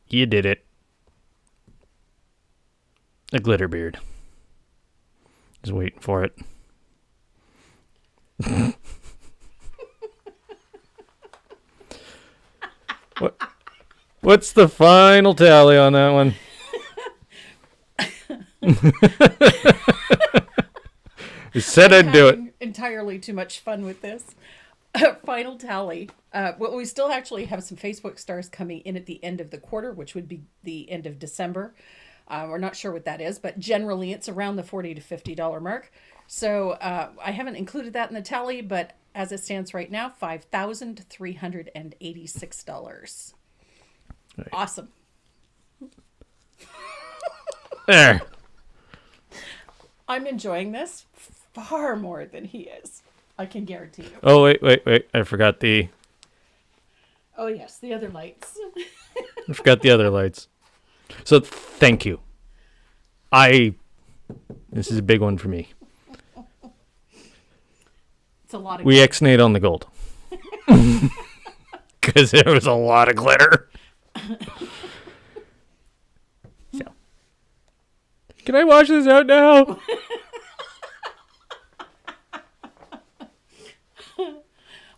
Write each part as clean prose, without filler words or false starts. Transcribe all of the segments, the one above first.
You did it. A glitter beard. Just waiting for it. What's the final tally on that one? You said I'd do it. Entirely too much fun with this. Final tally. Well, we still actually have some Facebook stars coming in at the end of the quarter, which would be the end of December. We're not sure what that is, but generally it's around the $40 to $50 mark. So I haven't included that in the tally, but as it stands right now, $5,386. Right. Awesome. There. I'm enjoying this far more than he is. I can guarantee you. Oh, wait. I forgot the... Oh, yes, the other lights. I forgot the other lights. So, thank you. This is a big one for me. It's a lot of We ex-nayed on the gold. Because there was a lot of glitter. So. Can I wash this out now?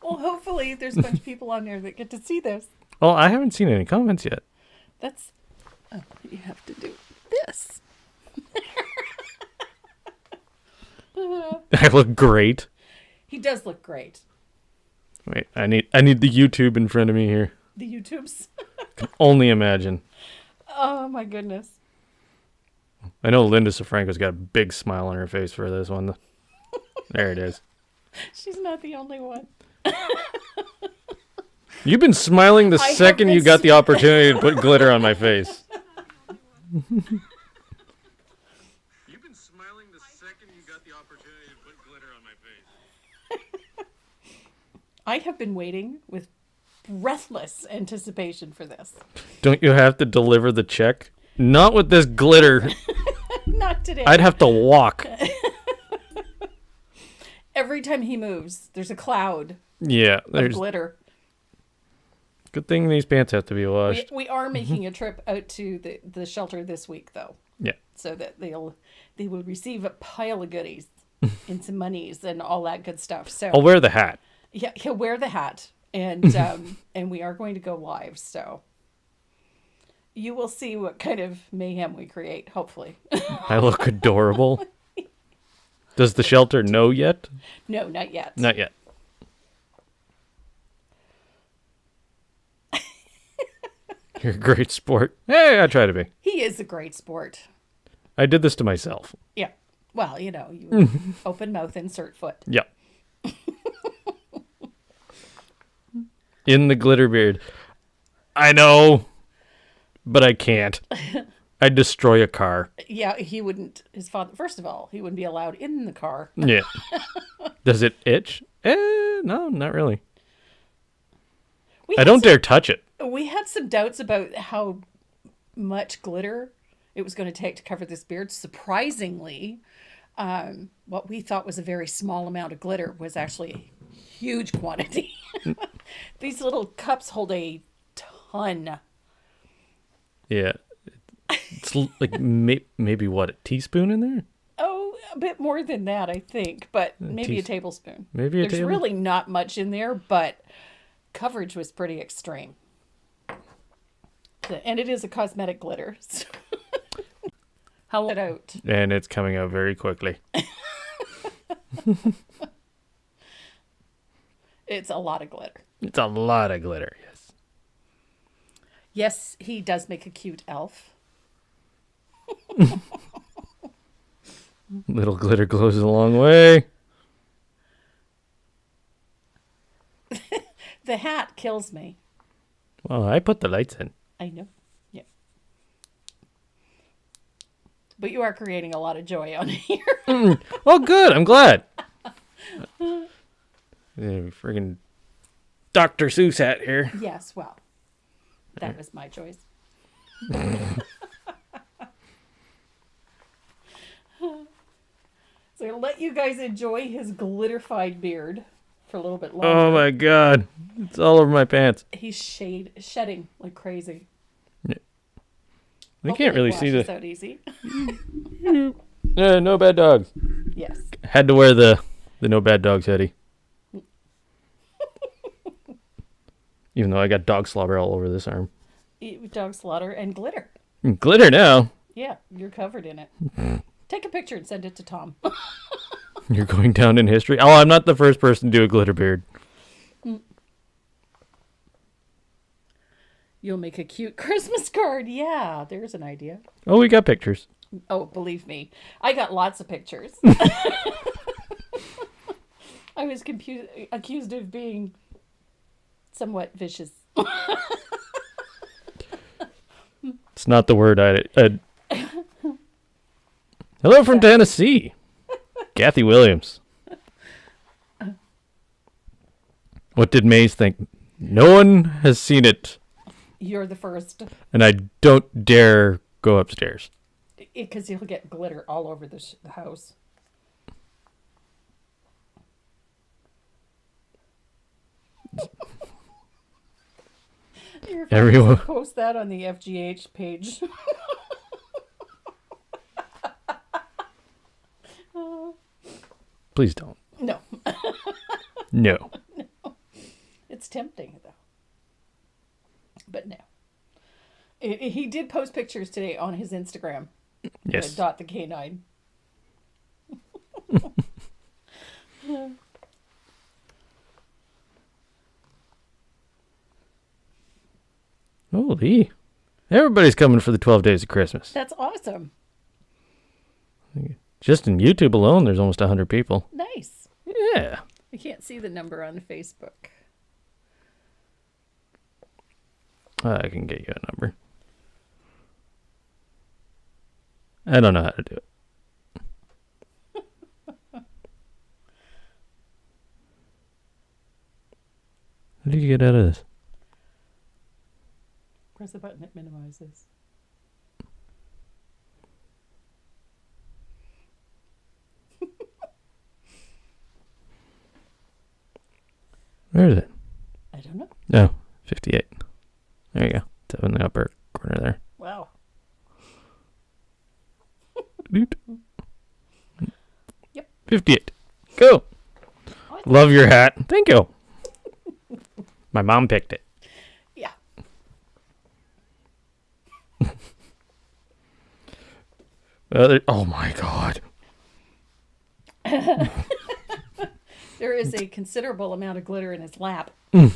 Well, hopefully there's a bunch of people on there that get to see this. Well, I haven't seen any comments yet. Oh, you have to do this. I look great. He does look great. Wait, I need the YouTube in front of me here. The YouTubes. Can only imagine. Oh my goodness. I know Linda Safranco's got a big smile on her face for this one. There it is. She's not the only one. You've been smiling the second you got the opportunity to put glitter on my face. You've been smiling the second you got the opportunity to put glitter on my face. I have been waiting with breathless anticipation for this. Don't you have to deliver the check? Not with this glitter. Not today. I'd have to walk. Every time he moves, there's a cloud of glitter. Good thing these pants have to be washed. We are making a trip out to the shelter this week, though. Yeah. So that they will receive a pile of goodies and some monies and all that good stuff. So I'll wear the hat. Yeah, he'll wear the hat, and and we are going to go live. So you will see what kind of mayhem we create. Hopefully. I look adorable. Does the shelter know yet? No, not yet. Not yet. You're a great sport. Hey, I try to be. He is a great sport. I did this to myself. Yeah. Well, you open mouth, insert foot. Yeah. In the glitter beard. I know, but I can't. I'd destroy a car. Yeah, he wouldn't. His father, first of all, he wouldn't be allowed in the car. Yeah. Does it itch? No, not really. I don't dare touch it. We had some doubts about how much glitter it was going to take to cover this beard. Surprisingly, what we thought was a very small amount of glitter was actually a huge quantity. These little cups hold a ton. Yeah. It's like maybe what, a teaspoon in there? Oh, a bit more than that, I think, but maybe a tablespoon. Maybe There's really not much in there, but coverage was pretty extreme. And it is a cosmetic glitter. So how it out. And it's coming out very quickly. It's a lot of glitter. It's a lot of glitter, yes. Yes, he does make a cute elf. Little glitter goes a long way. The hat kills me. Well, I put the lights in. I know. Yeah. But you are creating a lot of joy on here. Well, good. I'm glad. Friggin' Dr. Seuss hat here. Yes, well, that was my choice. So I'll let you guys enjoy his glitterified beard for a little bit longer. Oh my god. It's all over my pants. He's shedding like crazy. I can't really see Washes the. out easy. No bad dogs. Yes. Had to wear the no bad dogs hoodie. Even though I got dog slobber all over this arm. Dog slaughter and glitter. Glitter now. Yeah, you're covered in it. Take a picture and send it to Tom. You're going down in history. Oh, I'm not the first person to do a glitter beard. You'll make a cute Christmas card. Yeah, there's an idea. Oh, we got pictures. Oh, believe me, I got lots of pictures. I was accused of being somewhat vicious. It's not the word I'd... Hello from Tennessee. Kathy Williams. What did Maze think? No one has seen it. You're the first. And I don't dare go upstairs. Because you'll get glitter all over the house. Everyone post that on the FGH page. Please don't. No. No. No. It's tempting, though. But no. He did post pictures today on his Instagram. Yes. Dot the K9. Holy. Everybody's coming for the 12 days of Christmas. That's awesome. Just in YouTube alone, there's almost 100 people. Nice. Yeah. I can't see the number on Facebook. I can get you a number. I don't know how to do it. How do you get out of this? Press the button that minimizes. Where is it? I don't know. No, 58. There you go. It's up in the upper corner there. Wow. Doot. Yep. 58. Go. What? Love your hat. Thank you. My mom picked it. Yeah. Oh my God. There is a considerable amount of glitter in his lap. A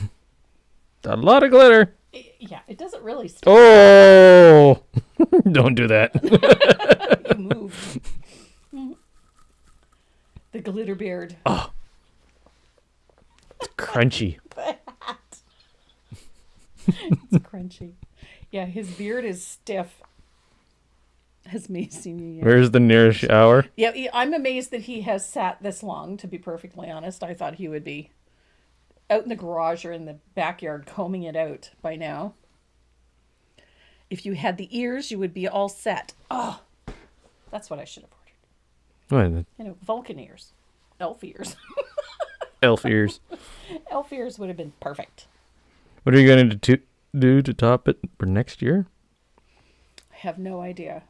lot of glitter. Yeah, it doesn't really stick. Oh. Don't do that. You moved. The glitter beard. Oh. It's crunchy. It's crunchy. Yeah, his beard is stiff. Has me seen you yet. Where's the nearest shower? Yeah, I'm amazed that he has sat this long, to be perfectly honest. I thought he would be out in the garage or in the backyard combing it out by now. If you had the ears, you would be all set. Oh, that's what I should have ordered. What? You know, Vulcan ears. Elf ears. Elf ears. Elf ears would have been perfect. What are you going to do to top it for next year? I have no idea.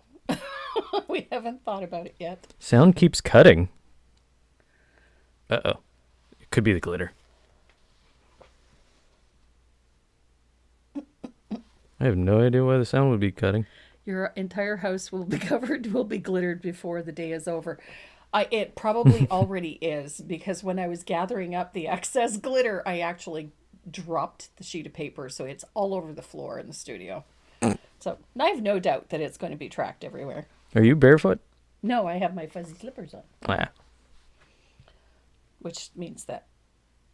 We haven't thought about it yet. Sound keeps cutting. Uh-oh. It could be the glitter. I have no idea why the sound would be cutting. Your entire house will be glittered before the day is over. It probably already is, because when I was gathering up the excess glitter, I actually dropped the sheet of paper, so it's all over the floor in the studio. So I have no doubt that it's going to be tracked everywhere. Are you barefoot? No, I have my fuzzy slippers on, Ah. which means that,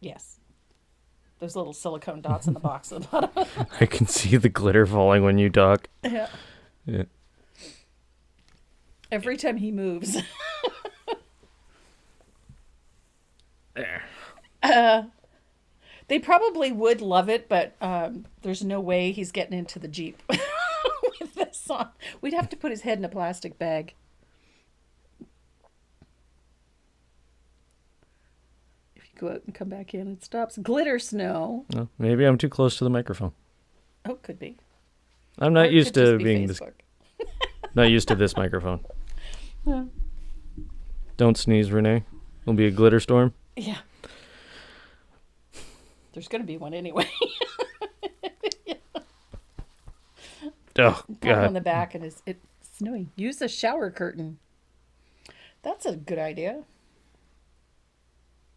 yes, those little silicone dots in the box at the bottom. I can see the glitter falling when you talk. Yeah. Yeah. Every time he moves. There. They probably would love it, but there's no way he's getting into the Jeep with this on. We'd have to put his head in a plastic bag. If you go out and come back in, it stops. Glitter snow. Oh, maybe I'm too close to the microphone. Oh, could be. I'm Or not it used could to just be being this. Facebook. Not used to this microphone. Don't sneeze, Renee. It'll be a glitter storm. Yeah. There's going to be one anyway. Oh, Pat him on God. the back and it's snowing. Use a shower curtain. That's a good idea.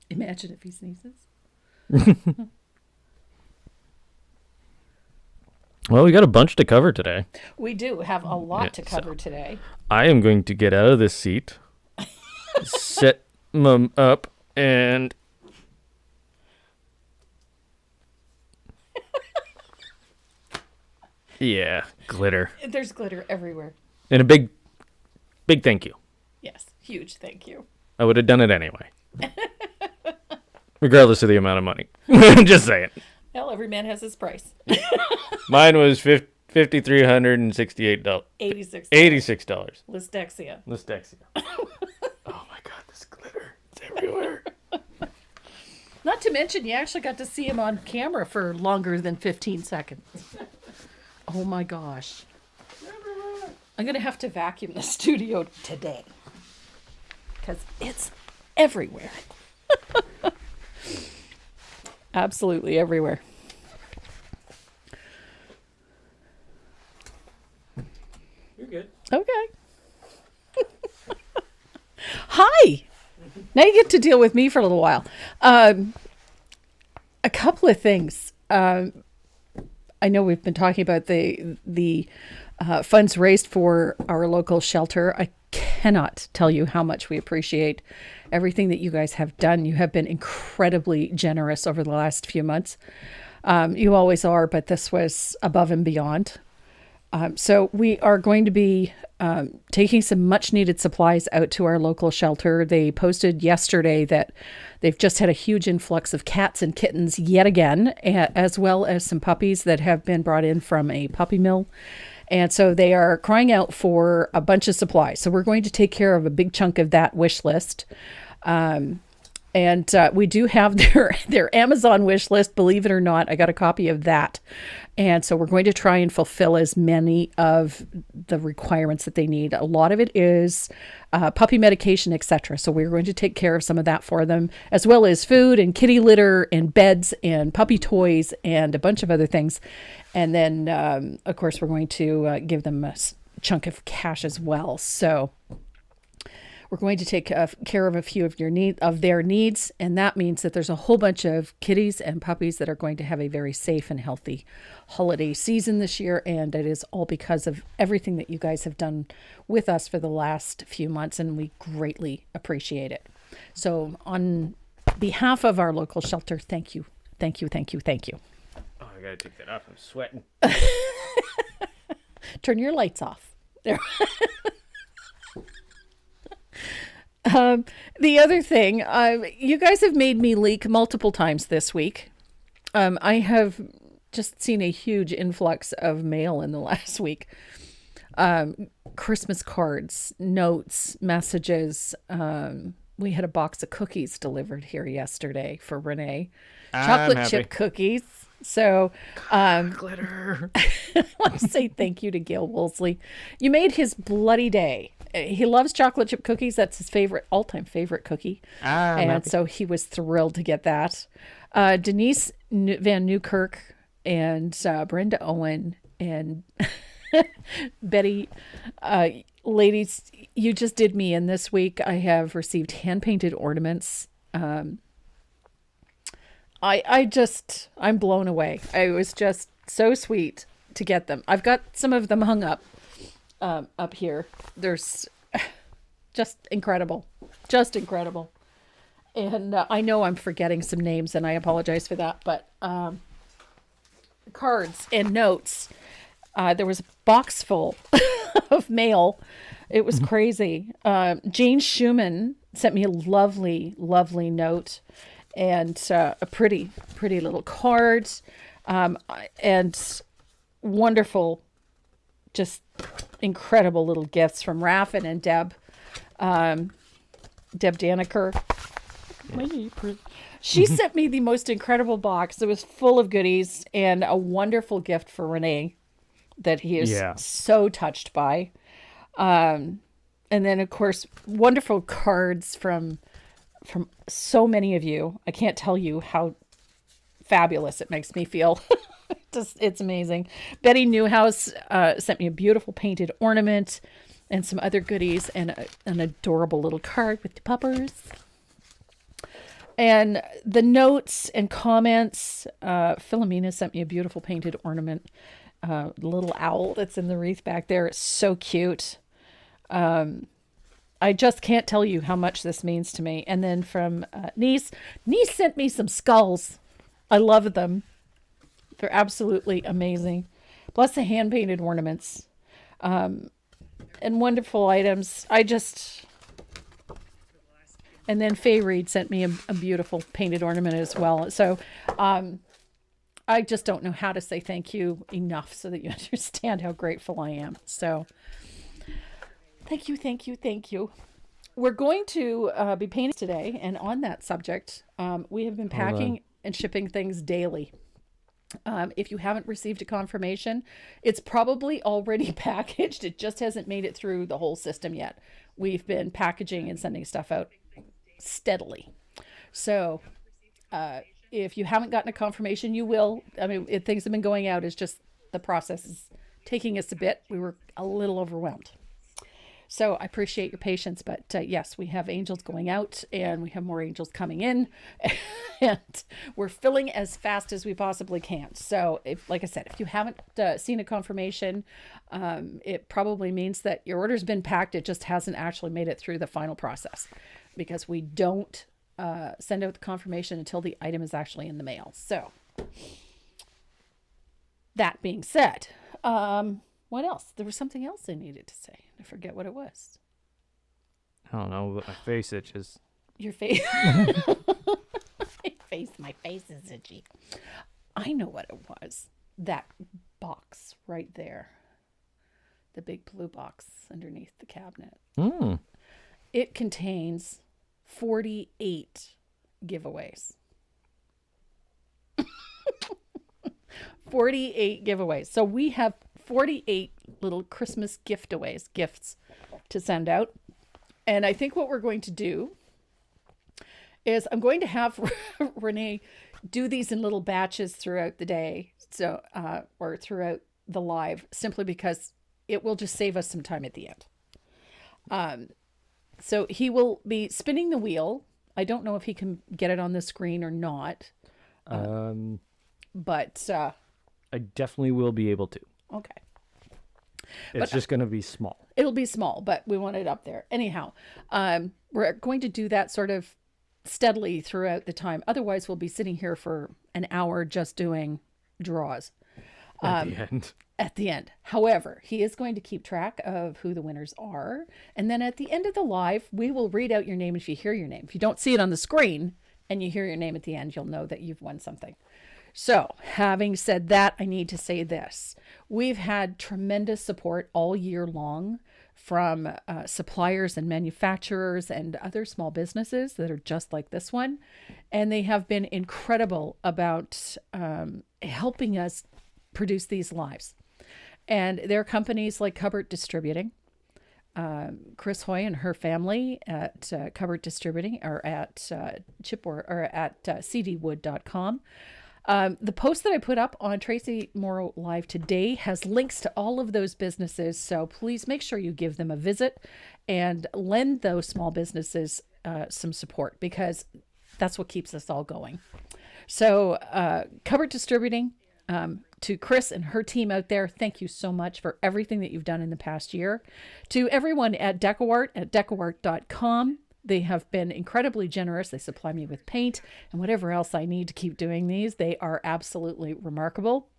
Imagine if he sneezes. Well, we got a bunch to cover today. We do have a lot to cover today. I am going to get out of this seat, set them up, and... Yeah, glitter. There's glitter everywhere. And a big thank you. Yes, huge thank you. I would have done it anyway. Regardless of the amount of money. Just saying. Well, every man has his price. Mine was $5,368. $86. $86. Listexia. Oh my God, this glitter. It's everywhere. Not to mention, you actually got to see him on camera for longer than 15 seconds. Oh my gosh. I'm going to have to vacuum the studio today. Because it's everywhere. Absolutely everywhere. You're good. Okay. Hi. Now you get to deal with me for a little while. A couple of things. I know we've been talking about the funds raised for our local shelter. I cannot tell you how much we appreciate everything that you guys have done. You have been incredibly generous over the last few months. You always are, but this was above and beyond. So we are going to be taking some much needed supplies out to our local shelter. They posted yesterday that they've just had a huge influx of cats and kittens yet again, as well as some puppies that have been brought in from a puppy mill. And so they are crying out for a bunch of supplies. So we're going to take care of a big chunk of that wish list. And we do have their Amazon wish list, believe it or not. I got a copy of that. And so we're going to try and fulfill as many of the requirements that they need. A lot of it is puppy medication, etc. So we're going to take care of some of that for them, as well as food and kitty litter and beds and puppy toys and a bunch of other things. And then, of course, we're going to give them a chunk of cash as well. So we're going to take care of a few of their needs, and that means that there's a whole bunch of kitties and puppies that are going to have a very safe and healthy holiday season this year, and it is all because of everything that you guys have done with us for the last few months, and we greatly appreciate it. So on behalf of our local shelter, thank you, thank you, thank you, thank you. Oh, I gotta take that off. I'm sweating. Turn your lights off. There. The other thing, you guys have made me leak multiple times this week. I have just seen a huge influx of mail in the last week. Christmas cards, notes, messages. We had a box of cookies delivered here yesterday for Renee. Chocolate chip cookies. So, Glitter. I want to say thank you to Gail Woolsey. You made his bloody day. He loves chocolate chip cookies. That's his all-time favorite cookie. And so he was thrilled to get that. Denise Van Newkirk and Brenda Owen and Betty, ladies, you just did me in this week. I have received hand-painted ornaments. I'm blown away. It was just so sweet to get them. I've got some of them hung up here. There's just incredible. And I know I'm forgetting some names, and I apologize for that, but cards and notes. There was a box full of mail. It was crazy. Jane Schumann sent me a lovely, lovely note and a pretty little card, and wonderful, just incredible little gifts from Raffin and Deb Daniker. She sent me the most incredible box. It was full of goodies and a wonderful gift for Renee that he is so touched by. And then, of course, wonderful cards from so many of you. I can't tell you how fabulous it makes me feel. It's amazing. Betty Newhouse sent me a beautiful painted ornament and some other goodies and an adorable little card with the puppers. And the notes and comments, Philomena sent me a beautiful painted ornament, little owl that's in the wreath back there. It's so cute. I just can't tell you how much this means to me. And then from Niece sent me some skulls. I love them. They're absolutely amazing. Plus the hand-painted ornaments and wonderful items. And then Faye Reed sent me a beautiful painted ornament as well. So I just don't know how to say thank you enough so that you understand how grateful I am. So thank you, thank you, thank you. We're going to be painting today. And on that subject, we have been packing and shipping things daily. If you haven't received a confirmation, it's probably already packaged. It just hasn't made it through the whole system yet. We've been packaging and sending stuff out steadily. So if you haven't gotten a confirmation, you will. I mean, things have been going out. It's just the process is taking us a bit. We were a little overwhelmed. So I appreciate your patience, but yes, we have angels going out and we have more angels coming in and we're filling as fast as we possibly can. So like I said, if you haven't seen a confirmation, it probably means that your order's been packed. It just hasn't actually made it through the final process because we don't send out the confirmation until the item is actually in the mail. So that being said, what else? There was something else I needed to say. I forget what it was. I don't know, but my face itches. Your face. My face is itchy. I know what it was. That box right there. The big blue box underneath the cabinet. It contains 48 giveaways. 48 giveaways. So we have 48 little Christmas gifts to send out. And I think what we're going to do is I'm going to have Renee do these in little batches throughout the day. So, or throughout the live, simply because it will just save us some time at the end. So he will be spinning the wheel. I don't know if he can get it on the screen or not. But I definitely will be able to. Okay. It's just going to be small. It'll be small, but we want it up there. Anyhow, we're going to do that sort of steadily throughout the time. Otherwise, we'll be sitting here for an hour just doing draws. At the end. At the end. However, he is going to keep track of who the winners are. And then at the end of the live, we will read out your name if you hear your name. If you don't see it on the screen and you hear your name at the end, you'll know that you've won something. So, having said that, I need to say this. We've had tremendous support all year long from suppliers and manufacturers and other small businesses that are just like this one. And they have been incredible about helping us produce these lives. And there are companies like Cupboard Distributing. Chris Hoy and her family at Cupboard Distributing are at chipboard or at cdwood.com. The post that I put up on Tracy Morrow Live today has links to all of those businesses. So please make sure you give them a visit and lend those small businesses some support, because that's what keeps us all going. So Cupboard Distributing, to Chris and her team out there, thank you so much for everything that you've done in the past year. To everyone at DecoArt at decoart.com. They have been incredibly generous. They supply me with paint and whatever else I need to keep doing these. They are absolutely remarkable.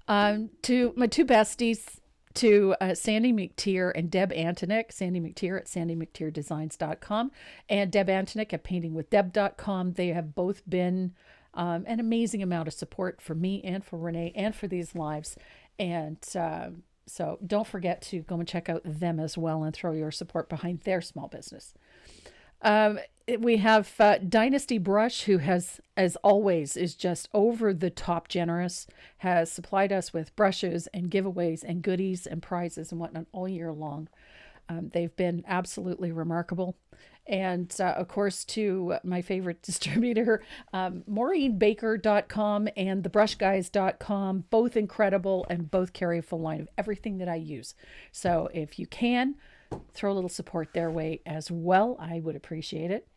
To my two besties, to Sandy McTeer and Deb Antonick. Sandy McTeer at sandymcteerdesigns.com and Deb Antonick at paintingwithdeb.com. They have both been an amazing amount of support for me and for Renee and for these lives. And so don't forget to go and check out them as well and throw your support behind their small business. We have Dynasty Brush, who has, as always, is just over the top generous, has supplied us with brushes and giveaways and goodies and prizes and whatnot all year long. They've been absolutely remarkable. And of course, to my favorite distributor, MaureenBaker.com and TheBrushGuys.com, both incredible and both carry a full line of everything that I use. So if you can, throw a little support their way as well. I would appreciate it.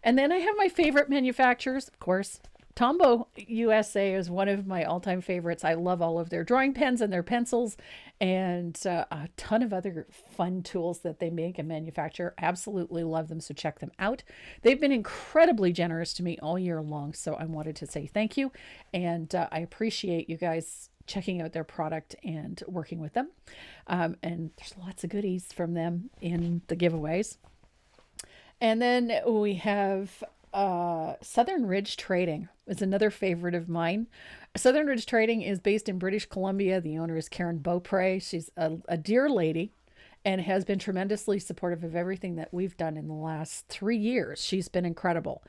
And then I have my favorite manufacturers, of course. Tombow USA is one of my all-time favorites. I love all of their drawing pens and their pencils and a ton of other fun tools that they make and manufacture. Absolutely love them, so check them out. They've been incredibly generous to me all year long, so I wanted to say thank you. And I appreciate you guys checking out their product and working with them. And there's lots of goodies from them in the giveaways. And then we have Southern Ridge Trading is another favorite of mine. Southern Ridge Trading is based in British Columbia. The owner is Karen Beaupre. She's a dear lady and has been tremendously supportive of everything that we've done in the last 3 years. She's been incredible.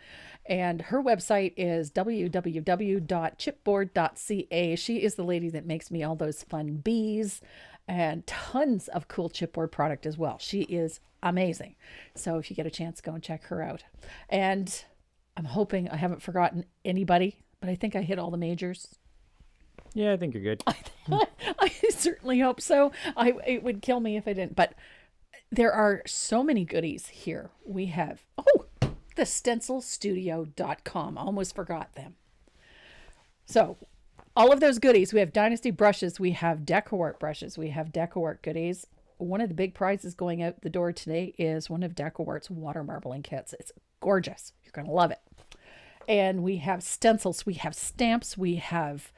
And her website is www.chipboard.ca. She is the lady that makes me all those fun bees and tons of cool chipboard product as well. She is amazing. So if you get a chance, go and check her out. And I'm hoping I haven't forgotten anybody, but I think I hit all the majors. Yeah, I think you're good. I certainly hope so. It would kill me if I didn't. But there are so many goodies here. We have, the stencilstudio.com. Almost forgot them. So all of those goodies. We have Dynasty brushes. We have DecoArt brushes. We have DecoArt goodies. One of the big prizes going out the door today is one of DecoArt's water marbling kits. It's gorgeous. You're going to love it. And we have stencils. We have stamps. We have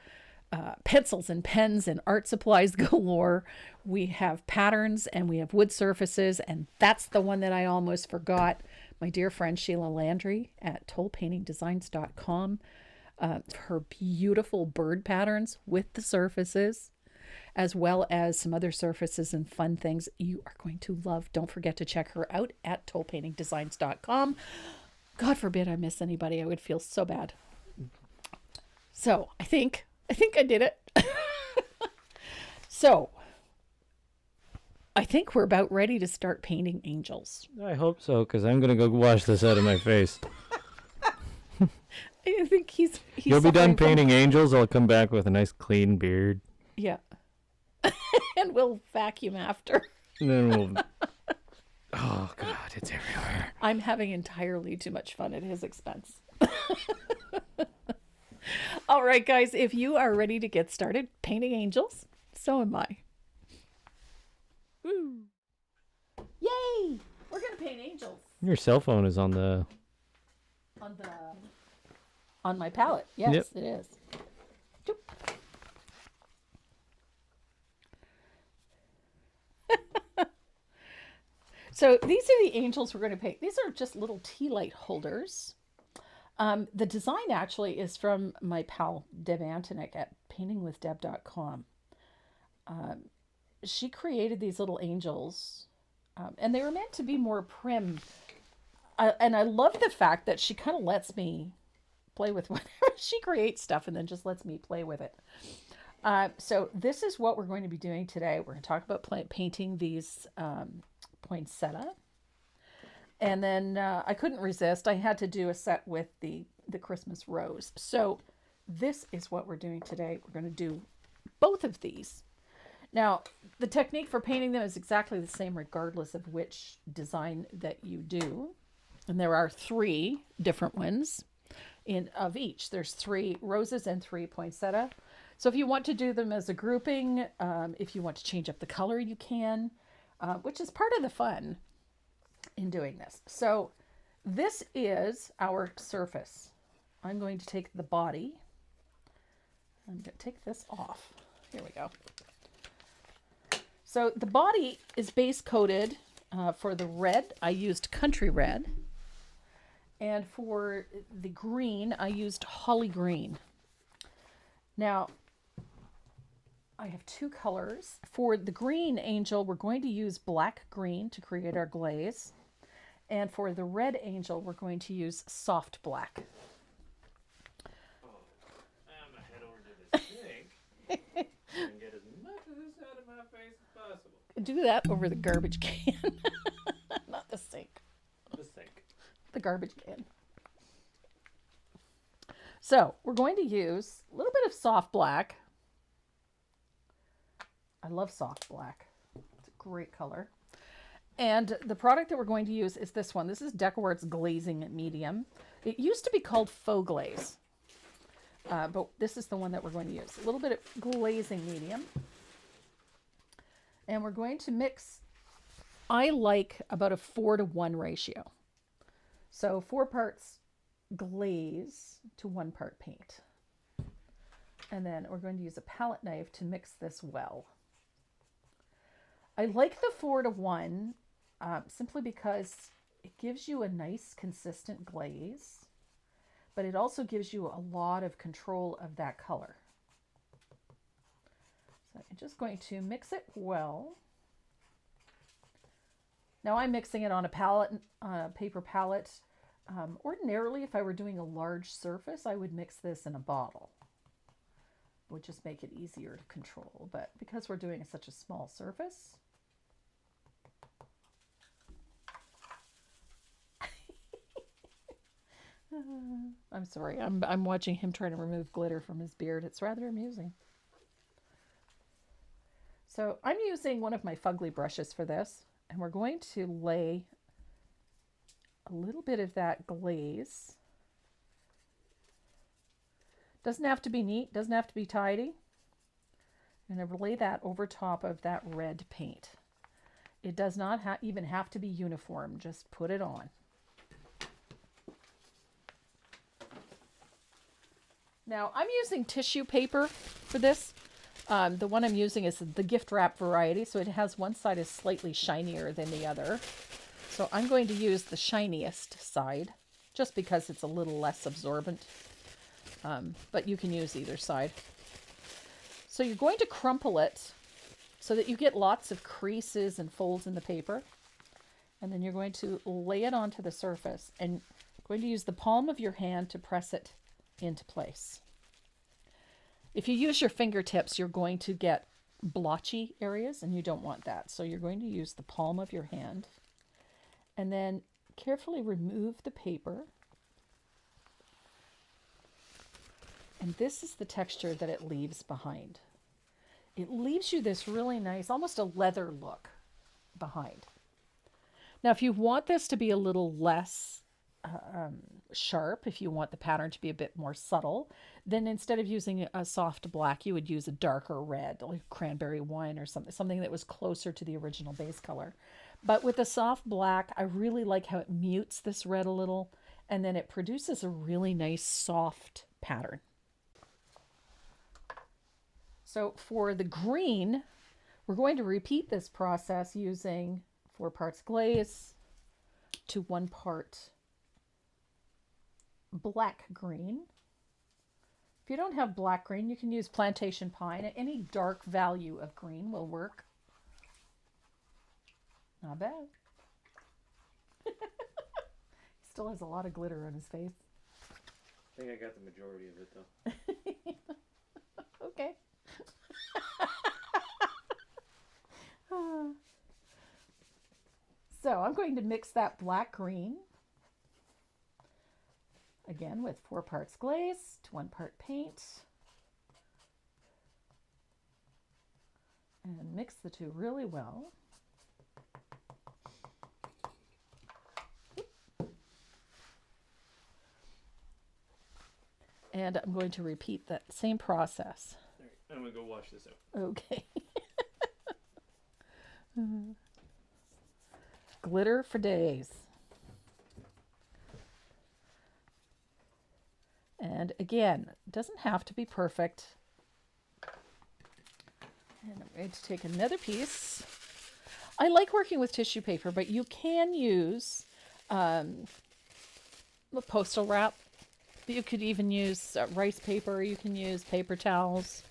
pencils and pens and art supplies galore. We have patterns and we have wood surfaces. And that's the one that I almost forgot. My dear friend Sheila Landry at tollpaintingdesigns.com. Her beautiful bird patterns with the surfaces, as well as some other surfaces and fun things you are going to love. Don't forget to check her out at tollpaintingdesigns.com. God forbid I miss anybody. I would feel so bad. So I think I did it. So I think we're about ready to start painting angels. I hope so, because I'm going to go wash this out of my face. I think he's You'll be done painting angels. I'll come back with a nice clean beard. Yeah. And we'll vacuum after. And then we'll... Oh, God, it's everywhere. I'm having entirely too much fun at his expense. All right, guys, if you are ready to get started painting angels, so am I. Woo. Yay! We're going to paint angels. Your cell phone is on the... On my palette. Yes, yep. It is. So these are the angels we're going to paint. These are just little tea light holders. The design actually is from my pal Deb Antonik at paintingwithdeb.com. She created these little angels, and they were meant to be more prim. And I love the fact that she kind of lets me play with whatever. She creates stuff and then just lets me play with it. So this is what we're going to be doing today. We're going to talk about painting these poinsettia. And then I couldn't resist. I had to do a set with the Christmas rose. So this is what we're doing today. We're going to do both of these. Now, the technique for painting them is exactly the same regardless of which design that you do. And there are 3 different ones of each. There's 3 roses and 3 poinsettia. So if you want to do them as a grouping, if you want to change up the color, you can, which is part of the fun in doing this. So this is our surface. I'm going to take the body. I'm going to take this off. Here we go. So the body is base coated. For the red, I used Country Red. And for the green, I used Holly Green. Now, I have 2 colors. For the green angel, we're going to use black green to create our glaze. And for the red angel, we're going to use soft black. Oh, I'm gonna head over to the sink and get as much of this out of my face as possible. Do that over the garbage can, not the sink. The sink. The garbage can. So we're going to use a little bit of soft black. I love soft black. It's a great color. And the product that we're going to use is this one. This is DecoArt's Glazing Medium. It used to be called Faux Glaze, but this is the one that we're going to use. A little bit of Glazing Medium. And we're going to mix, I like about a 4-to-1 ratio. So 4 parts glaze to 1 part paint. And then we're going to use a palette knife to mix this well. I like the 4-to-1 simply because it gives you a nice consistent glaze, but it also gives you a lot of control of that color. So I'm just going to mix it well. Now I'm mixing it on a palette, paper palette. Ordinarily, if I were doing a large surface, I would mix this in a bottle. It would just make it easier to control. But because we're doing such a small surface, I'm sorry, I'm watching him trying to remove glitter from his beard. It's rather amusing. So I'm using one of my fugly brushes for this, and we're going to lay a little bit of that glaze. Doesn't have to be neat, doesn't have to be tidy. I'm going to lay that over top of that red paint. It does not even have to be uniform, just put it on. Now, I'm using tissue paper for this. The one I'm using is the gift wrap variety, so it has one side is slightly shinier than the other. So I'm going to use the shiniest side, just because it's a little less absorbent. But you can use either side. So you're going to crumple it so that you get lots of creases and folds in the paper. And then you're going to lay it onto the surface, and you're going to use the palm of your hand to press it into place. If you use your fingertips, you're going to get blotchy areas, and you don't want that. So you're going to use the palm of your hand and then carefully remove the paper. And this is the texture that it leaves behind. It leaves you this really nice, almost a leather look behind. Now, if you want this to be a little less sharp, if you want the pattern to be a bit more subtle, then instead of using a soft black, you would use a darker red, like cranberry wine or something that was closer to the original base color. But with the soft black, I really like how it mutes this red a little, and then it produces a really nice soft pattern. So for the green, we're going to repeat this process using 4 parts glaze to 1 part black green. If you don't have black green, you can use plantation pine. Any dark value of green will work. Not bad. He still has a lot of glitter on his face. I think I got the majority of it though. Okay. So I'm going to mix that black green again with 4 parts glaze to 1 part paint, and mix the two really well. And I'm going to repeat that same process. All right, I'm gonna go wash this out. Okay. Glitter for days. And again, it doesn't have to be perfect. And I'm going to take another piece. I like working with tissue paper, but you can use the postal wrap. You could even use rice paper. You can use paper towels.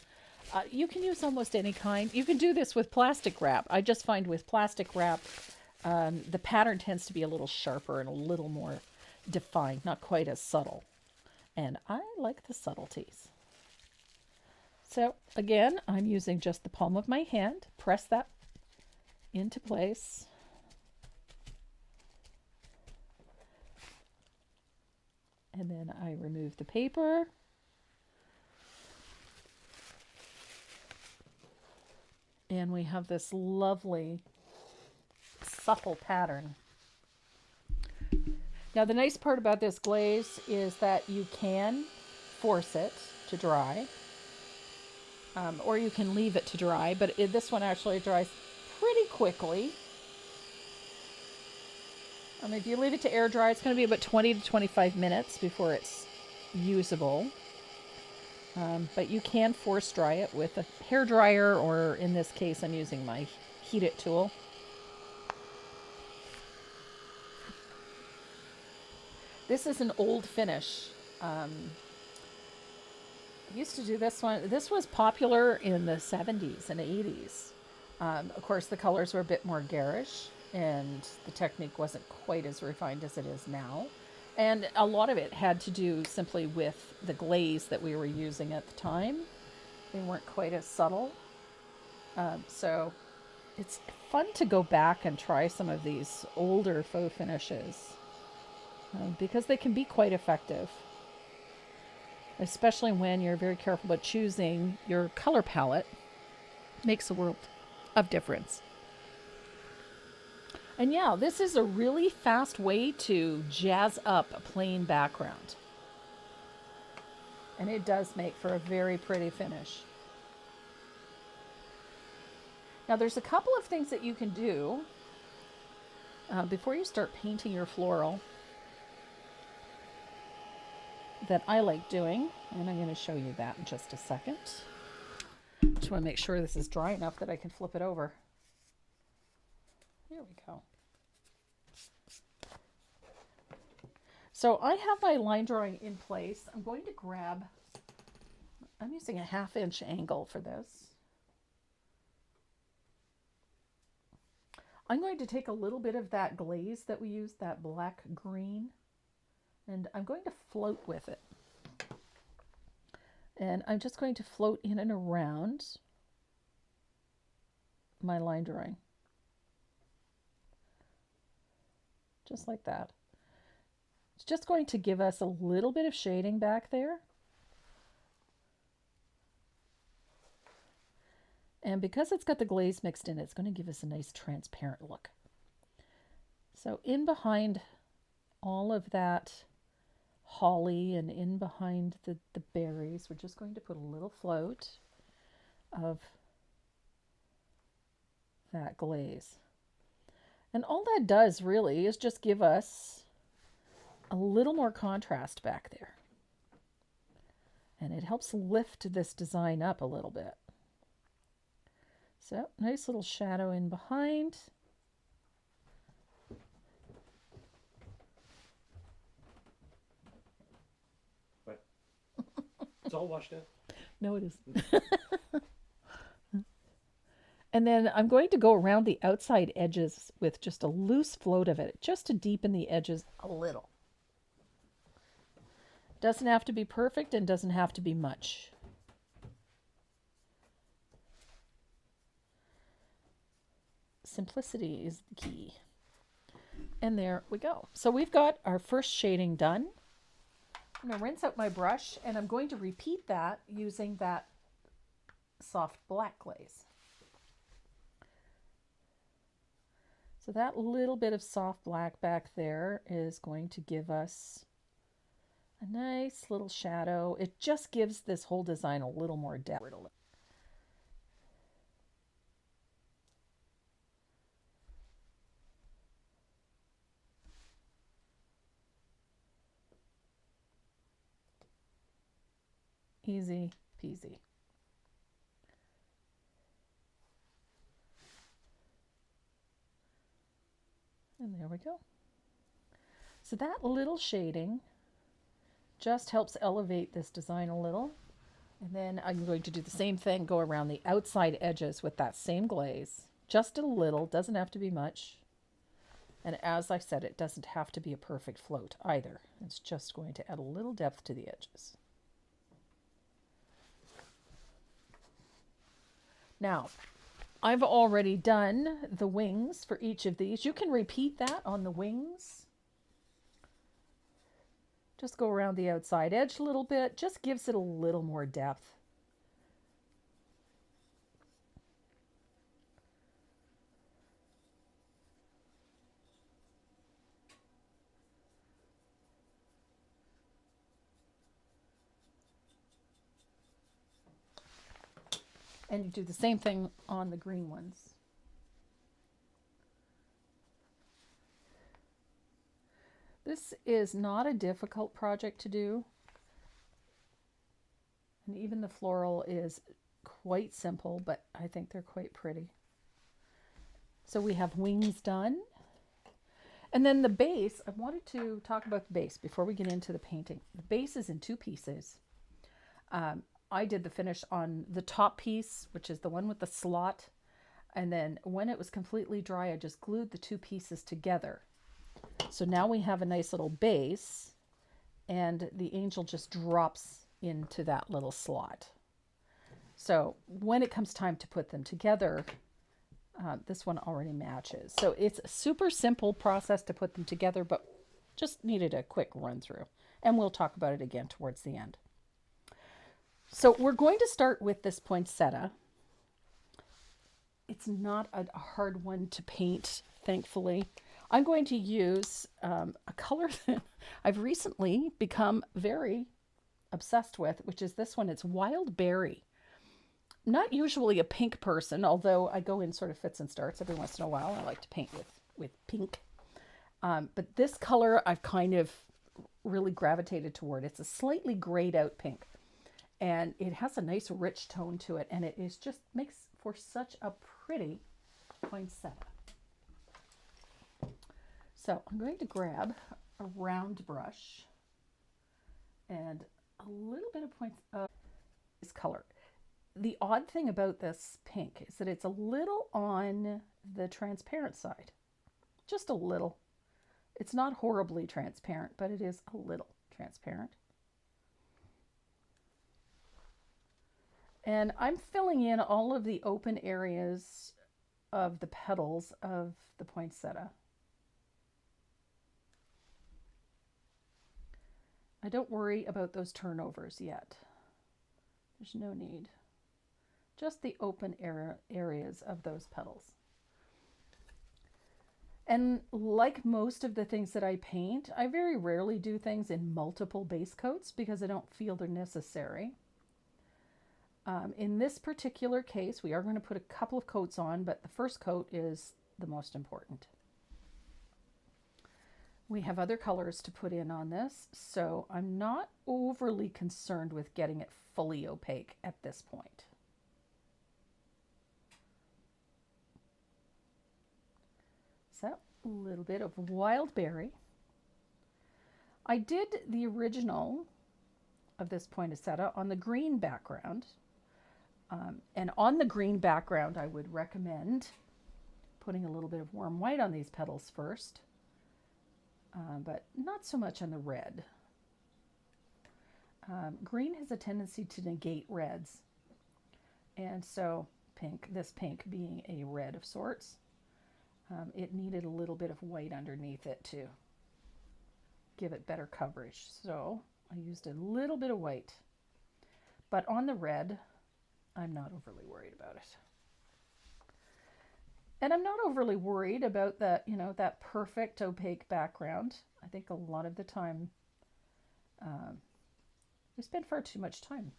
You can use almost any kind. You can do this with plastic wrap. I just find with plastic wrap, the pattern tends to be a little sharper and a little more defined, not quite as subtle. And I like the subtleties. So again, I'm using just the palm of my hand, press that into place. And then I remove the paper. And we have this lovely, subtle pattern. Now the nice part about this glaze is that you can force it to dry. Or you can leave it to dry, but this one actually dries pretty quickly. If you leave it to air dry, it's going to be about 20 to 25 minutes before it's usable. But you can force dry it with a hair dryer, or in this case, I'm using my heat it tool. This is an old finish. I used to do this one. This was popular in the 70s and 80s. Of course, the colors were a bit more garish, and the technique wasn't quite as refined as it is now. And a lot of it had to do simply with the glaze that we were using at the time. They weren't quite as subtle. So it's fun to go back and try some of these older faux finishes because they can be quite effective, especially when you're very careful about choosing your color palette. Makes a world of difference. And yeah, this is a really fast way to jazz up a plain background. And it does make for a very pretty finish. Now there's a couple of things that you can do before you start painting your floral that I like doing, and I'm going to show you that in just a second. Just want to make sure this is dry enough that I can flip it over. There we go. So I have my line drawing in place. I'm going to grab, I'm using a 1/2 inch angle for this. I'm going to take a little bit of that glaze that we used, that black green, and I'm going to float with it. And I'm just going to float in and around my line drawing. Just like that. It's just going to give us a little bit of shading back there. And because it's got the glaze mixed in, it's going to give us a nice transparent look. So in behind all of that holly and in behind the berries, we're just going to put a little float of that glaze. And all that does really is just give us a little more contrast back there. And it helps lift this design up a little bit. So, nice little shadow in behind. What? It's all washed out. No, it isn't. And then I'm going to go around the outside edges with just a loose float of it, just to deepen the edges a little. Doesn't have to be perfect and doesn't have to be much. Simplicity is the key. And there we go. So we've got our first shading done. I'm going to rinse out my brush, and I'm going to repeat that using that soft black glaze. So that little bit of soft black back there is going to give us a nice little shadow. It just gives this whole design a little more depth. Easy peasy. And there we go. So that little shading just helps elevate this design a little. And then I'm going to do the same thing, go around the outside edges with that same glaze. Just a little, doesn't have to be much. And as I said, it doesn't have to be a perfect float either. It's just going to add a little depth to the edges. Now, I've already done the wings for each of these. You can repeat that on the wings. Just go around the outside edge a little bit. Just gives it a little more depth. And you do the same thing on the green ones. This is not a difficult project to do. And even the floral is quite simple, but I think they're quite pretty. So we have wings done. And then the base, I wanted to talk about the base before we get into the painting. The base is in two pieces. I did the finish on the top piece, which is the one with the slot. And then when it was completely dry, I just glued the two pieces together. So now we have a nice little base, and the angel just drops into that little slot. So when it comes time to put them together, this one already matches. So it's a super simple process to put them together, but just needed a quick run through. And we'll talk about it again towards the end. So we're going to start with this poinsettia. It's not a hard one to paint, thankfully. I'm going to use a color that I've recently become very obsessed with, which is this one. It's Wild Berry. Not usually a pink person, although I go in sort of fits and starts every once in a while. I like to paint with pink. But this color I've kind of really gravitated toward. It's a slightly grayed out pink. And it has a nice rich tone to it, and it is just makes for such a pretty poinsettia. So I'm going to grab a round brush and a little bit of this color. The odd thing about this pink is that it's a little on the transparent side, just a little. It's not horribly transparent, but it is a little transparent. And I'm filling in all of the open areas of the petals of the poinsettia. I don't worry about those turnovers yet. There's no need. Just the open areas of those petals. And like most of the things that I paint, I very rarely do things in multiple base coats because I don't feel they're necessary. In this particular case, we are going to put a couple of coats on, but the first coat is the most important. We have other colors to put in on this, so I'm not overly concerned with getting it fully opaque at this point. So, a little bit of Wild Berry. I did the original of this poinsettia on the green background. And on the green background, I would recommend putting a little bit of warm white on these petals first, but not so much on the red. Green has a tendency to negate reds, and so this pink being a red of sorts, it needed a little bit of white underneath it to give it better coverage. So I used a little bit of white, but on the red, I'm not overly worried about it. And I'm not overly worried about that, that perfect opaque background. I think a lot of the time, we spend far too much time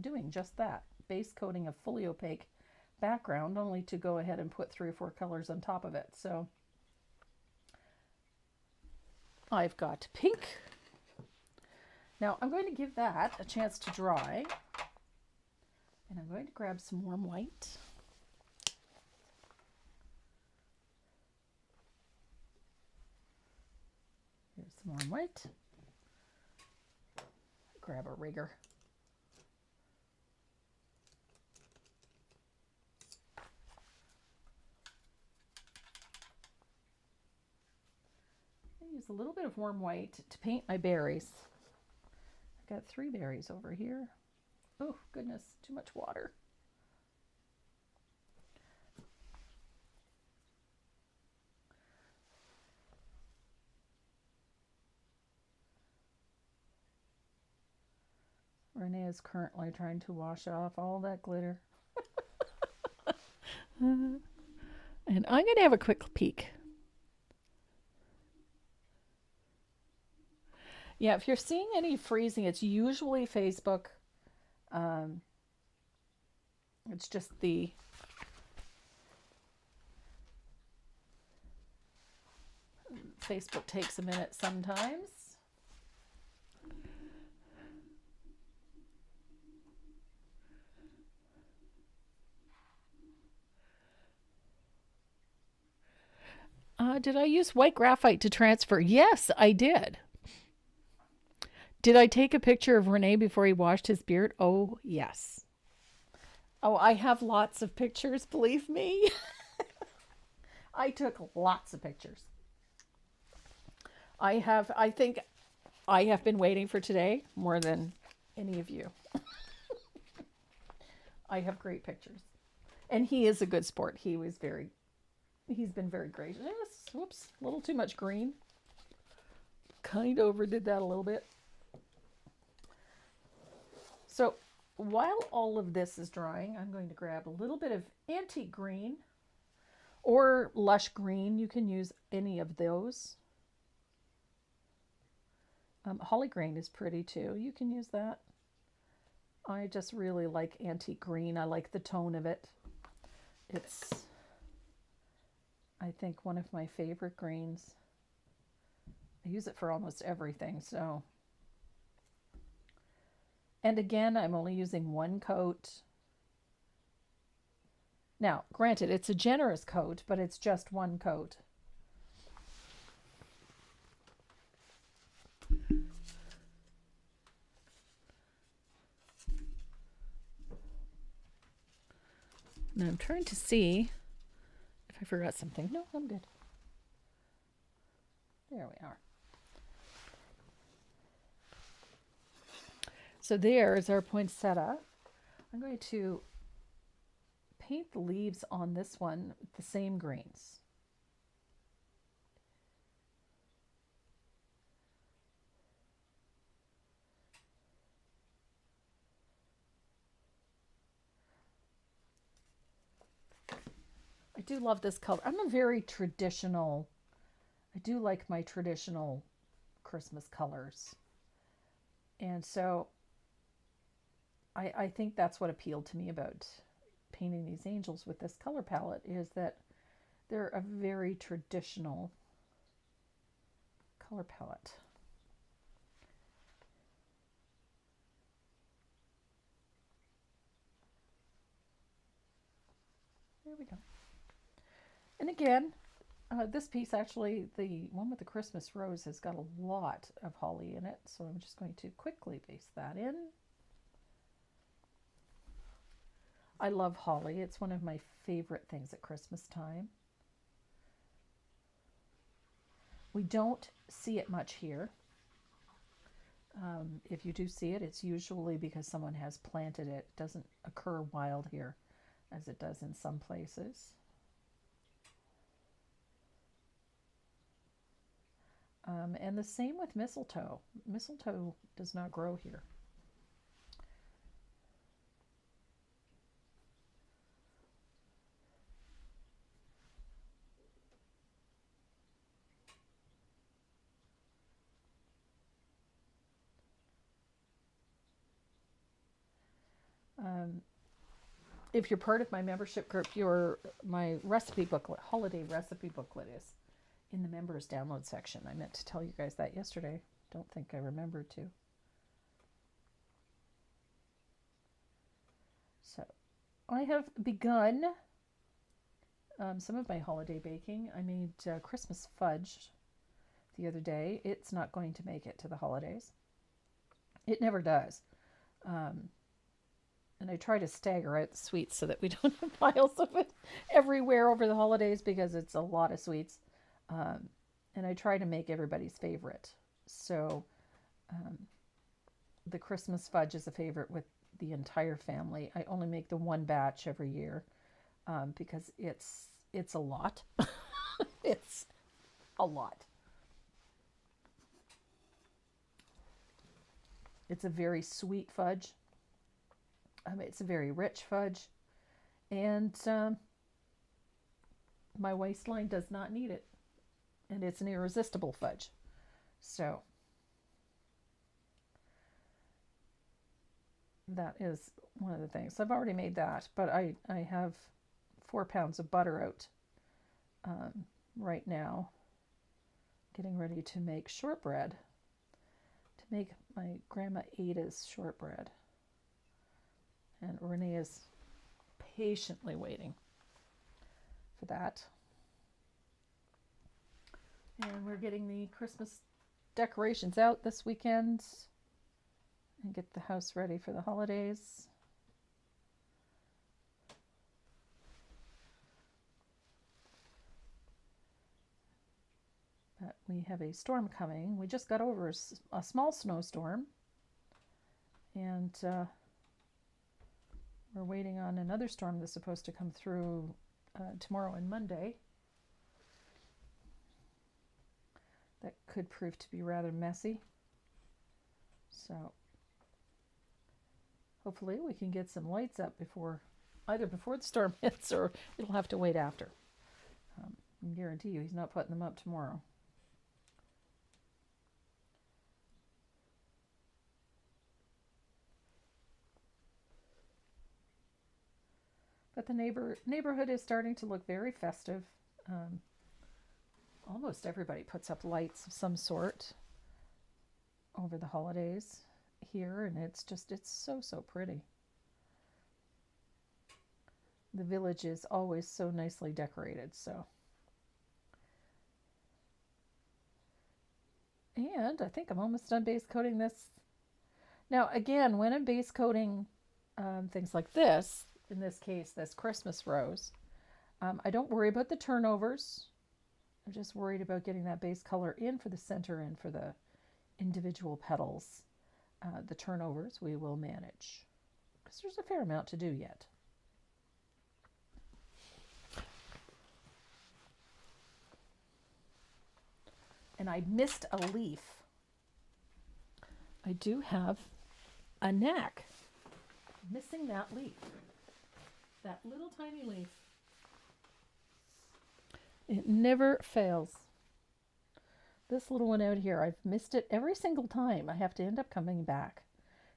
doing just that. Base coating a fully opaque background only to go ahead and put 3 or 4 colors on top of it. So I've got pink. Now I'm going to give that a chance to dry. And I'm going to grab some warm white. Here's some warm white. Grab a rigger. use a little bit of warm white to paint my berries. I've got 3 berries over here. Oh, goodness, too much water. Renee is currently trying to wash off all that glitter. And I'm going to have a quick peek. Yeah, if you're seeing any freezing, it's usually Facebook. It's just the Facebook takes a minute sometimes. Did I use white graphite to transfer? Yes, I did. Did I take a picture of Renee before he washed his beard? Oh, yes. Oh, I have lots of pictures, believe me. I took lots of pictures. I think I have been waiting for today more than any of you. I have great pictures. And he is a good sport. He's been very gracious. Whoops, a little too much green. Kind of overdid that a little bit. So while all of this is drying, I'm going to grab a little bit of antique green or lush green. You can use any of those. Holly green is pretty too. You can use that. I just really like antique green. I like the tone of it. It's, I think, one of my favorite greens. I use it for almost everything, so. And again, I'm only using 1 coat. Now, granted, it's a generous coat, but it's just 1 coat. Now I'm trying to see if I forgot something. No, I'm good. There we are. So there is our poinsettia. I'm going to paint the leaves on this one with the same greens. I do love this color. I'm a very traditional, I do like my traditional Christmas colors. And so I think that's what appealed to me about painting these angels with this color palette, is that they're a very traditional color palette. There we go. And again, this piece, actually, the one with the Christmas rose, has got a lot of holly in it, so I'm just going to quickly paste that in. I love holly. It's one of my favorite things at Christmas time. We don't see it much here. If you do see it, it's usually because someone has planted it. It doesn't occur wild here as it does in some places. And the same with mistletoe. Mistletoe does not grow here. If you're part of my membership group, my recipe booklet, holiday recipe booklet, is in the members download section. I meant to tell you guys that yesterday. Don't think I remembered to. So I have begun some of my holiday baking. I made Christmas fudge the other day. It's not going to make it to the holidays. It never does. And I try to stagger out the sweets so that we don't have piles of it everywhere over the holidays, because it's a lot of sweets. and I try to make everybody's favorite. So the Christmas fudge is a favorite with the entire family. I only make the one batch every year because it's a lot. It's a lot. It's a very sweet fudge. It's a very rich fudge. And my waistline does not need it. And it's an irresistible fudge. So that is one of the things. So I've already made that, but I have 4 pounds of butter out right now, getting ready to make shortbread, to make my Grandma Ada's shortbread. And Renee is patiently waiting for that. And we're getting the Christmas decorations out this weekend and get the house ready for the holidays. But we have a storm coming. We just got over a small snowstorm, and we're waiting on another storm that's supposed to come through tomorrow and Monday. That could prove to be rather messy. So hopefully we can get some lights up either before the storm hits, or it'll have to wait after. I can guarantee you he's not putting them up tomorrow. But the neighborhood is starting to look very festive. Almost everybody puts up lights of some sort over the holidays here, and it's so pretty. The village is always so nicely decorated, so. And I think I'm almost done base coating this. Now, again, when I'm base coating things like this, in this case, this Christmas rose, I don't worry about the turnovers. I'm just worried about getting that base color in for the center and for the individual petals. The turnovers we will manage, because there's a fair amount to do yet. And I missed a leaf. I do have a knack missing that leaf. That little tiny leaf. It never fails. This little one out here, I've missed it every single time. I have to end up coming back.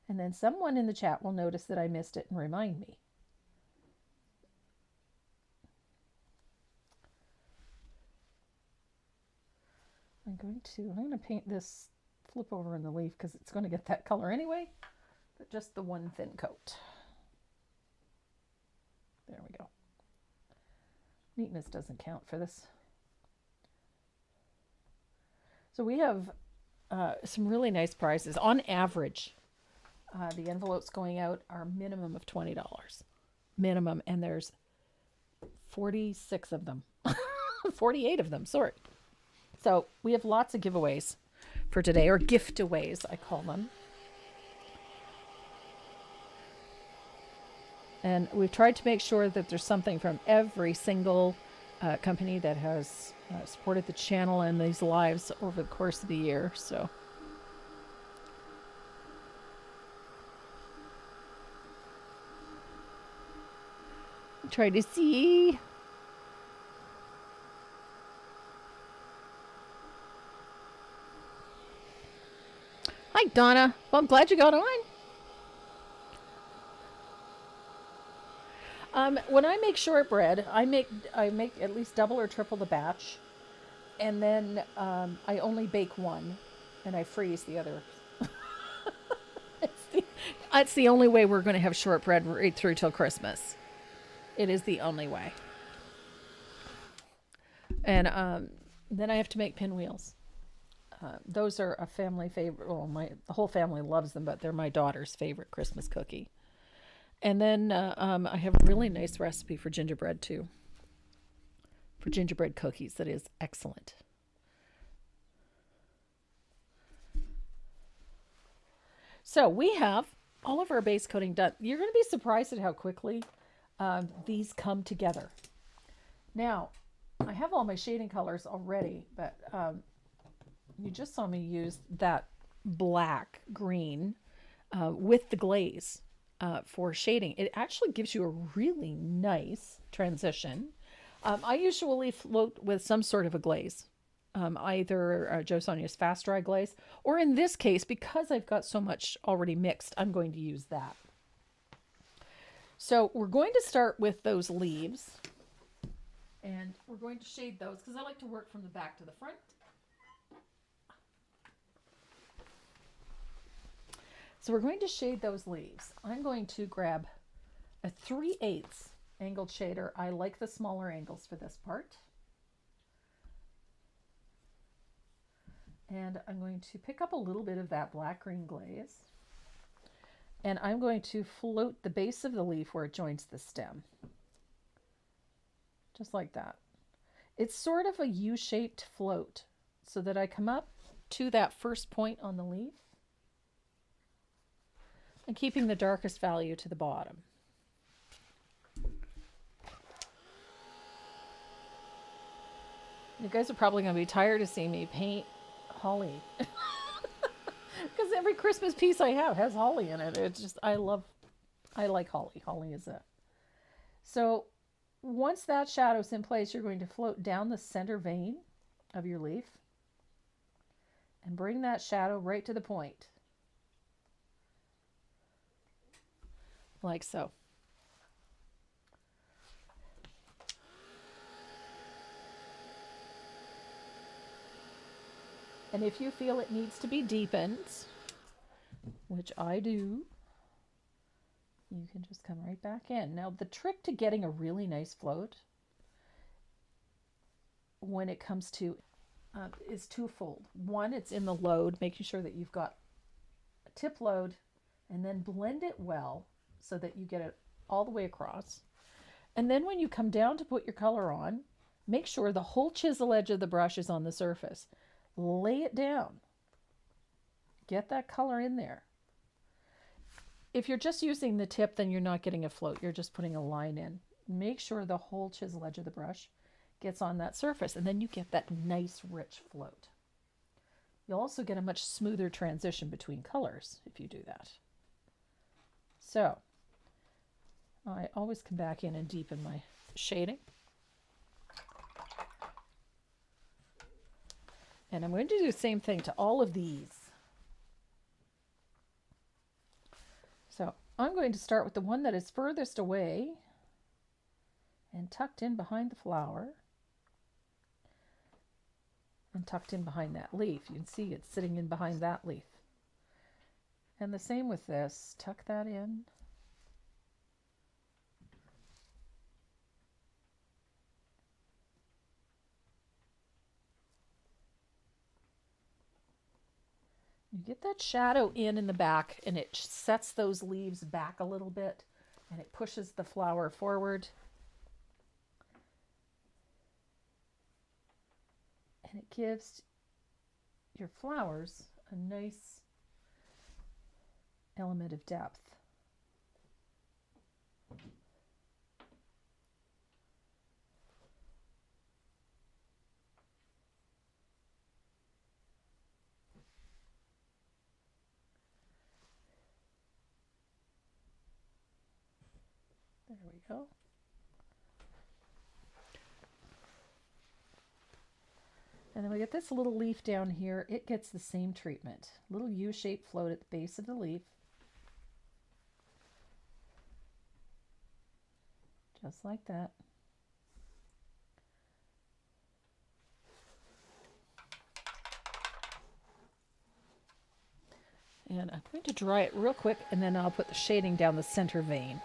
And then someone in the chat will notice that I missed it and remind me. I'm going to paint this flip over in the leaf because it's going to get that color anyway, but just the one thin coat. There we go. Neatness doesn't count for this. So we have some really nice prizes. On average, the envelopes going out are minimum of $20. Minimum, and there's 46 of them. 48 of them, sorry. So we have lots of giveaways for today, or gift-aways, I call them. And we've tried to make sure that there's something from every single company that has supported the channel and these lives over the course of the year. So try to see. Hi, Donna. Well, I'm glad you got on. When I make shortbread, I make at least double or triple the batch, and then I only bake one, and I freeze the other. It's the only way we're going to have shortbread right through till Christmas. It is the only way. And then I have to make pinwheels. Those are a family favorite. Well, the whole family loves them, but they're my daughter's favorite Christmas cookie. And then I have a really nice recipe for gingerbread too. For gingerbread cookies, that is excellent. So we have all of our base coating done. You're going to be surprised at how quickly these come together. Now, I have all my shading colors already, but you just saw me use that black green with the glaze for shading. It actually gives you a really nice transition. I usually float with some sort of a glaze, either Joe Sonia's fast dry glaze, or in this case, because I've got so much already mixed, I'm going to use that. So we're going to start with those leaves, and we're going to shade those because I like to work from the back to the front. So we're going to shade those leaves. I'm going to grab a 3/8 angled shader. I like the smaller angles for this part. And I'm going to pick up a little bit of that black-green glaze. And I'm going to float the base of the leaf where it joins the stem. Just like that. It's sort of a U-shaped float so that I come up to that first point on the leaf and keeping the darkest value to the bottom. You guys are probably going to be tired of seeing me paint holly. Because every Christmas piece I have has holly in it. It's just, I like holly. Holly is it. So once that shadow's in place, you're going to float down the center vein of your leaf and bring that shadow right to the point. Like so. And if you feel it needs to be deepened, which I do, you can just come right back in. Now, the trick to getting a really nice float when it comes to is twofold. One, it's in the load, making sure that you've got a tip load, and then blend it well so that you get it all the way across. And then when you come down to put your color on, make sure the whole chisel edge of the brush is on the surface. Lay it down. Get that color in there. If you're just using the tip, then you're not getting a float. You're just putting a line in. Make sure the whole chisel edge of the brush gets on that surface, and then you get that nice rich float. You'll also get a much smoother transition between colors if you do that. So I always come back in and deepen my shading. And I'm going to do the same thing to all of these. So I'm going to start with the one that is furthest away and tucked in behind the flower and tucked in behind that leaf. You can see it's sitting in behind that leaf. And the same with this. Tuck that in. You get that shadow in the back, and it sets those leaves back a little bit, and it pushes the flower forward. And it gives your flowers a nice element of depth. There we go. And then we get this little leaf down here. It gets the same treatment. Little U-shaped float at the base of the leaf. Just like that. And I'm going to dry it real quick, and then I'll put the shading down the center vein.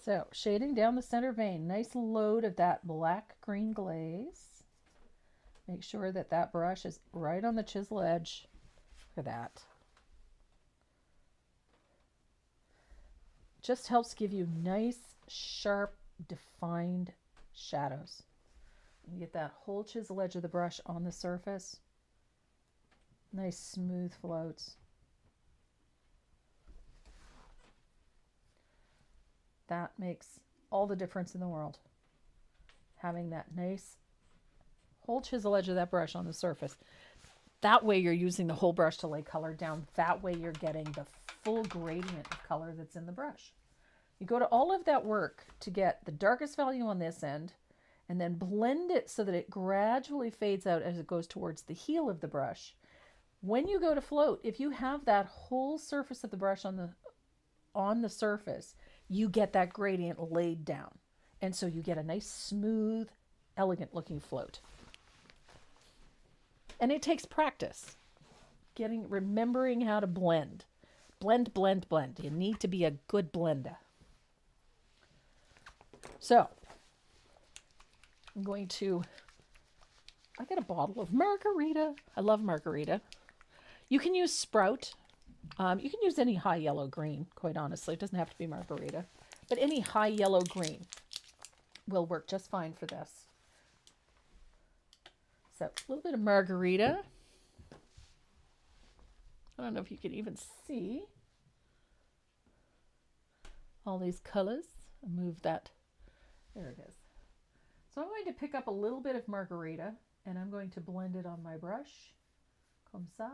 So, shading down the center vein, nice load of that black-green glaze. Make sure that that brush is right on the chisel edge for that. just helps give you nice, sharp, defined shadows. You get that whole chisel edge of the brush on the surface. Nice smooth floats. That makes all the difference in the world. Having that nice whole chisel edge of that brush on the surface. That way you're using the whole brush to lay color down. That way you're getting the full gradient of color that's in the brush. You go to all of that work to get the darkest value on this end and then blend it so that it gradually fades out as it goes towards the heel of the brush. When you go to float, if you have that whole surface of the brush on the surface, you get that gradient laid down. And so you get a nice, smooth, elegant looking float. And it takes practice. Remembering how to blend. Blend, blend, blend. You need to be a good blender. So, I got a bottle of margarita. I love margarita. You can use Sprout. You can use any high yellow green, quite honestly. It doesn't have to be margarita. But any high yellow green will work just fine for this. So, a little bit of margarita. I don't know if you can even see all these colors. I'll move that. There it is. So I'm going to pick up a little bit of margarita and I'm going to blend it on my brush. Comme ça.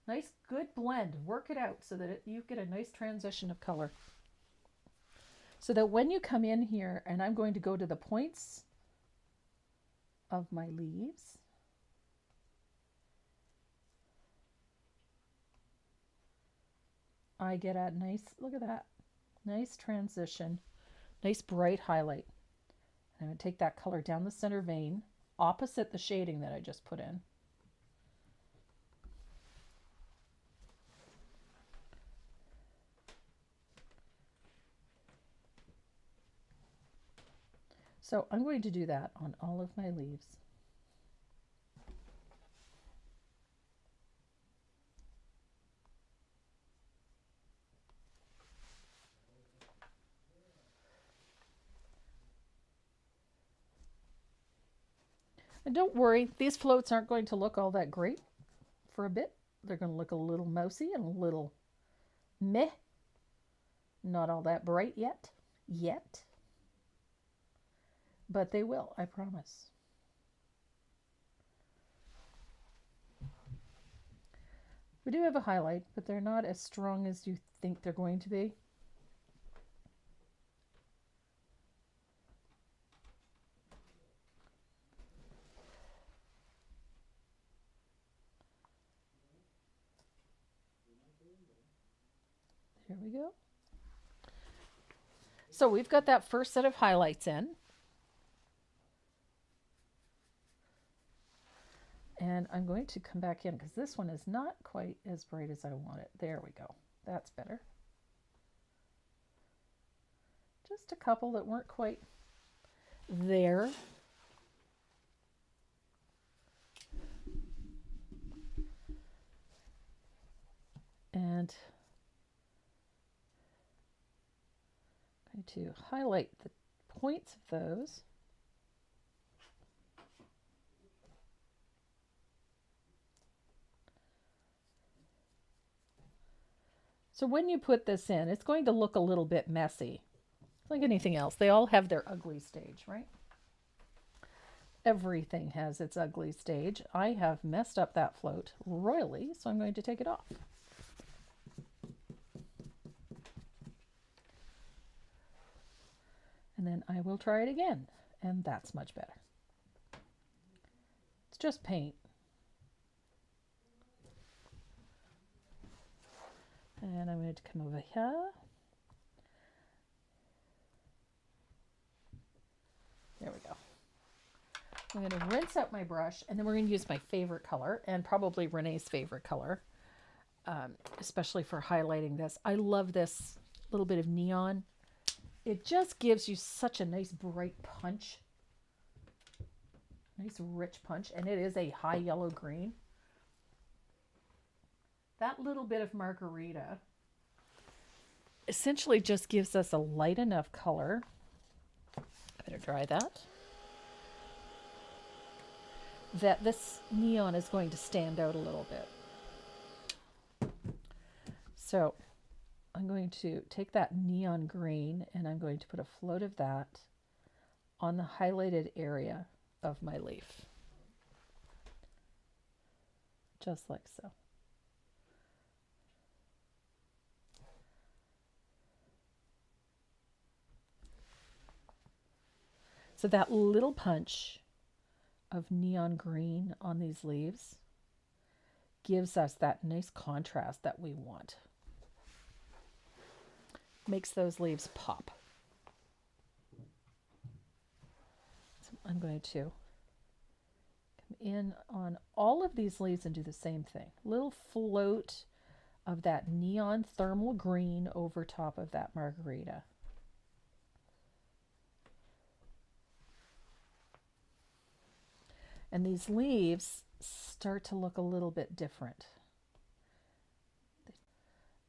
Nice, good blend. Work it out so that you get a nice transition of color. So that when you come in here, and I'm going to go to the points of my leaves. I get a nice, look at that, nice transition, nice bright highlight. And I'm going to take that color down the center vein, opposite the shading that I just put in. So I'm going to do that on all of my leaves. And don't worry, these floats aren't going to look all that great for a bit. They're going to look a little mousy and a little meh. Not all that bright yet. But they will, I promise. We do have a highlight, but they're not as strong as you think they're going to be. There we go. So we've got that first set of highlights in. And I'm going to come back in because this one is not quite as bright as I want it. There we go. That's better. Just a couple that weren't quite there. And I'm going to highlight the points of those. So when you put this in, it's going to look a little bit messy. Like anything else, they all have their ugly stage, right? Everything has its ugly stage. I have messed up that float royally, so I'm going to take it off. And then I will try it again, and that's much better. It's just paint. And I'm going to come over here. There we go. I'm going to rinse out my brush, and then we're going to use my favorite color, and probably Renee's favorite color, especially for highlighting this. I love this little bit of neon. It just gives you such a nice bright punch. Nice rich punch, and it is a high yellow green. That little bit of margarita essentially just gives us a light enough color. Better dry that. That this neon is going to stand out a little bit. So I'm going to take that neon green and I'm going to put a float of that on the highlighted area of my leaf. Just like so. So that little punch of neon green on these leaves gives us that nice contrast that we want. Makes those leaves pop. So I'm going to come in on all of these leaves and do the same thing. Little float of that neon thermal green over top of that margarita. And these leaves start to look a little bit different.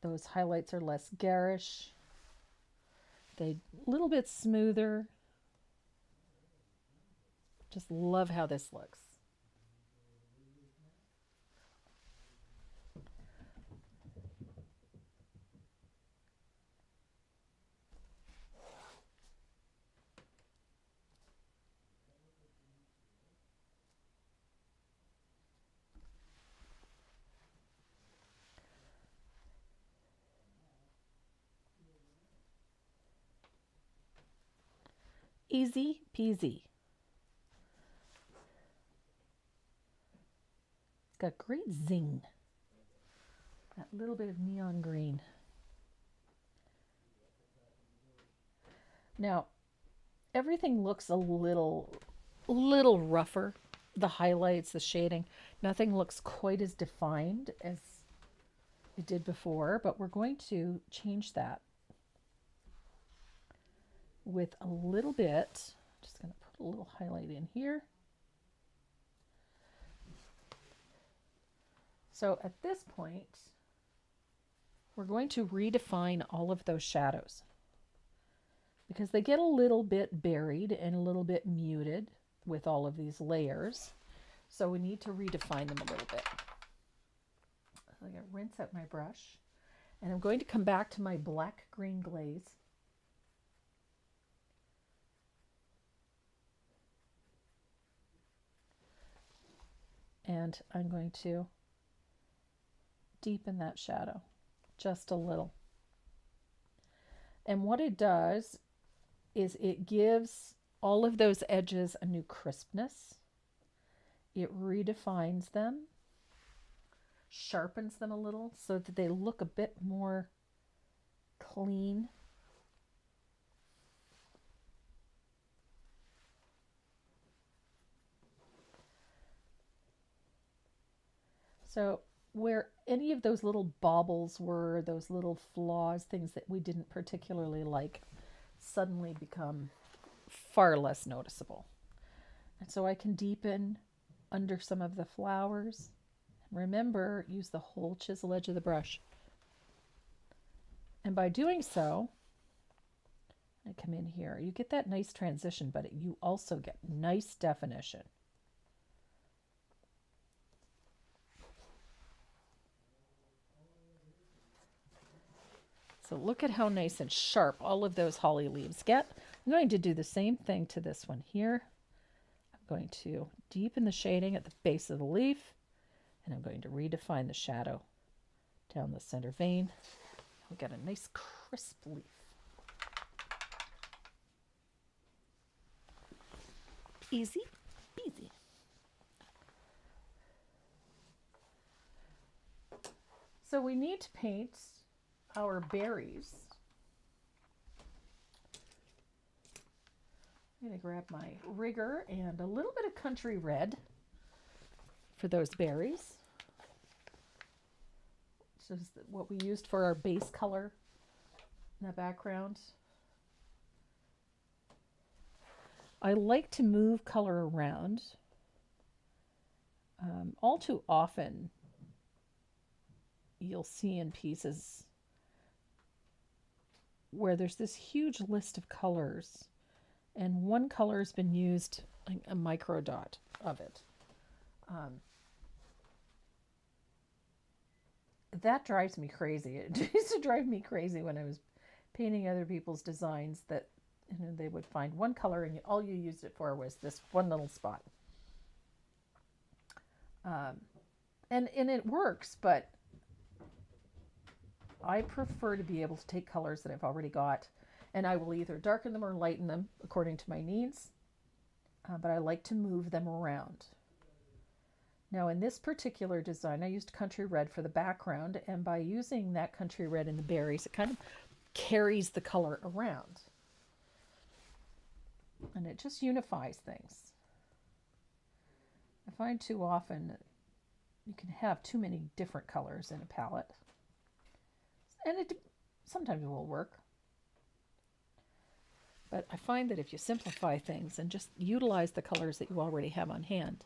Those highlights are less garish. They're a little bit smoother. Just love how this looks. Easy peasy. It's got great zing. That little bit of neon green. Now, everything looks a little rougher. The highlights, the shading, nothing looks quite as defined as it did before, but we're going to change that with a little bit. Just going to put a little highlight in here. So at this point, we're going to redefine all of those shadows because they get a little bit buried and a little bit muted with all of these layers. So we need to redefine them a little bit. So I'm going to rinse out my brush and I'm going to come back to my black green glaze. And I'm going to deepen that shadow just a little. And what it does is it gives all of those edges a new crispness. It redefines them, sharpens them a little so that they look a bit more clean. So where any of those little baubles were, those little flaws, things that we didn't particularly like, suddenly become far less noticeable. And so I can deepen under some of the flowers. Remember, use the whole chisel edge of the brush. And by doing so, I come in here. You get that nice transition, but you also get nice definition. So look at how nice and sharp all of those holly leaves get. I'm going to do the same thing to this one here. I'm going to deepen the shading at the base of the leaf, and I'm going to redefine the shadow down the center vein. We'll get a nice crisp leaf. Easy peasy. So we need to paint our berries. I'm going to grab my rigger and a little bit of country red for those berries. This is what we used for our base color in the background. I like to move color around. All too often, you'll see in pieces where there's this huge list of colors, and one color has been used, like a micro dot of it. That drives me crazy. It used to drive me crazy when I was painting other people's designs that they would find one color and all you used it for was this one little spot. And it works, but I prefer to be able to take colors that I've already got, and I will either darken them or lighten them according to my needs, but I like to move them around. Now in this particular design, I used country red for the background, and by using that country red in the berries, it kind of carries the color around. And it just unifies things. I find too often you can have too many different colors in a palette. And it sometimes it will work. But I find that if you simplify things and just utilize the colors that you already have on hand,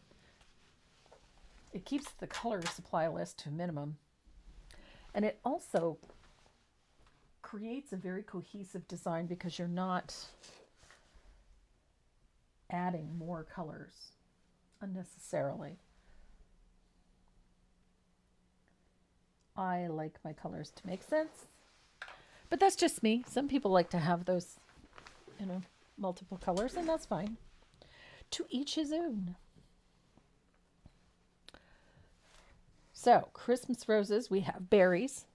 it keeps the color supply list to a minimum. And it also creates a very cohesive design because you're not adding more colors unnecessarily. I like my colors to make sense, but that's just me. Some people like to have those, multiple colors, and that's fine. To each his own. So, Christmas roses, we have berries.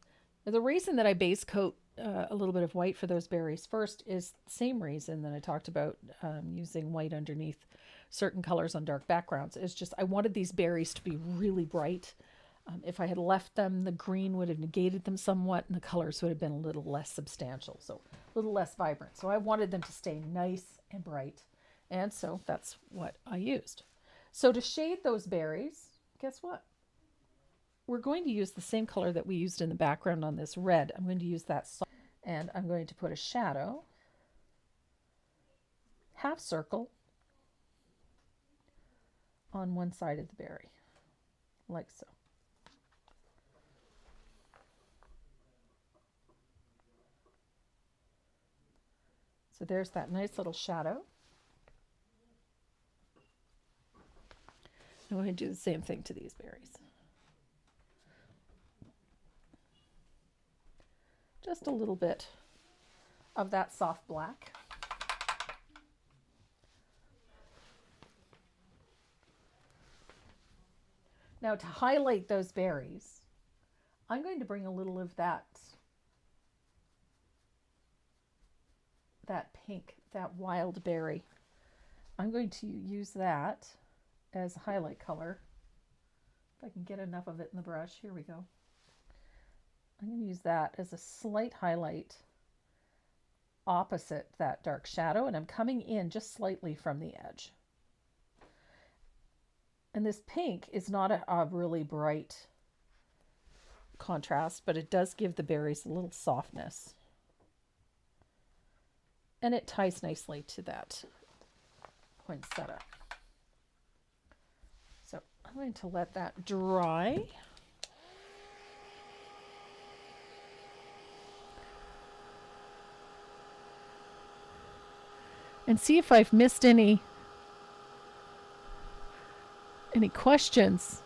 Now, the reason that I base coat a little bit of white for those berries first is the same reason that I talked about using white underneath certain colors on dark backgrounds. It's just I wanted these berries to be really bright. If I had left them, the green would have negated them somewhat and the colors would have been a little less substantial, so a little less vibrant. So I wanted them to stay nice and bright, and so that's what I used. So to shade those berries, guess what? We're going to use the same color that we used in the background on this red. I'm going to use that soft, and I'm going to put a shadow, half circle, on one side of the berry, like so. So there's that nice little shadow. I'm going to do the same thing to these berries. Just a little bit of that soft black. Now to highlight those berries, I'm going to bring a little of that pink, that wild berry. I'm going to use that as a highlight color. If I can get enough of it in the brush, here we go. I'm going to use that as a slight highlight opposite that dark shadow, and I'm coming in just slightly from the edge. And this pink is not a really bright contrast, but it does give the berries a little softness. And it ties nicely to that poinsettia. So I'm going to let that dry. And see if I've missed any questions.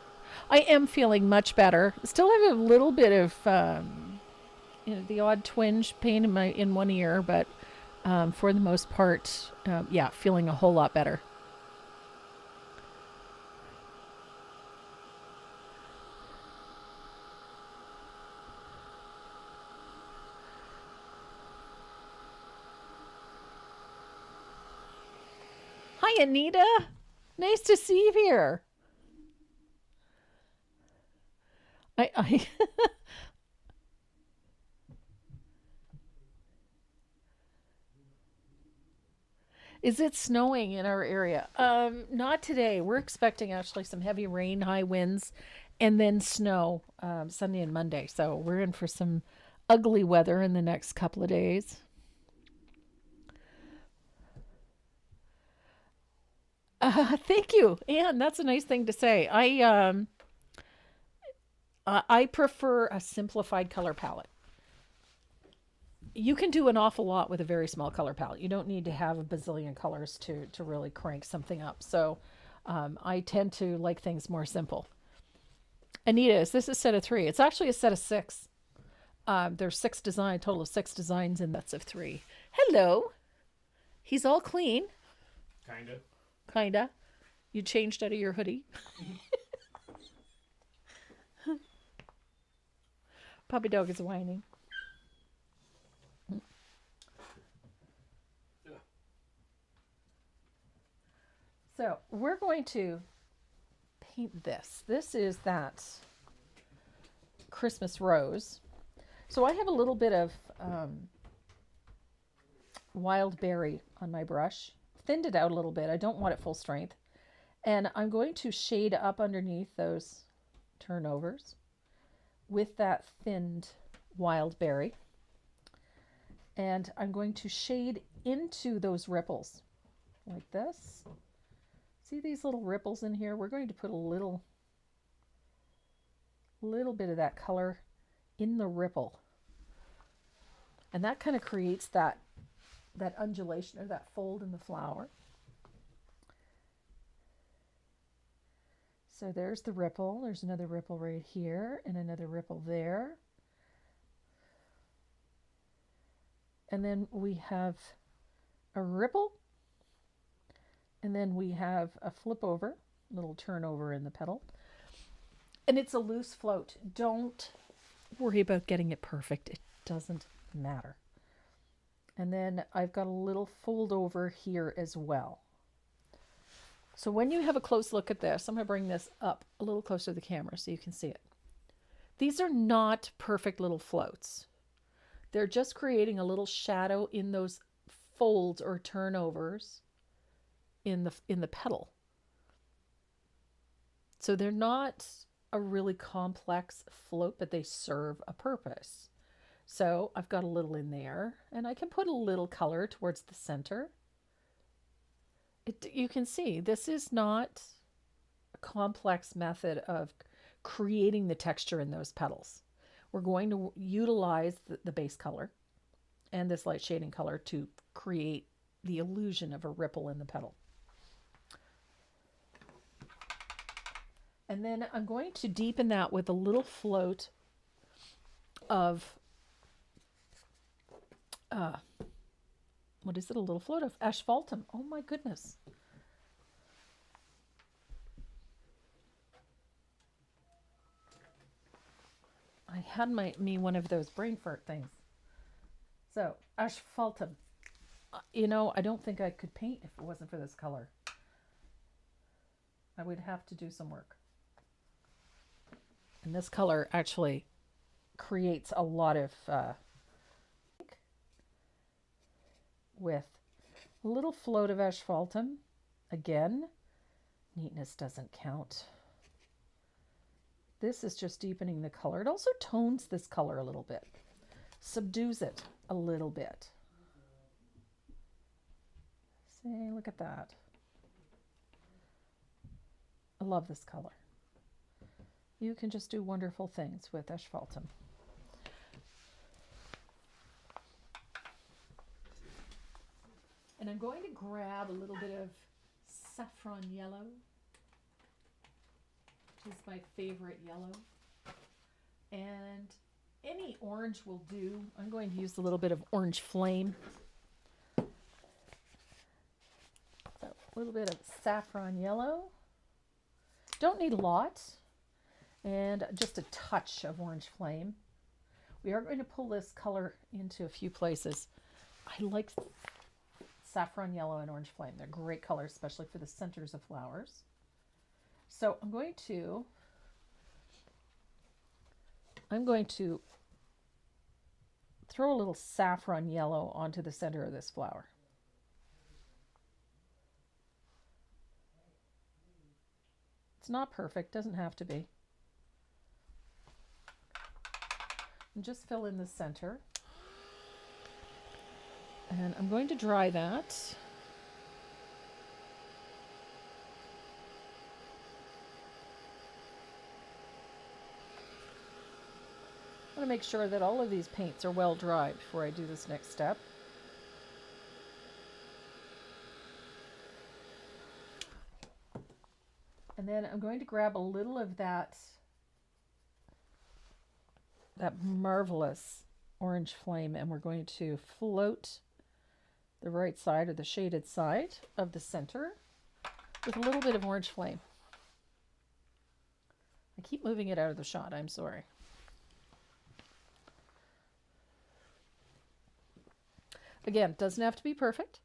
I am feeling much better. Still have a little bit of the odd twinge pain in one ear, but for the most part, feeling a whole lot better. Hi, Anita. Nice to see you here. I Is it snowing in our area? Not today. We're expecting actually some heavy rain, high winds, and then snow Sunday and Monday. So we're in for some ugly weather in the next couple of days. Thank you, Anne. That's a nice thing to say. I prefer a simplified color palette. you can do an awful lot with a very small color palette. You don't need to have a bazillion colors to really crank something up. So I tend to like things more simple. Anita's, this is a set of 3. It's actually a set of 6. There's 6 design, total of 6 designs in sets of 3. Hello. He's all clean. Kinda. You changed out of your hoodie. Puppy dog is whining. So we're going to paint this. This is that Christmas rose. So I have a little bit of wild berry on my brush. Thinned it out a little bit. I don't want it full strength. And I'm going to shade up underneath those turnovers with that thinned wild berry. And I'm going to shade into those ripples like this. See these little ripples in here? We're going to put a little bit of that color in the ripple. And that kind of creates that undulation or that fold in the flower. So there's the ripple. There's another ripple right here and another ripple there. And then we have a ripple. And then we have a flip over, little turnover in the petal. And it's a loose float. Don't worry about getting it perfect. It doesn't matter. And then I've got a little fold over here as well. So when you have a close look at this, I'm going to bring this up a little closer to the camera so you can see it. These are not perfect little floats. They're just creating a little shadow in those folds or turnovers in the petal. So they're not a really complex float, but they serve a purpose. So I've got a little in there, and I can put a little color towards the center. You can see this is not a complex method of creating the texture in those petals. We're going to utilize the base color and this light shading color to create the illusion of a ripple in the petal. And then I'm going to deepen that with a little float of, what is it? A little float of asphaltum. Oh my goodness. I had me one of those brain fart things. So asphaltum. You know, I don't think I could paint if it wasn't for this color. I would have to do some work. And this color actually creates a lot of with a little float of asphaltum. Again, neatness doesn't count. This is just deepening the color. It also tones this color a little bit, subdues it a little bit. See, look at that. I love this color. You can just do wonderful things with asphaltum. And I'm going to grab a little bit of saffron yellow, which is my favorite yellow. And any orange will do. I'm going to use a little bit of orange flame. So a little bit of saffron yellow. Don't need a lot. And just a touch of orange flame. We are going to pull this color into a few places. I like saffron yellow and orange flame. They're great colors, especially for the centers of flowers. So I'm going to throw a little saffron yellow onto the center of this flower. It's not perfect, doesn't have to be. And just fill in the center. And I'm going to dry that. to make sure that all of these paints are well dry before I do this next step. And then I'm going to grab a little of that marvelous orange flame, and we're going to float the right side, or the shaded side of the center, with a little bit of orange flame. I keep moving it out of the shot, I'm sorry. Again, it doesn't have to be perfect,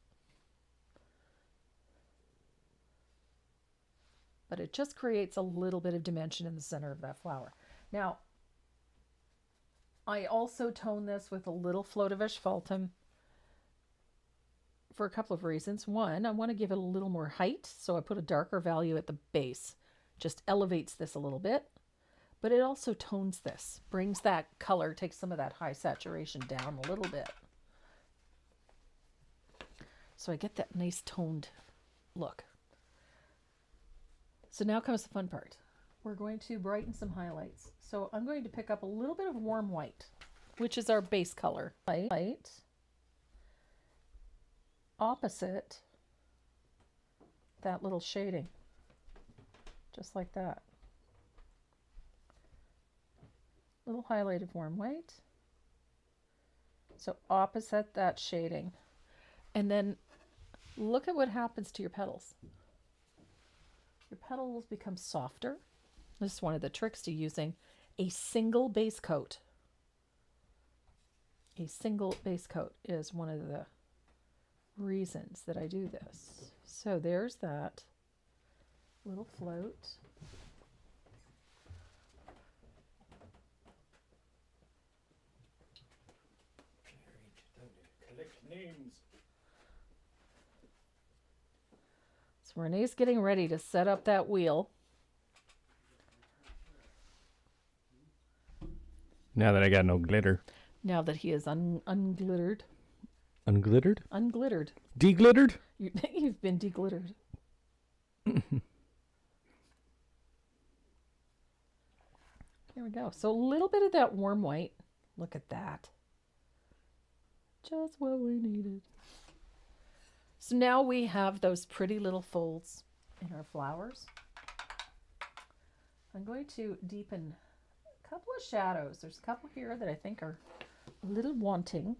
but it just creates a little bit of dimension in the center of that flower. Now, I also tone this with a little float of asphaltum for a couple of reasons. One, I want to give it a little more height, so I put a darker value at the base. Just elevates this a little bit, but it also tones this, brings that color, takes some of that high saturation down a little bit. So I get that nice toned look. So now comes the fun part. We're going to brighten some highlights. So I'm going to pick up a little bit of warm white, which is our base color. Light opposite that little shading, just like that. Little highlight of warm white. So opposite that shading. And then look at what happens to your petals. Your petals become softer. This is one of the tricks to using a single base coat. A single base coat is one of the reasons that I do this. So there's that little float. Collect names. So Renee's getting ready to set up that wheel. Now that I got no glitter. Now that he is unglittered. Unglittered? Unglittered. Deglittered? You've been deglittered. Here we go. So a little bit of that warm white. Look at that. Just what we needed. So now we have those pretty little folds in our flowers. I'm going to deepen a couple of shadows. There's a couple here that I think are a little wanting.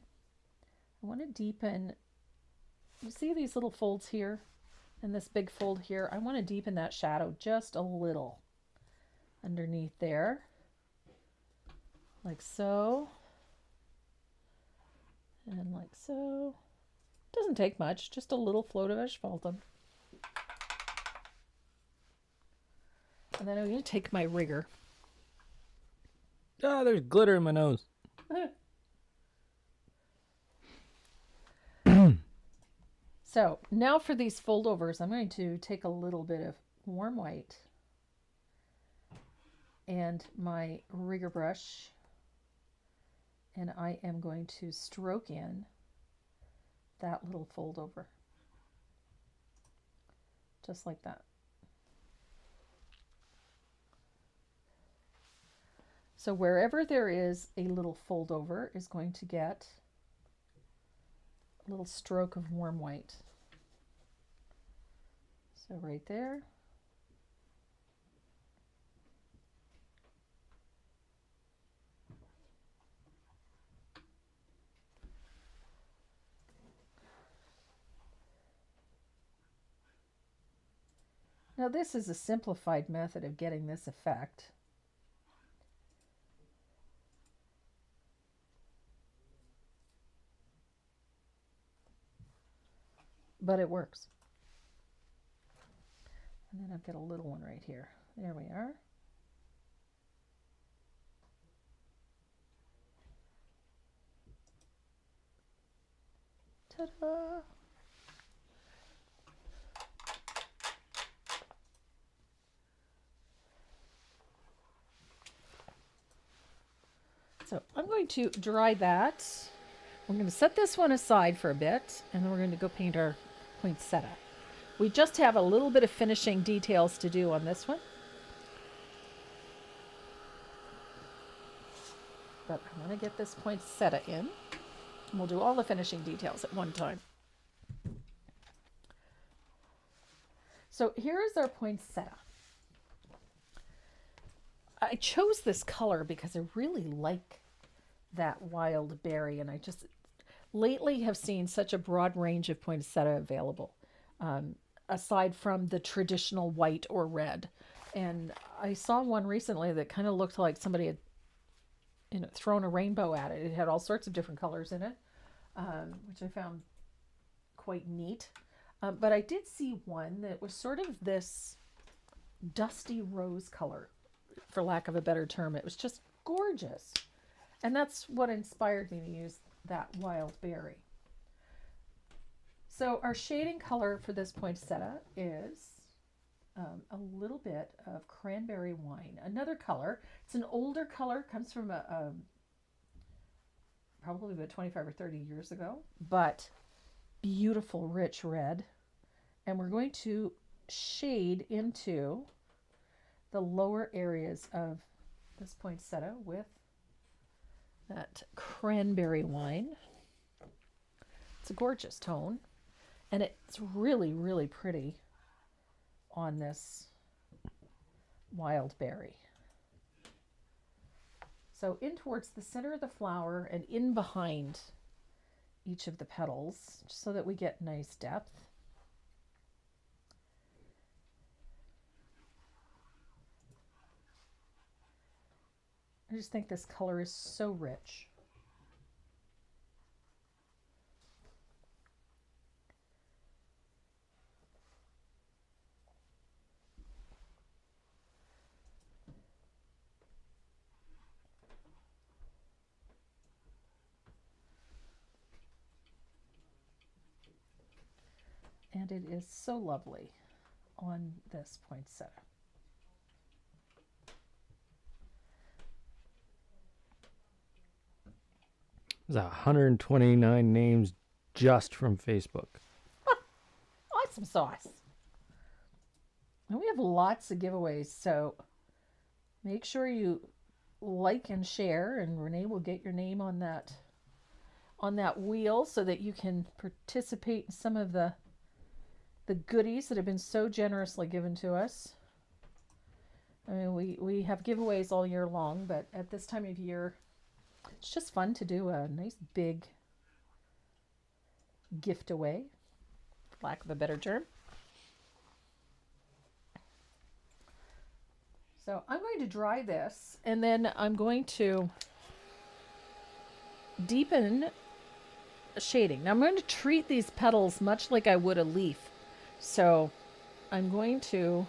I want to deepen, you see these little folds here and this big fold here? I want to deepen that shadow just a little underneath there, like so, and like so. Doesn't take much, just a little float of asphaltum. And then I'm going to take my rigger. Ah, there's glitter in my nose. So now for these foldovers, I'm going to take a little bit of warm white and my rigger brush, and I am going to stroke in that little fold over, just like that. So wherever there is a little fold over is going to get a little stroke of warm white. So right there. Now this is a simplified method of getting this effect. But it works. And then I've got a little one right here. There we are. Ta-da! So I'm going to dry that. We're going to set this one aside for a bit, and then we're going to go paint our poinsettia. We just have a little bit of finishing details to do on this one. but I want to get this poinsettia in. And we'll do all the finishing details at one time. So here is our poinsettia. I chose this color because I really like that wild berry, and I just lately have seen such a broad range of poinsettia available, aside from the traditional white or red. And I saw one recently that kind of looked like somebody had thrown a rainbow at it. It had all sorts of different colors in it, which I found quite neat. But I did see one that was sort of this dusty rose color, for lack of a better term. It was just gorgeous. And that's what inspired me to use that wild berry. So our shading color for this poinsettia is a little bit of cranberry wine. Another color. It's an older color. Comes from probably about 25 or 30 years ago. But beautiful, rich red. And we're going to shade into the lower areas of this poinsettia with that cranberry wine. It's a gorgeous tone, and it's really, really pretty on this wild berry. So in towards the center of the flower and in behind each of the petals, just so that we get nice depth. I just think this color is so rich. And it is so lovely on this poinsettia. There's 129 names just from Facebook. Awesome sauce. And we have lots of giveaways, so make sure you like and share, and Renee will get your name on that wheel so that you can participate in some of the goodies that have been so generously given to us. I mean, we have giveaways all year long, but at this time of year, it's just fun to do a nice big gift away, for lack of a better term. So I'm going to dry this, and then I'm going to deepen shading. Now I'm going to treat these petals much like I would a leaf. So I'm going to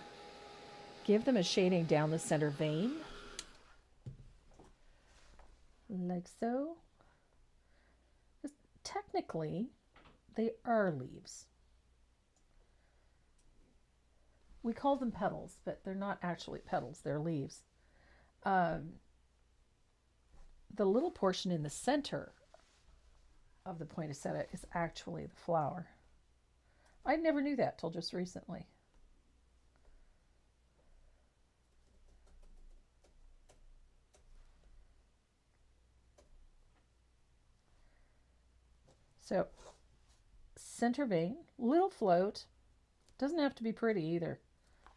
give them a shading down the center vein, like so. Technically, they are leaves. We call them petals, but they're not actually petals, they're leaves. The little portion in the center of the poinsettia is actually the flower. I never knew that till just recently. So, center vein, little float. Doesn't have to be pretty either.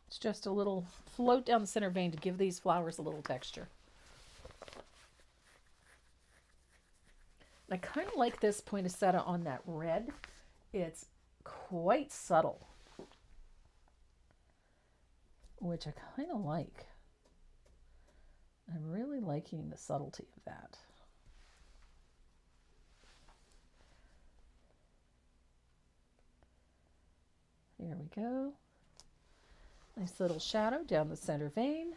It's just a little float down the center vein to give these flowers a little texture. I kind of like this poinsettia on that red. It's quite subtle, which I kind of like. I'm really liking the subtlety of that. Here we go. Nice little shadow down the center vein.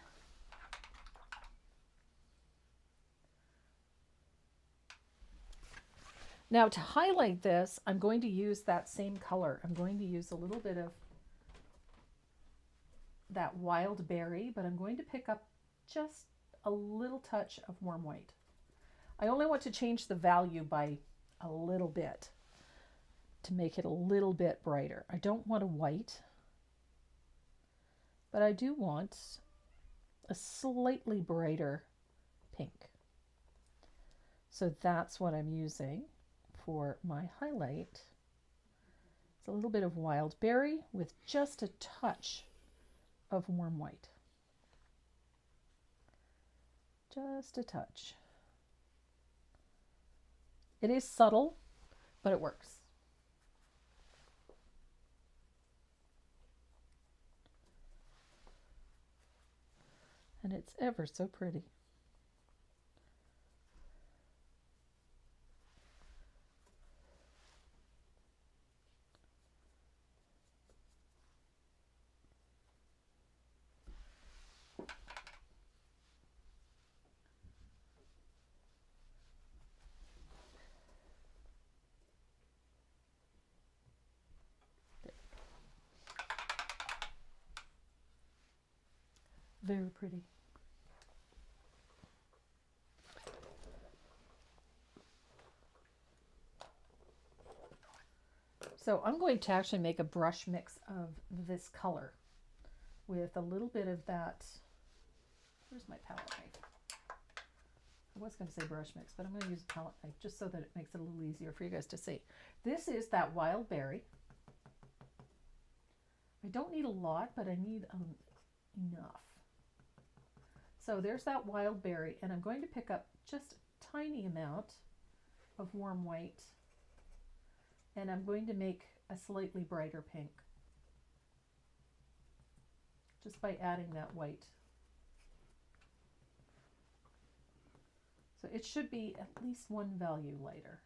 Now to highlight this, I'm going to use that same color. I'm going to use a little bit of that wild berry, but I'm going to pick up just a little touch of warm white. I only want to change the value by a little bit to make it a little bit brighter. I don't want a white, but I do want a slightly brighter pink. So that's what I'm using for my highlight. It's a little bit of wild berry with just a touch of warm white. Just a touch. It is subtle, but it works. And it's ever so pretty. Very pretty. So I'm going to actually make a brush mix of this color with a little bit of that. Where's my palette knife? I was going to say brush mix, but I'm going to use a palette knife just so that it makes it a little easier for you guys to see. This is that wild berry. I don't need a lot, but I need enough. So there's that wild berry, and I'm going to pick up just a tiny amount of warm white, and I'm going to make a slightly brighter pink just by adding that white. So it should be at least one value lighter.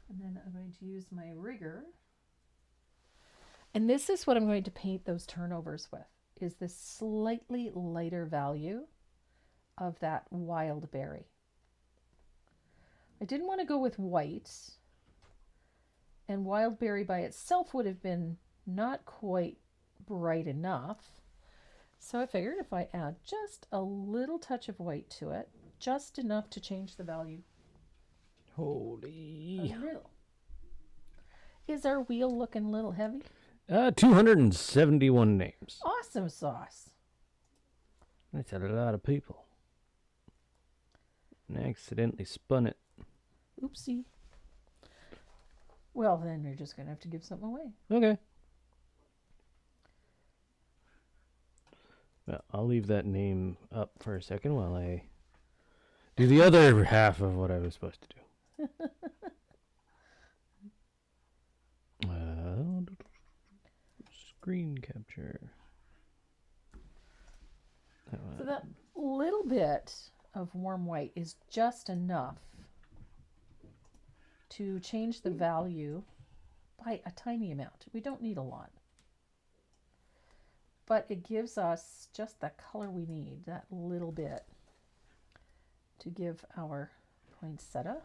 And then I'm going to use my rigger. And this is what I'm going to paint those turnovers with, is this slightly lighter value of that wild berry. I didn't want to go with white, and wild berry by itself would have been not quite bright enough. So I figured if I add just a little touch of white to it, just enough to change the value. Holy. A little. Is our wheel looking a little heavy? 271 names. Awesome sauce. That's a lot of people. And I accidentally spun it. Oopsie. Well, then you're just going to have to give something away. Okay. Well, I'll leave that name up for a second while I do the other half of what I was supposed to do. Screen capture. So that little bit of warm white is just enough to change the value by a tiny amount. We don't need a lot. But it gives us just the color we need, that little bit, to give our poinsettia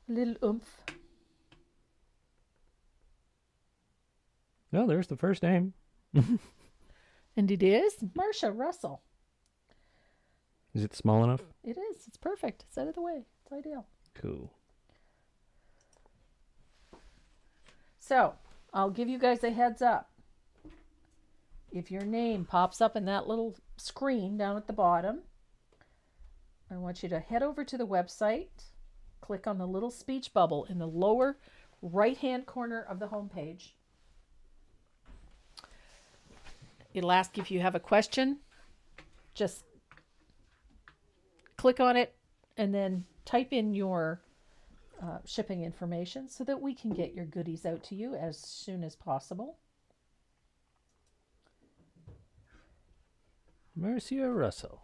a little oomph. No, there's the first name. And it is Marcia Russell. Is it small enough? It is. It's perfect. It's out of the way. It's ideal. Cool. So, I'll give you guys a heads up. If your name pops up in that little screen down at the bottom, I want you to head over to the website, click on the little speech bubble in the lower right-hand corner of the homepage. It'll ask if you have a question. Just click on it and then type in your shipping information so that we can get your goodies out to you as soon as possible. Marcia Russell.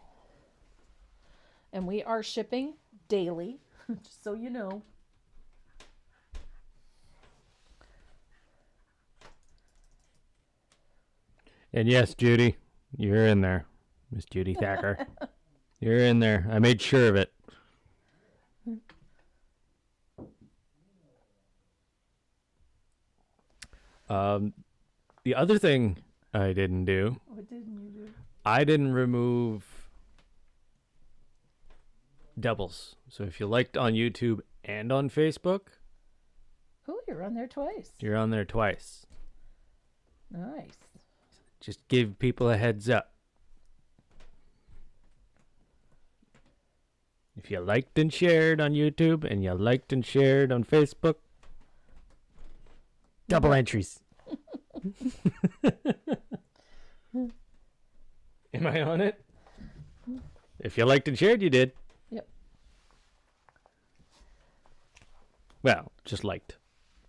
And we are shipping daily, just so you know. And yes, Judy, you're in there. Miss Judy Thacker. You're in there. I made sure of it. The other thing I didn't do. What didn't you do? I didn't remove doubles. So if you liked on YouTube and on Facebook, Oh, you're on there twice. You're on there twice. Nice. Just give people a heads up. If you liked and shared on YouTube and you liked and shared on Facebook, double entries. Am I on it? If you liked and shared, you did. Yep. Well, just liked.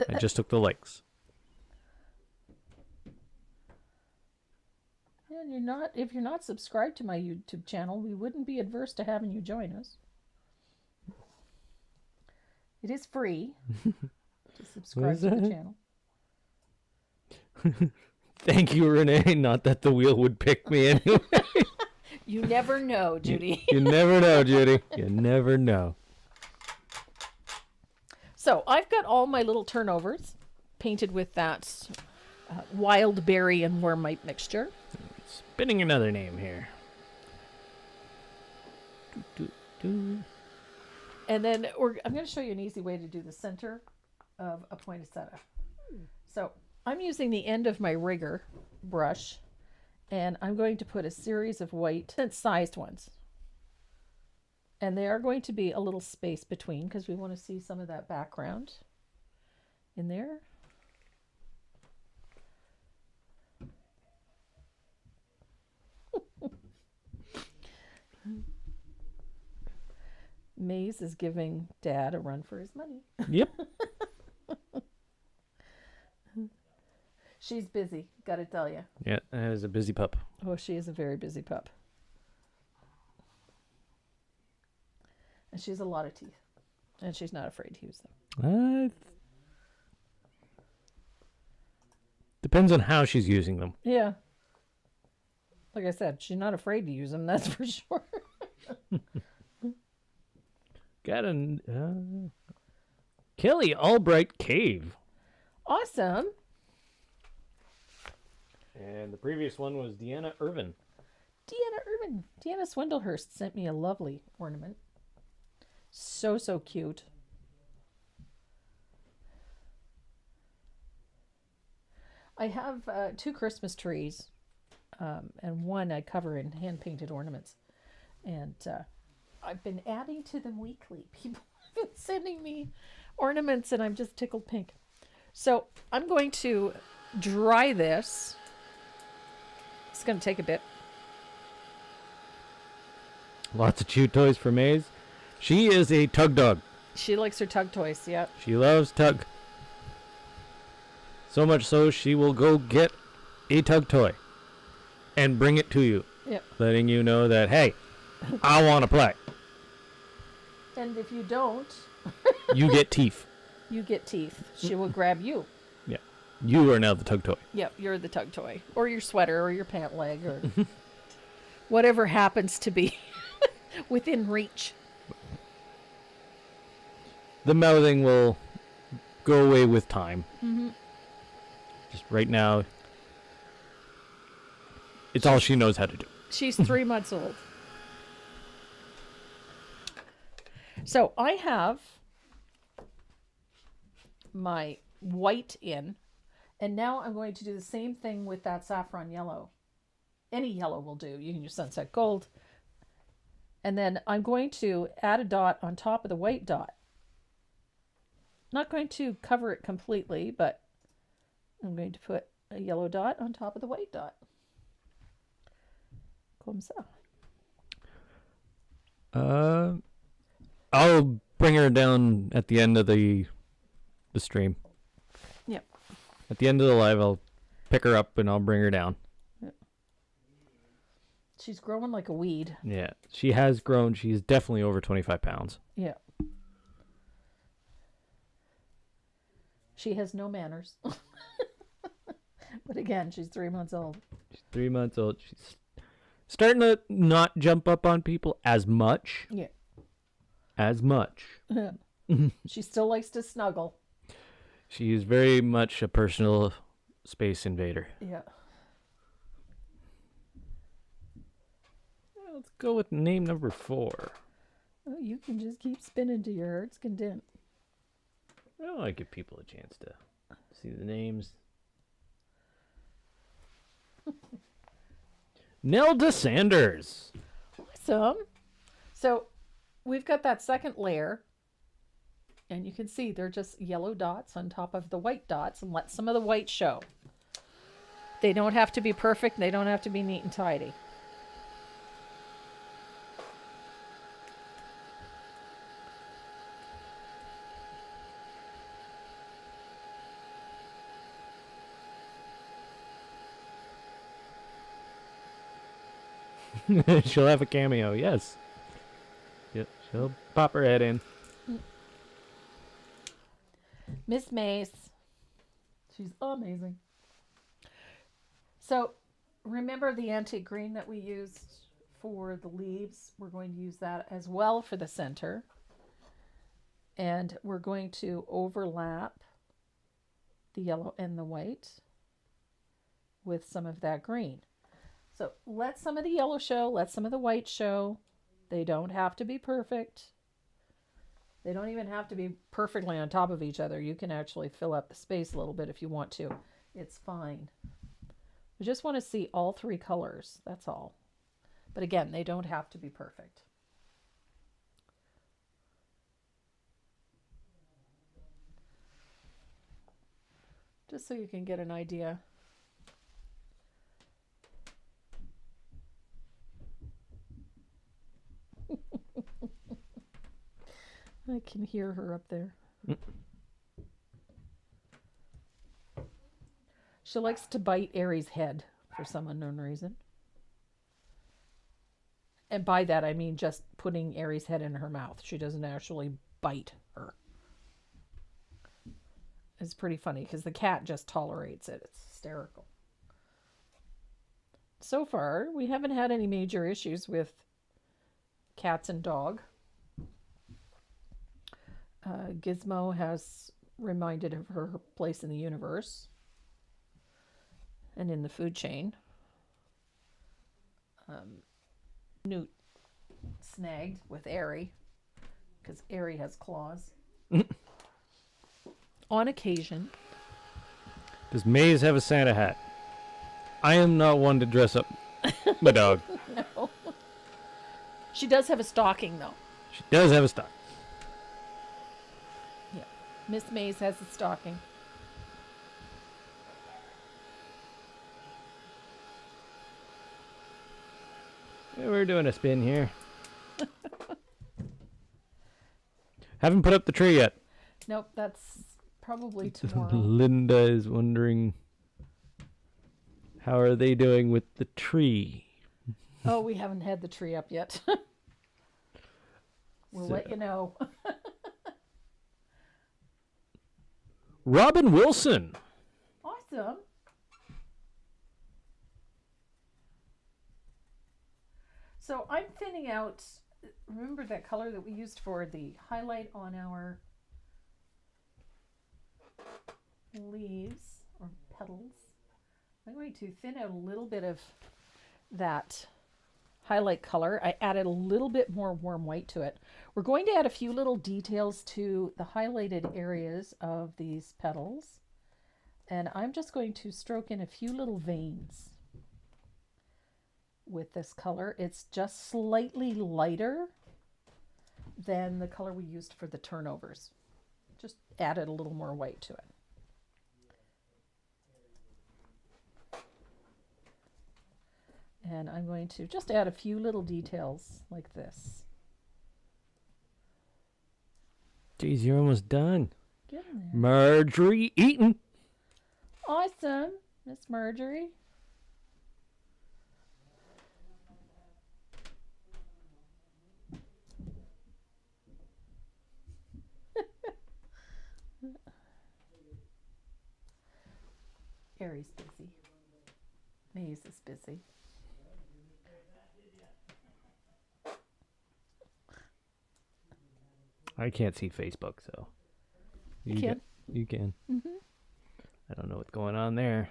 I just took the likes. And if you're not subscribed to my YouTube channel, we wouldn't be adverse to having you join us. It is free to subscribe to the channel. Thank you, Renee. Not that the wheel would pick me anyway. You never know, Judy. You never know, Judy. You never know. So I've got all my little turnovers painted with that wild berry and wormite mixture. Spinning another name here. And then I'm going to show you an easy way to do the center of a poinsettia. So I'm using the end of my rigger brush, and I'm going to put a series of white sized ones. And they are going to be a little space between because we want to see some of that background in there. Maze is giving Dad a run for his money. Yep. She's busy, gotta tell you. Yeah, that is a busy pup. Oh, she is a very busy pup. And she has a lot of teeth. And she's not afraid to use them. Depends on how she's using them. Yeah. Like I said, she's not afraid to use them, that's for sure. Got a Kelly Albright Cave. Awesome. And the previous one was Deanna Irvin. Deanna Swindlehurst sent me a lovely ornament. So cute. I have 2 Christmas trees, and one I cover in hand-painted ornaments. And I've been adding to them weekly. People have been sending me ornaments, and I'm just tickled pink. So I'm going to dry this. It's going to take a bit. Lots of chew toys for Maze. She is a tug dog. She likes her tug toys, yep. She loves tug. So much so she will go get a tug toy and bring it to you. Yep. Letting you know that, hey, I want to play. And if you don't, You get teeth. you get teeth. She will grab you. Yeah. You are now the tug toy. Yep, you're the tug toy. Or your sweater or your pant leg or whatever happens to be within reach. The mouthing will go away with time. Mm-hmm. Just right now, it's all she knows how to do. She's 3 months old. So I have my white in, and now I'm going to do the same thing with that saffron yellow. Any yellow will do. You can use sunset gold. And then I'm going to add a dot on top of the white dot. Not going to cover it completely, but I'm going to put a yellow dot on top of the white dot. Comme ça. I'll bring her down at the end of the stream. Yep. At the end of the live, I'll pick her up and I'll bring her down. Yep. She's growing like a weed. Yeah, she has grown. She's definitely over 25 pounds. Yeah. She has no manners. But again, she's 3 months old. She's 3 months old. She's starting to not jump up on people as much. Yeah. As much. She still likes to snuggle. She is very much a personal space invader. Yeah. Let's go with name number 4. Oh, you can just keep spinning to your heart's content. Well, I give people a chance to see the names. Nelda Sanders. Awesome. So we've got that second layer, and you can see they're just yellow dots on top of the white dots, and let some of the white show. They don't have to be perfect. They don't have to be neat and tidy. She'll have a cameo, yes. Yep, she'll pop her head in. Miss Mace. She's amazing. So remember the antique green that we used for the leaves? We're going to use that as well for the center. And we're going to overlap the yellow and the white with some of that green. So let some of the yellow show, let some of the white show. They don't have to be perfect. They don't even have to be perfectly on top of each other. You can actually fill up the space a little bit if you want to. It's fine. We just want to see all three colors, that's all. But again, they don't have to be perfect. Just so you can get an idea. I can hear her up there. She likes to bite Aries' head for some unknown reason. And by that I mean just putting Aries' head in her mouth. She doesn't actually bite her. It's pretty funny because the cat just tolerates it. It's hysterical. So far, we haven't had any major issues with cats and dog. Gizmo has reminded of her place in the universe and in the food chain. Newt snagged with Airy because Airy has claws. On occasion. Does Maze have a Santa hat? I am not one to dress up my dog. No. She does have a stocking, though. She does have a stocking. Yeah. Miss Maze has a stocking. Yeah, we're doing a spin here. Haven't put up the tree yet. Nope, that's probably tomorrow. Linda is wondering, how are they doing with the tree? Oh, we haven't had the tree up yet. We'll let you know. Robin Wilson. Awesome. So I'm thinning out, remember that color that we used for the highlight on our leaves or petals? I'm going to thin out a little bit of that highlight color. I added a little bit more warm white to it. We're going to add a few little details to the highlighted areas of these petals. And I'm just going to stroke in a few little veins with this color. It's just slightly lighter than the color we used for the turnovers. Just added a little more white to it. And I'm going to just add a few little details like this. Geez, you're almost done. Get in there. Marjorie Eaton. Awesome, Miss Marjorie. Aries busy. Maze is busy. I can't see Facebook, so You can. You can. Mm-hmm. I don't know what's going on there.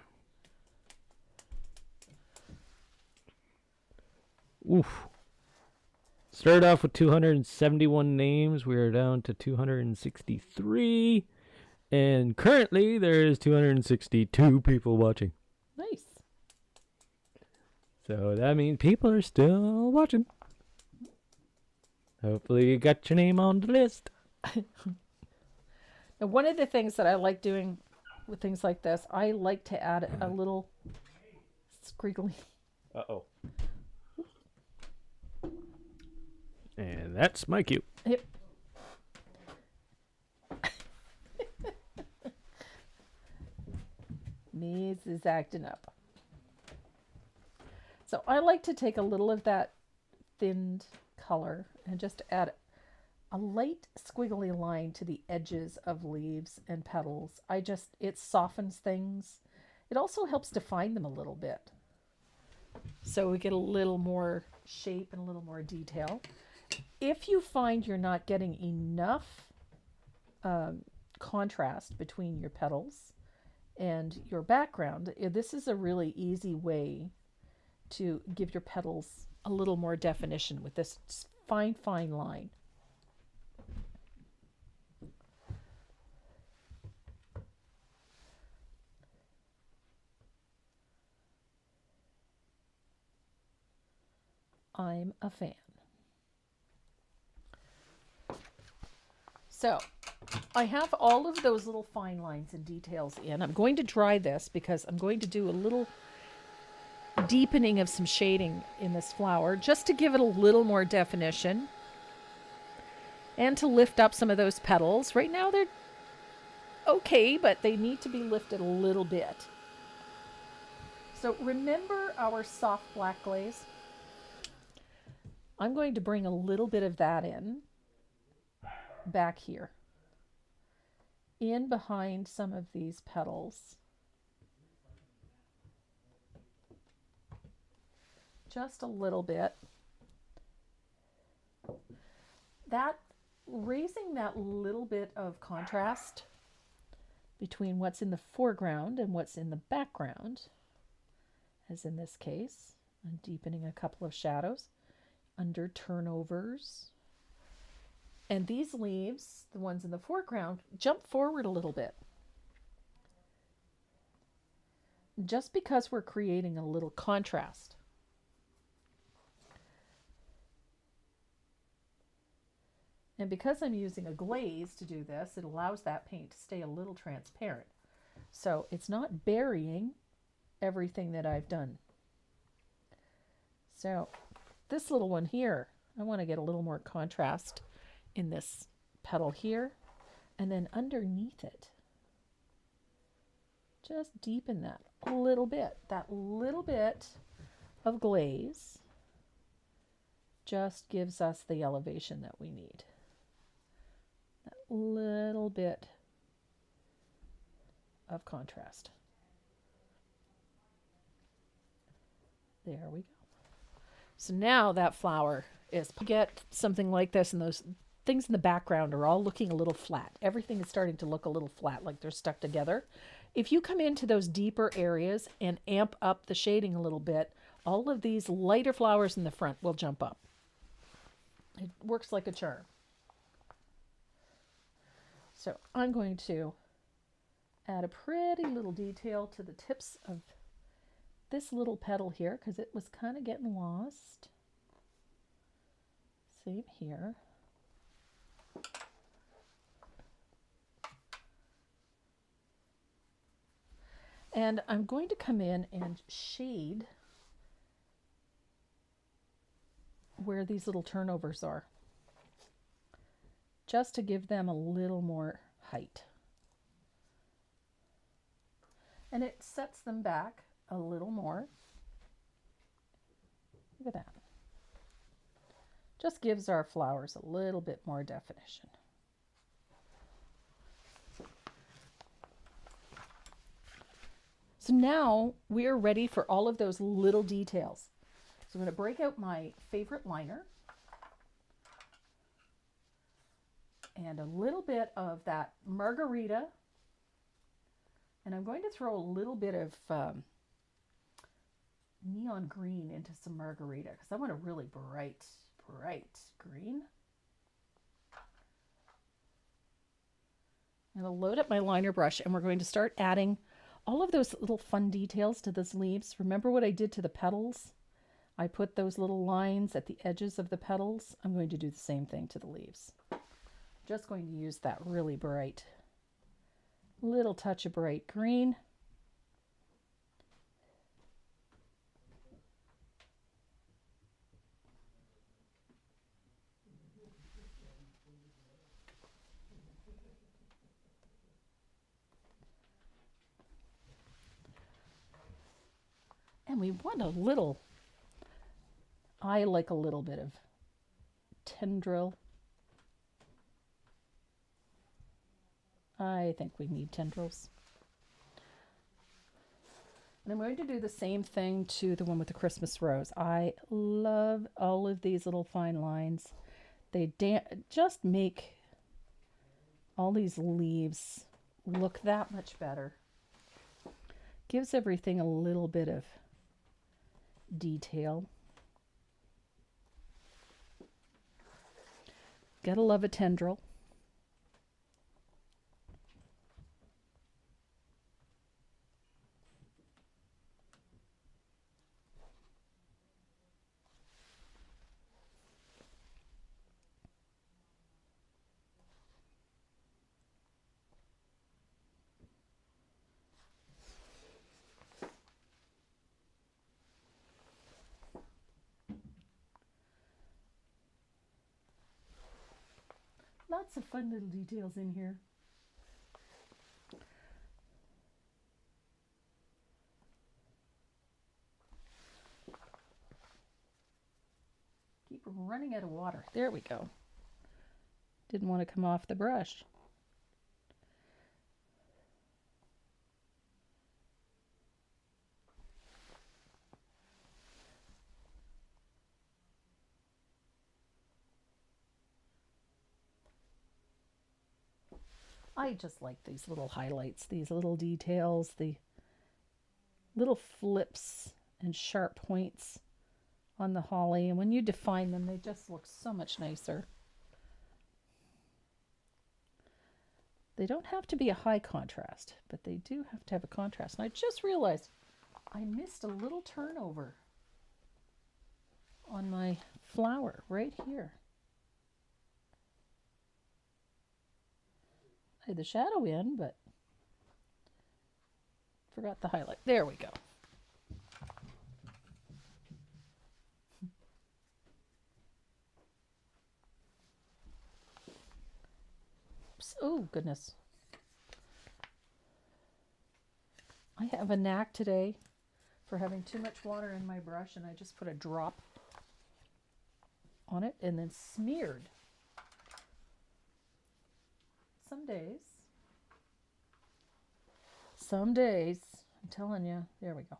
Oof. Started off with 271 names. We are down to 263. And currently there's 262 people watching. Nice. So that means people are still watching. Hopefully you got your name on the list. Now, one of the things that I like doing with things like this, I like to add a little squiggly. Uh-oh. And that's my cue. Yep. Miz is acting up. So I like to take a little of that thinned color and just add a light squiggly line to the edges of leaves and petals. It softens things. It also helps define them a little bit. So we get a little more shape and a little more detail. If you find you're not getting enough contrast between your petals and your background, this is a really easy way to give your petals a little more definition with this fine line. I'm a fan. So I have all of those little fine lines and details in. I'm going to dry this because I'm going to do a little deepening of some shading in this flower just to give it a little more definition and to lift up some of those petals. Right now they're okay, but they need to be lifted a little bit. So remember our soft black glaze? I'm going to bring a little bit of that in back here, in behind some of these petals. Just a little bit. That raising that little bit of contrast between what's in the foreground and what's in the background, as in this case, I'm deepening a couple of shadows under turnovers. And these leaves, the ones in the foreground, jump forward a little bit. Just because we're creating a little contrast. And because I'm using a glaze to do this, it allows that paint to stay a little transparent. So it's not burying everything that I've done. So this little one here, I want to get a little more contrast in this petal here, and then underneath it, just deepen that a little bit. That little bit of glaze just gives us the elevation that we need. That little bit of contrast. There we go. So now that flower is, get something like this, and those things in the background are all looking a little flat. Everything is starting to look a little flat, like they're stuck together. If you come into those deeper areas and amp up the shading a little bit, all of these lighter flowers in the front will jump up. It works like a charm. So I'm going to add a pretty little detail to the tips of this little petal here because it was kind of getting lost. Same here. And I'm going to come in and shade where these little turnovers are, just to give them a little more height. And it sets them back a little more. Look at that. Just gives our flowers a little bit more definition. So now we are ready for all of those little details. So I'm going to break out my favorite liner and a little bit of that margarita. And I'm going to throw a little bit of neon green into some margarita because I want a really bright green. I'm going to load up my liner brush and we're going to start adding all of those little fun details to those leaves. Remember what I did to the petals? I put those little lines at the edges of the petals. I'm going to do the same thing to the leaves. Just going to use that really bright, little touch of bright green. And we want a little, I like a little bit of tendril. I think we need tendrils. And I'm going to do the same thing to the one with the Christmas rose. I love all of these little fine lines. They just make all these leaves look that much better. Gives everything a little bit of detail. Gotta love a tendril. Lots of fun little details in here. Keep running out of water. There we go. Didn't want to come off the brush. I just like these little highlights, these little details, the little flips and sharp points on the holly. And when you define them, they just look so much nicer. They don't have to be a high contrast, but they do have to have a contrast. And I just realized I missed a little turnover on my flower right here. I had the shadow in, but forgot the highlight. There we go. Oops. Oh, goodness. I have a knack today for having too much water in my brush, and I just put a drop on it and then smeared. Some days, I'm telling you, there we go.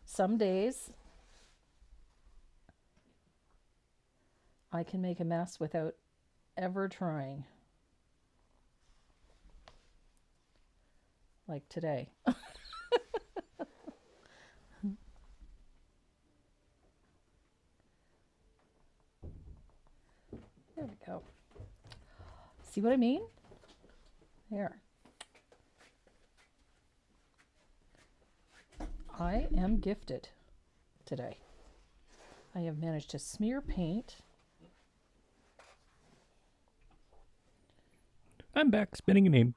Some days I can make a mess without ever trying. Like today. There we go. See what I mean? There. I am gifted today. I have managed to smear paint. I'm back spinning a name.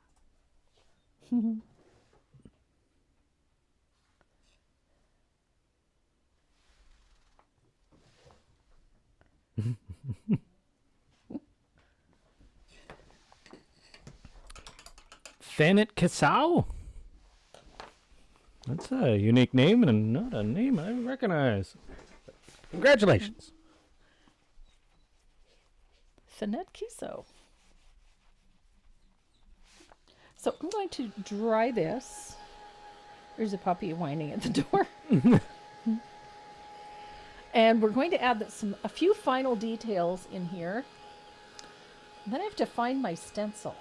Thankyou? That's a unique name and not a name I recognize. Congratulations. Thankyou. So I'm going to dry this. There's a puppy whining at the door. And we're going to add a few final details in here. And then I have to find my stencil.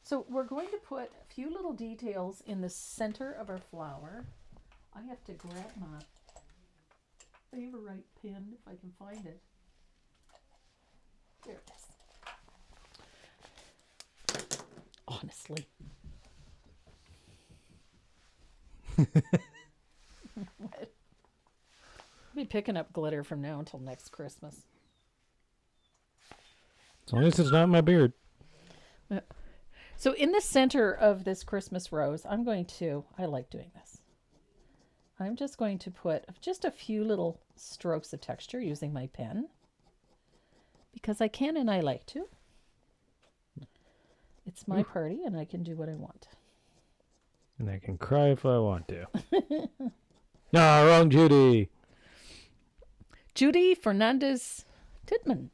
So we're going to put a few little details in the center of our flower. I have to grab my favorite pen if I can find it. There it is. Honestly. What? I'll be picking up glitter from now until next Christmas. As long as it's not my beard. So in the center of this Christmas rose, I like doing this. I'm just going to put just a few little strokes of texture using my pen. Because I can and I like to. It's my party and I can do what I want. And I can cry if I want to. No, wrong Judy. Judy Fernandez Titman.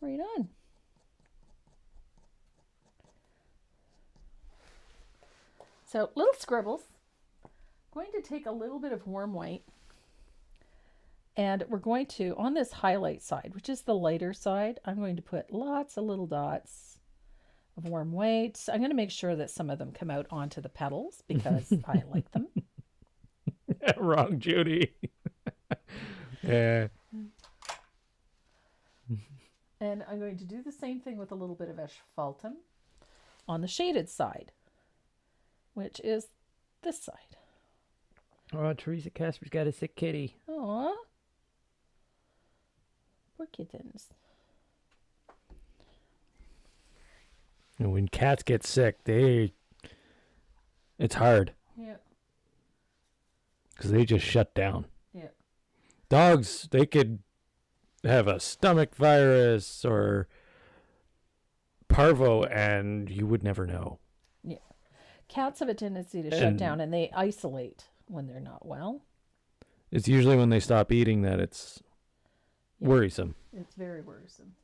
Right on. So little scribbles. I'm going to take a little bit of warm white. And we're going to, on this highlight side, which is the lighter side, I'm going to put lots of little dots of warm white. I'm going to make sure that some of them come out onto the petals because I like them. Wrong Judy. Yeah. And I'm going to do the same thing with a little bit of asphaltum on the shaded side, which is this side. Oh, Teresa Casper's got a sick kitty. Aww. Poor kittens. And when cats get sick, it's hard. Yeah. Because they just shut down. Yeah. Dogs, they could have a stomach virus or parvo and you would never know. Yeah. Cats have a tendency to shut down and they isolate when they're not well. It's usually when they stop eating that it's worrisome. It's very worrisome.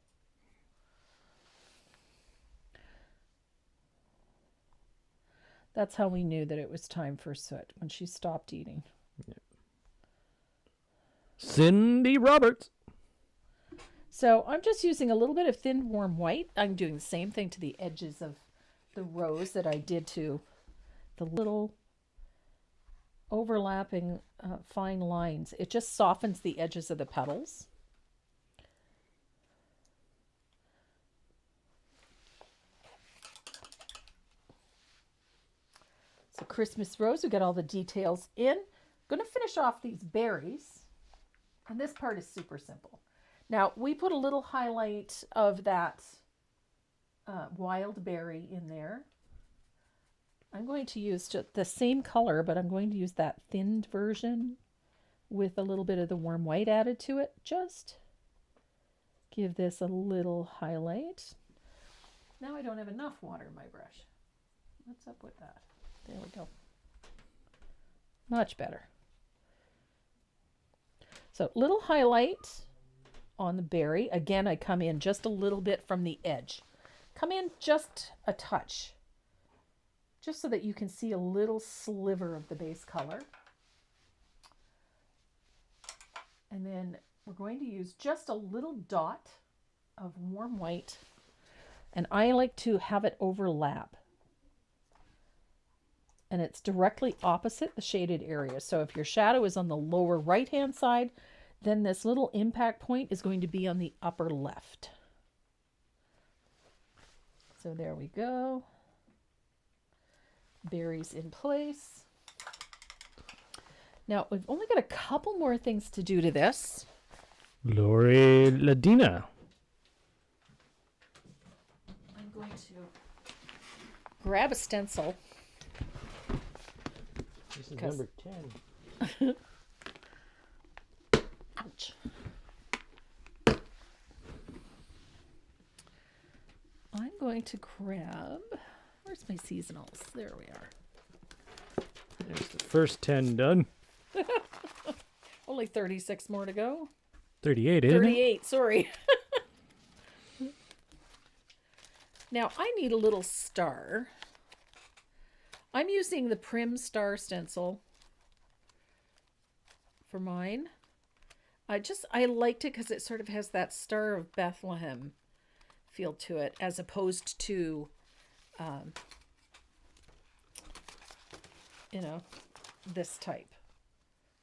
That's how we knew that it was time for Soot, when she stopped eating. Yeah. Cindy Roberts. So I'm just using a little bit of thin warm white. I'm doing the same thing to the edges of the rose that I did to the little overlapping fine lines. It just softens the edges of the petals. So Christmas rose, we got all the details in. I'm going to finish off these berries. And this part is super simple. Now, we put a little highlight of that wild berry in there. I'm going to use just the same color, but I'm going to use that thinned version with a little bit of the warm white added to it. Just give this a little highlight. Now I don't have enough water in my brush. What's up with that? There we go. Much better. So little highlight on the berry. Again, I come in just a little bit from the edge. Come in just a touch. Just so that you can see a little sliver of the base color. And then we're going to use just a little dot of warm white. And I like to have it overlap. And it's directly opposite the shaded area. So if your shadow is on the lower right-hand side, then this little impact point is going to be on the upper left. So there we go. Berries in place. Now, we've only got a couple more things to do to this. Lori Ladina. I'm going to grab a stencil. This is number 10. Ouch. I'm going to grab, where's my seasonals? There we are. There's the first 10 done. Only 36 more to go. 38, isn't it? 38, sorry. Now, I need a little star. I'm using the Prim Star stencil for mine. I liked it because it sort of has that Star of Bethlehem feel to it, as opposed to, this type,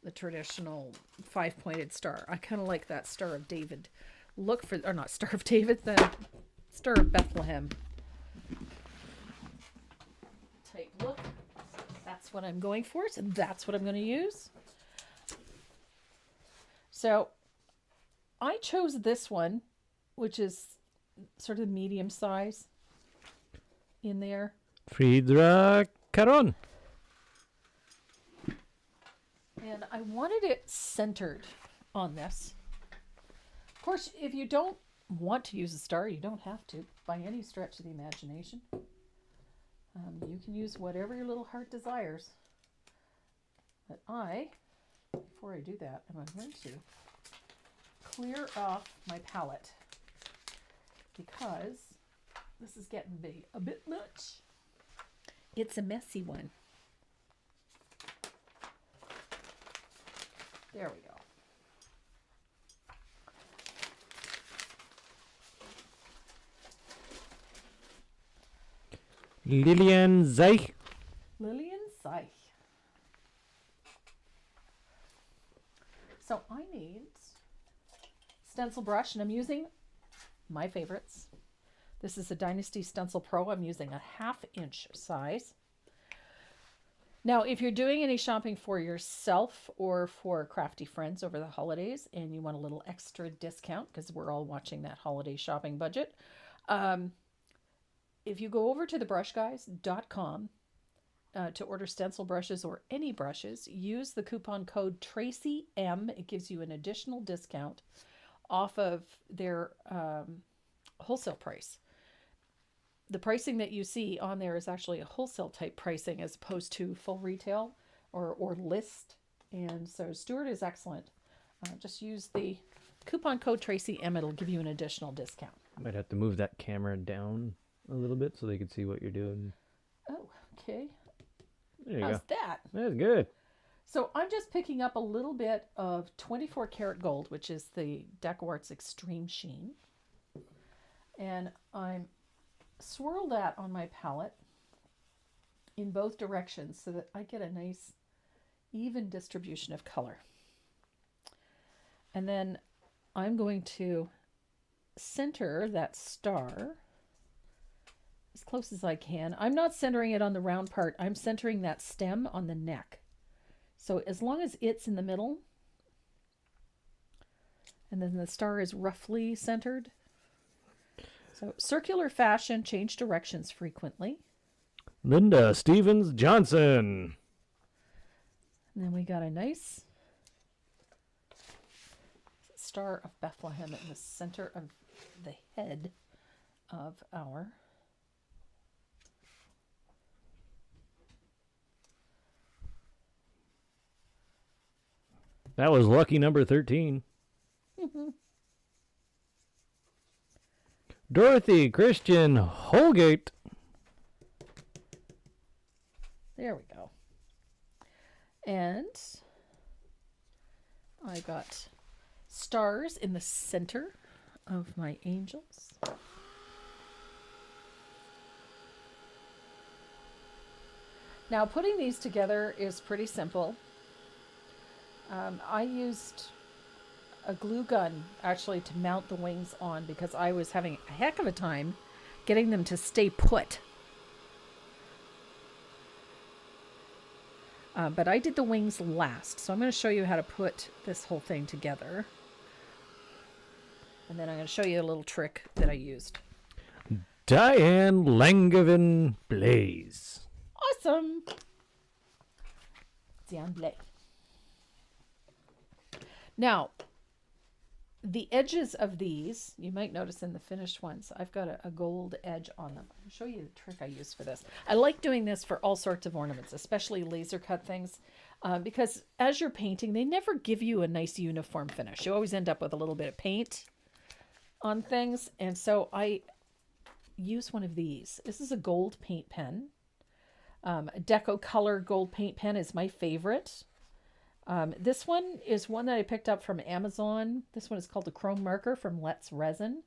the traditional 5-pointed star. I kind of like that Star of David. Look for, or not Star of David, the Star of Bethlehem type look. That's what I'm going for, so that's what I'm going to use. So I chose this one, which is sort of medium size in there. Friedra Caron. And I wanted it centered on this. Of course, if you don't want to use a star, you don't have to by any stretch of the imagination. You can use whatever your little heart desires. But before I do that, I'm going to clear off my palette because this is getting to be a bit much. It's a messy one. There we go. Lillian Zeich. Lillian Zeich. So I need stencil brush, and I'm using my favorites. This is a Dynasty Stencil Pro. I'm using a 1/2 inch size. Now, if you're doing any shopping for yourself or for crafty friends over the holidays and you want a little extra discount, because we're all watching that holiday shopping budget, if you go over to thebrushguys.com to order stencil brushes or any brushes, use the coupon code TracyM. It gives you an additional discount off of their wholesale price. The pricing that you see on there is actually a wholesale type pricing as opposed to full retail or list. And so Stuart is excellent. Just use the coupon code TracyM. It'll give you an additional discount. Might have to move that camera down a little bit so they can see what you're doing. Oh, okay. There you How's go. that? That's good. So I'm just picking up a little bit of 24 karat gold, which is the DecoArt's Extreme Sheen. And I'm swirl that on my palette in both directions so that I get a nice even distribution of color. And then I'm going to center that star as close as I can. I'm not centering it on the round part. I'm centering that stem on the neck. So as long as it's in the middle, and then the star is roughly centered. So circular fashion, change directions frequently. Linda Stevens Johnson. And then we got a nice Star of Bethlehem in the center of the head of our That was lucky number 13. Dorothy Christian Holgate. There we go. And I got stars in the center of my angels. Now putting these together is pretty simple. I used a glue gun actually to mount the wings on because I was having a heck of a time getting them to stay put. But I did the wings last, so I'm going to show you how to put this whole thing together. And then I'm going to show you a little trick that I used. Diane Langevin Blaze. Awesome! Diane Blaze. Now, the edges of these, you might notice in the finished ones, I've got a gold edge on them. I'll show you the trick I use for this. I like doing this for all sorts of ornaments, especially laser cut things, because as you're painting, they never give you a nice uniform finish. You always end up with a little bit of paint on things, and so I use one of these. This is a gold paint pen. Deco Color gold paint pen is my favorite. This one is one that I picked up from Amazon. This one is called the Chrome Marker from Let's Resin.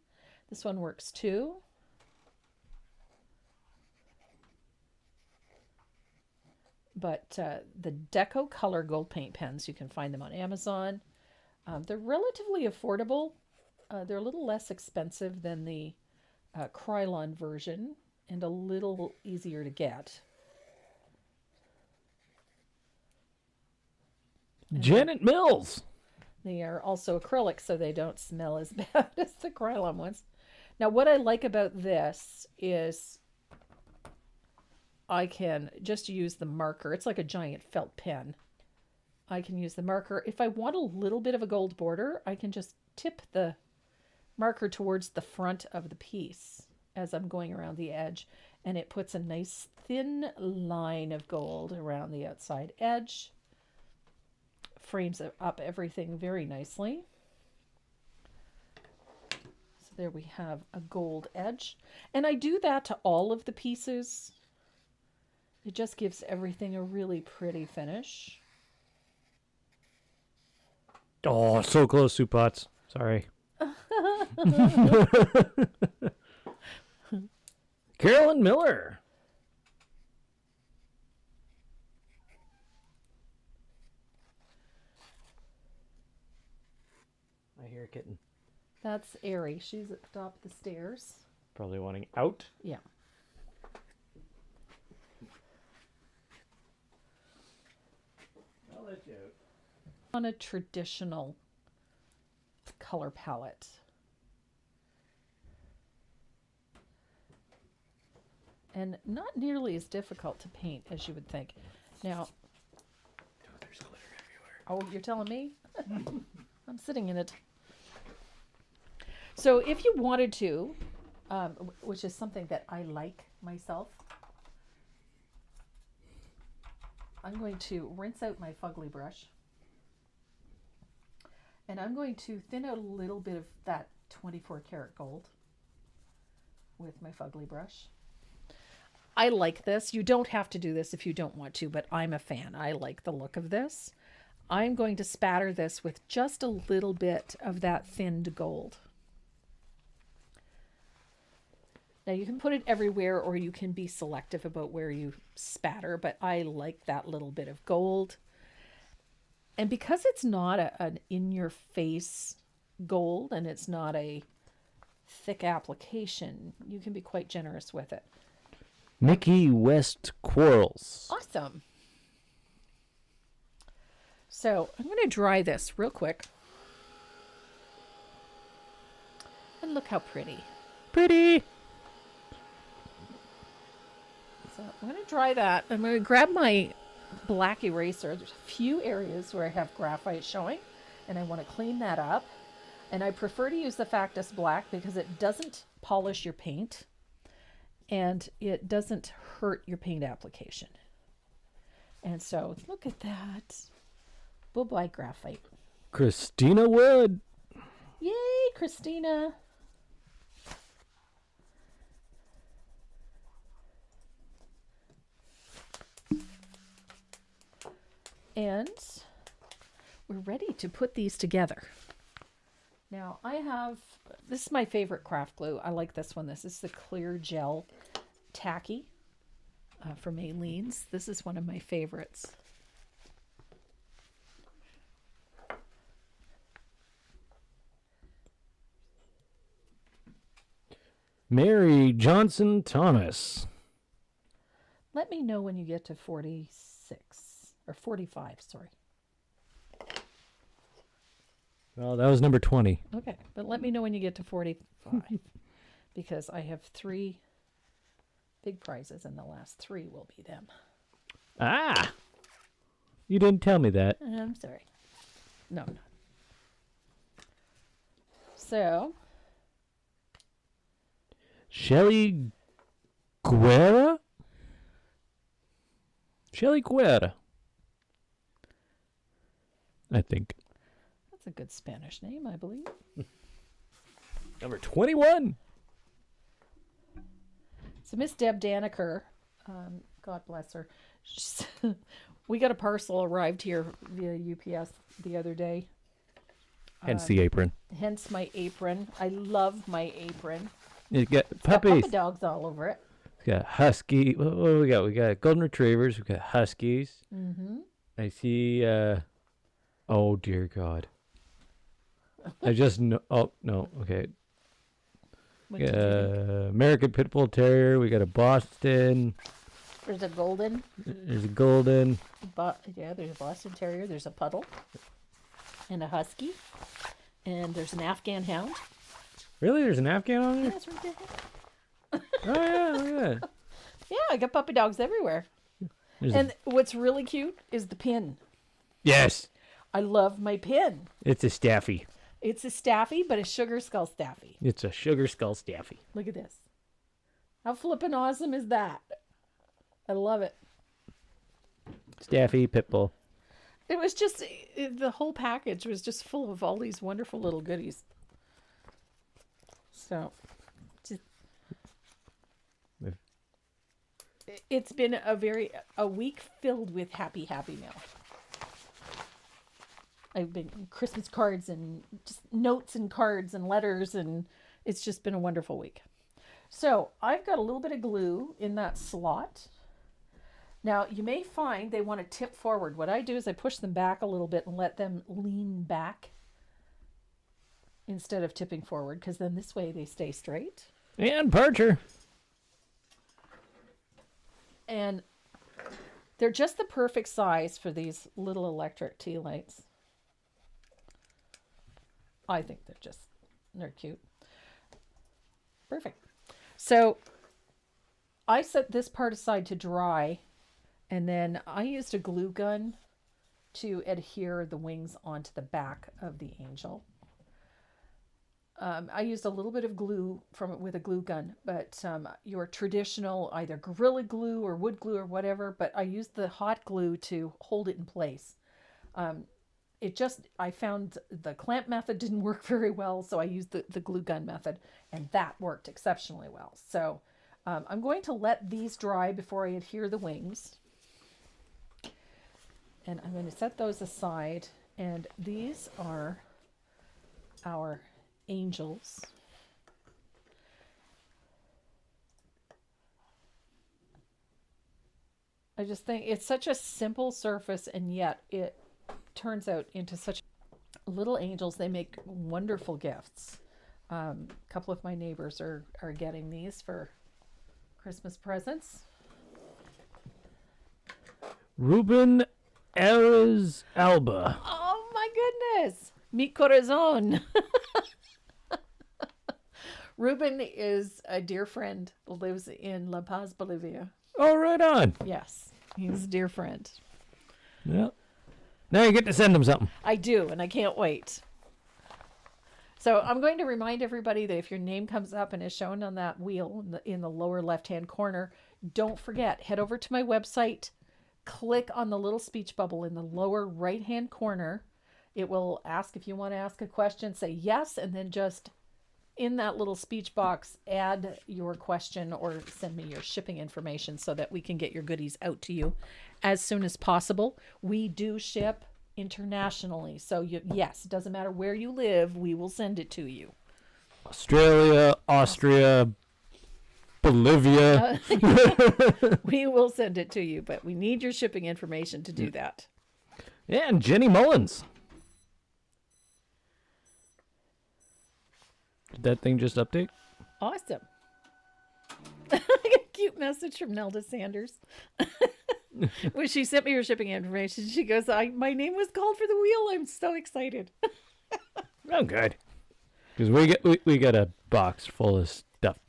This one works too. But the Deco Color Gold Paint pens, you can find them on Amazon. They're relatively affordable. They're a little less expensive than the Krylon version and a little easier to get. Janet Mills. They are also acrylic, so they don't smell as bad as the Krylon ones. Now, what I like about this is I can just use the marker. It's like a giant felt pen. I can use the marker. If I want a little bit of a gold border, I can just tip the marker towards the front of the piece as I'm going around the edge, and it puts a nice thin line of gold around the outside edge. Frames up everything very nicely. So there we have a gold edge. And I do that to all of the pieces. It just gives everything a really pretty finish. Oh, so close, soup pots. Sorry. Carolyn Miller. I hear a kitten. That's Airy. She's at the top of the stairs. Probably wanting out. Yeah. I'll let you out. On a traditional color palette. And not nearly as difficult to paint as you would think. Now, Oh, there's glitter everywhere. oh, you're telling me? I'm sitting in it. So if you wanted to, which is something that I like myself, I'm going to rinse out my fugly brush. And I'm going to thin out a little bit of that 24 karat gold with my fugly brush. I like this. You don't have to do this if you don't want to, but I'm a fan. I like the look of this. I'm going to spatter this with just a little bit of that thinned gold. Now you can put it everywhere or you can be selective about where you spatter, but I like that little bit of gold. And because it's not an in-your-face gold and it's not a thick application, you can be quite generous with it. Mickey West Quarles. Awesome. So I'm going to dry this real quick. And look how pretty. Pretty. So I'm going to dry that. I'm going to grab my black eraser. There's a few areas where I have graphite showing, and I want to clean that up. And I prefer to use the Factus Black because it doesn't polish your paint and it doesn't hurt your paint application. And so look at that. Bye-bye graphite. Christina Wood. Yay, Christina. And we're ready to put these together. Now I have, this is my favorite craft glue. I like this one. This is the clear gel tacky from Aleene's. This is one of my favorites. Mary Johnson Thomas. Let me know when you get to 46 or 45, sorry. Well, that was number 20. Okay, but let me know when you get to 45 because I have 3 big prizes and the last 3 will be them. Ah! You didn't tell me that. I'm sorry. No, I'm not. So, Shelly Guerra? Shelly Guerra. I think. that's a good Spanish name, I believe. Number 21. So Miss Deb Daniker, God bless her, we got a parcel arrived here via UPS the other day. Hence the apron. Hence my apron. I love my apron. You get Got puppies. puppy dogs all over it. We got husky. What do we got? We got golden retrievers. We got huskies. Mm-hmm. I see. Oh dear God. I just know. Oh no. Okay. What did you think? American Pit Bull Terrier. We got a Boston. There's a golden. There's a golden. Yeah, there's a Boston Terrier. There's a puddle. And a husky. And there's an Afghan hound. Really? There's an Afghan on there? That's right there. Oh yeah, look at that. Yeah, I got puppy dogs everywhere. And what's really cute is the pin. Yes. I love my pin. It's a Staffy. It's a Staffy, but a sugar skull Staffy. It's a sugar skull Staffy. Look at this. How flippin' awesome is that? I love it. Staffy Pit Bull. It was just, the whole package was just full of all these wonderful little goodies. So, just, it's been a week filled with happy mail. I've been Christmas cards and just notes and cards and letters, and it's just been a wonderful week. So I've got a little bit of glue in that slot. Now you may find they want to tip forward. What I do is I push them back a little bit and let them lean back instead of tipping forward, because then this way they stay straight. And Parcher. And they're just the perfect size for these little electric tea lights. I think they're cute. Perfect. So I set this part aside to dry, and then I used a glue gun to adhere the wings onto the back of the angel. I used a little bit of glue with a glue gun, but your traditional either Gorilla Glue or wood glue or whatever, but I used the hot glue to hold it in place. I found the clamp method didn't work very well, so I used the glue gun method, and that worked exceptionally well. So I'm going to let these dry before I adhere the wings. And I'm going to set those aside, and these are our angels. I just think it's such a simple surface, and yet it turns out into such little angels. They make wonderful gifts. A couple of my neighbors are getting these for Christmas presents. Ruben Ares Alba. Oh my goodness. Mi corazon. Ruben is a dear friend, lives in La Paz, Bolivia. Oh, right on. Yes, he's a dear friend. Yeah. Now you get to send them something. I do, and I can't wait. So I'm going to remind everybody that if your name comes up and is shown on that wheel in the lower left-hand corner, don't forget, head over to my website, click on the little speech bubble in the lower right-hand corner. It will ask if you want to ask a question, say yes, and then just in that little speech box, add your question or send me your shipping information so that we can get your goodies out to you as soon as possible. We do ship internationally. So yes, it doesn't matter where you live, we will send it to you. Australia, Austria, Bolivia. We will send it to you, but we need your shipping information to do that. Yeah, and Jenny Mullins. Did that thing just update? Awesome. I got a cute message from Nelda Sanders. When she sent me her shipping information, she goes, my name was called for the wheel. I'm so excited. Oh, good. Because we got a box full of stuff.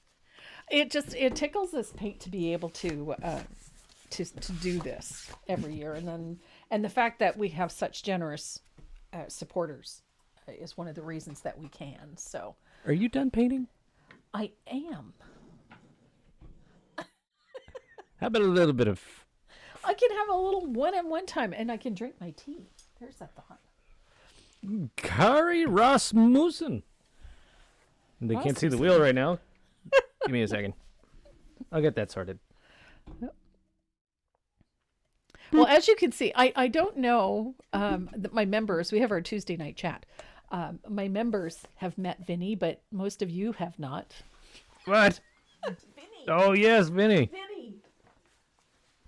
It tickles this paint to be able to do this every year, and the fact that we have such generous supporters is one of the reasons that we can. So, are you done painting? I am. How about a little bit of? I can have a little one-on-one time, and I can drink my tea. There's that thought. Kari Rasmussen. They can't see the wheel right now. Give me a second. I'll get that sorted. Well, as you can see, I don't know that my members, we have our Tuesday night chat. My members have met Vinny, but most of you have not. What? Vinny. Oh, yes, Vinny. Vinny.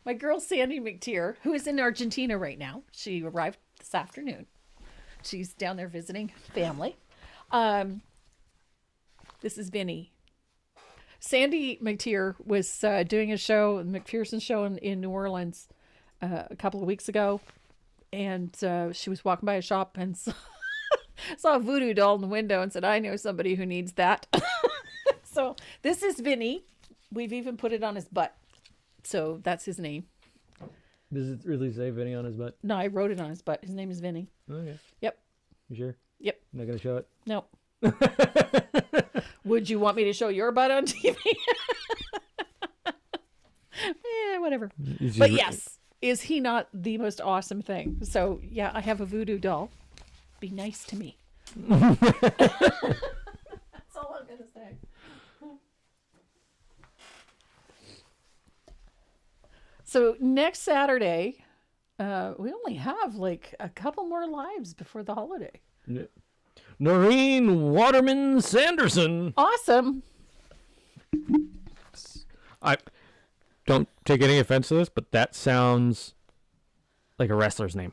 My girl Sandy McTeer, who is in Argentina right now. She arrived this afternoon. She's down there visiting family. This is Vinny. Sandy McTeer was doing a show, McPherson show in New Orleans a couple of weeks ago. And she was walking by a shop and saw a voodoo doll in the window and said, I know somebody who needs that. So this is Vinny. We've even put it on his butt. So that's his name. Does it really say Vinny on his butt? No, I wrote it on his butt. His name is Vinny. Okay. Yep. You sure? Yep. Not going to show it? No. Would you want me to show your butt on TV? Whatever. But yes, is he not the most awesome thing? So yeah, I have a voodoo doll. Be nice to me. That's all I'm going to say. So next Saturday, we only have like a couple more lives before the holiday. Yeah. Noreen Waterman Sanderson. Awesome. I don't take any offense to this, but that sounds like a wrestler's name.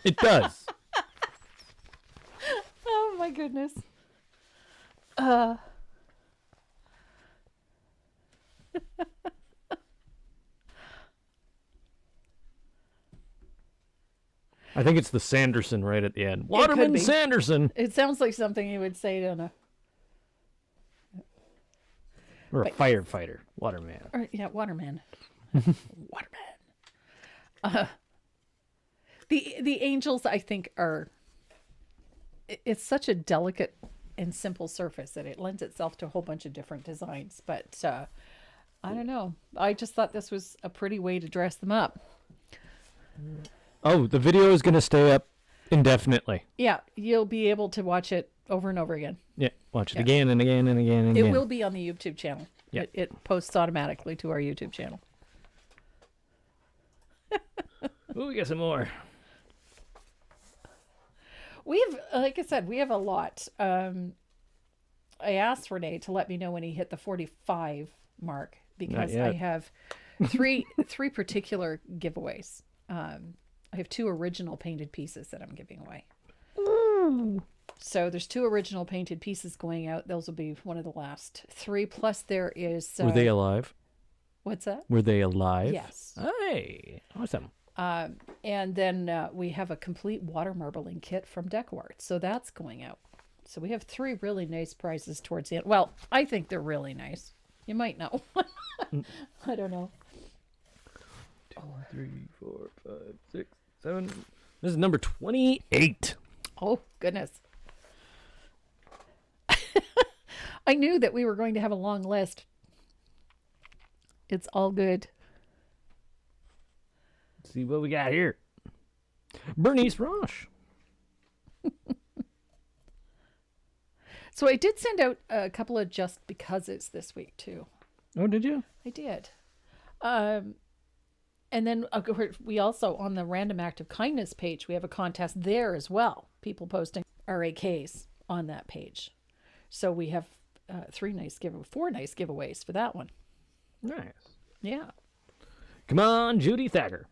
It does. Oh my goodness. I think it's the Sanderson right at the end. Waterman Sanderson. It sounds like something you would say to Or a firefighter. Waterman. yeah, Waterman. Waterman. The angels, I think, are... It's such a delicate and simple surface that it lends itself to a whole bunch of different designs. But I don't know. I just thought this was a pretty way to dress them up. Oh, the video is going to stay up indefinitely. Yeah, you'll be able to watch it over and over again. Yeah, watch it again and again and again and again. It will be on the YouTube channel. Yeah. It posts automatically to our YouTube channel. Ooh, we got some more. We've, like I said, we have a lot. I asked Renee to let me know when he hit the 45 mark because I have three particular giveaways. I have 2 original painted pieces that I'm giving away. Ooh. So there's 2 original painted pieces going out. Those will be one of the last 3. Plus there is... Were they alive? What's that? Were they alive? Yes. Hey, awesome. And then we have a complete water marbling kit from Decor. So that's going out. So we have 3 really nice prizes towards the end. Well, I think they're really nice. You might know. I don't know. 2, 3, 4, 5, 6, 7. This is number 28. Oh, goodness. I knew that we were going to have a long list. It's all good. Let's see what we got here. Bernice Roche. So I did send out a couple of just becauses this week, too. Oh, did you? I did. And then we also, on the Random Act of Kindness page, we have a contest there as well. People posting RAKs on that page. So we have 4 nice giveaways for that one. Nice. Yeah. Come on, Judy Thacker.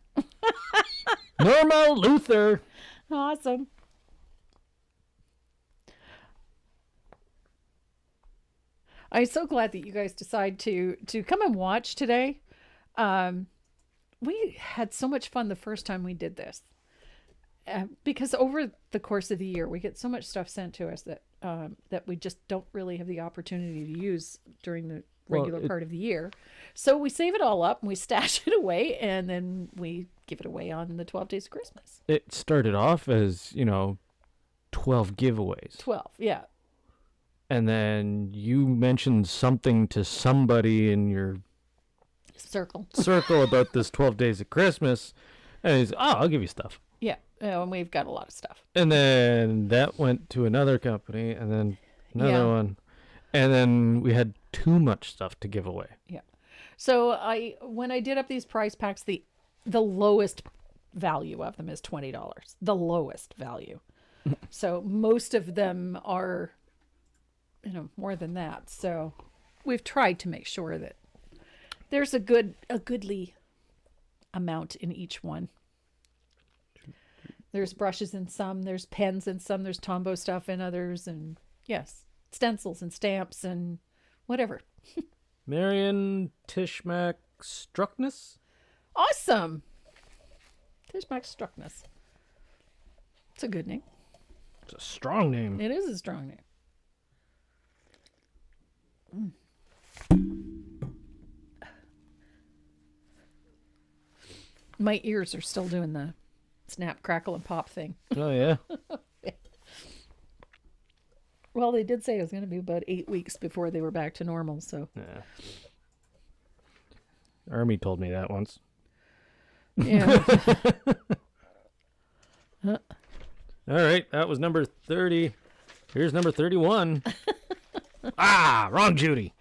Norma Luther. Awesome. I'm so glad that you guys decide to come and watch today. We had so much fun the first time we did this. Because over the course of the year, we get so much stuff sent to us that we just don't really have the opportunity to use during the regular part of the year. So we save it all up and we stash it away, and then we give it away on the 12 days of Christmas. It started off as, 12 giveaways. 12, yeah. And then you mentioned something to somebody in your circle about this 12 days of Christmas. And he's, I'll give you stuff. Yeah, and we've got a lot of stuff. And then that went to another company, and then another one. And then we had too much stuff to give away. Yeah. So when I did up these prize packs, the lowest value of them is $20. The lowest value. So most of them are, more than that. So we've tried to make sure that there's a goodly amount in each one. There's brushes in some, there's pens in some, there's Tombow stuff in others, and yes, stencils and stamps and whatever. Marion Tishmack Struckness? Awesome. Tishmack Struckness. It's a good name. It's a strong name. It is a strong name. My ears are still doing the snap, crackle, and pop thing. Oh, yeah? Well, they did say it was going to be about 8 weeks before they were back to normal, so. Yeah. Army told me that once. Yeah. All right, that was number 30. Here's number 31. Wrong Judy.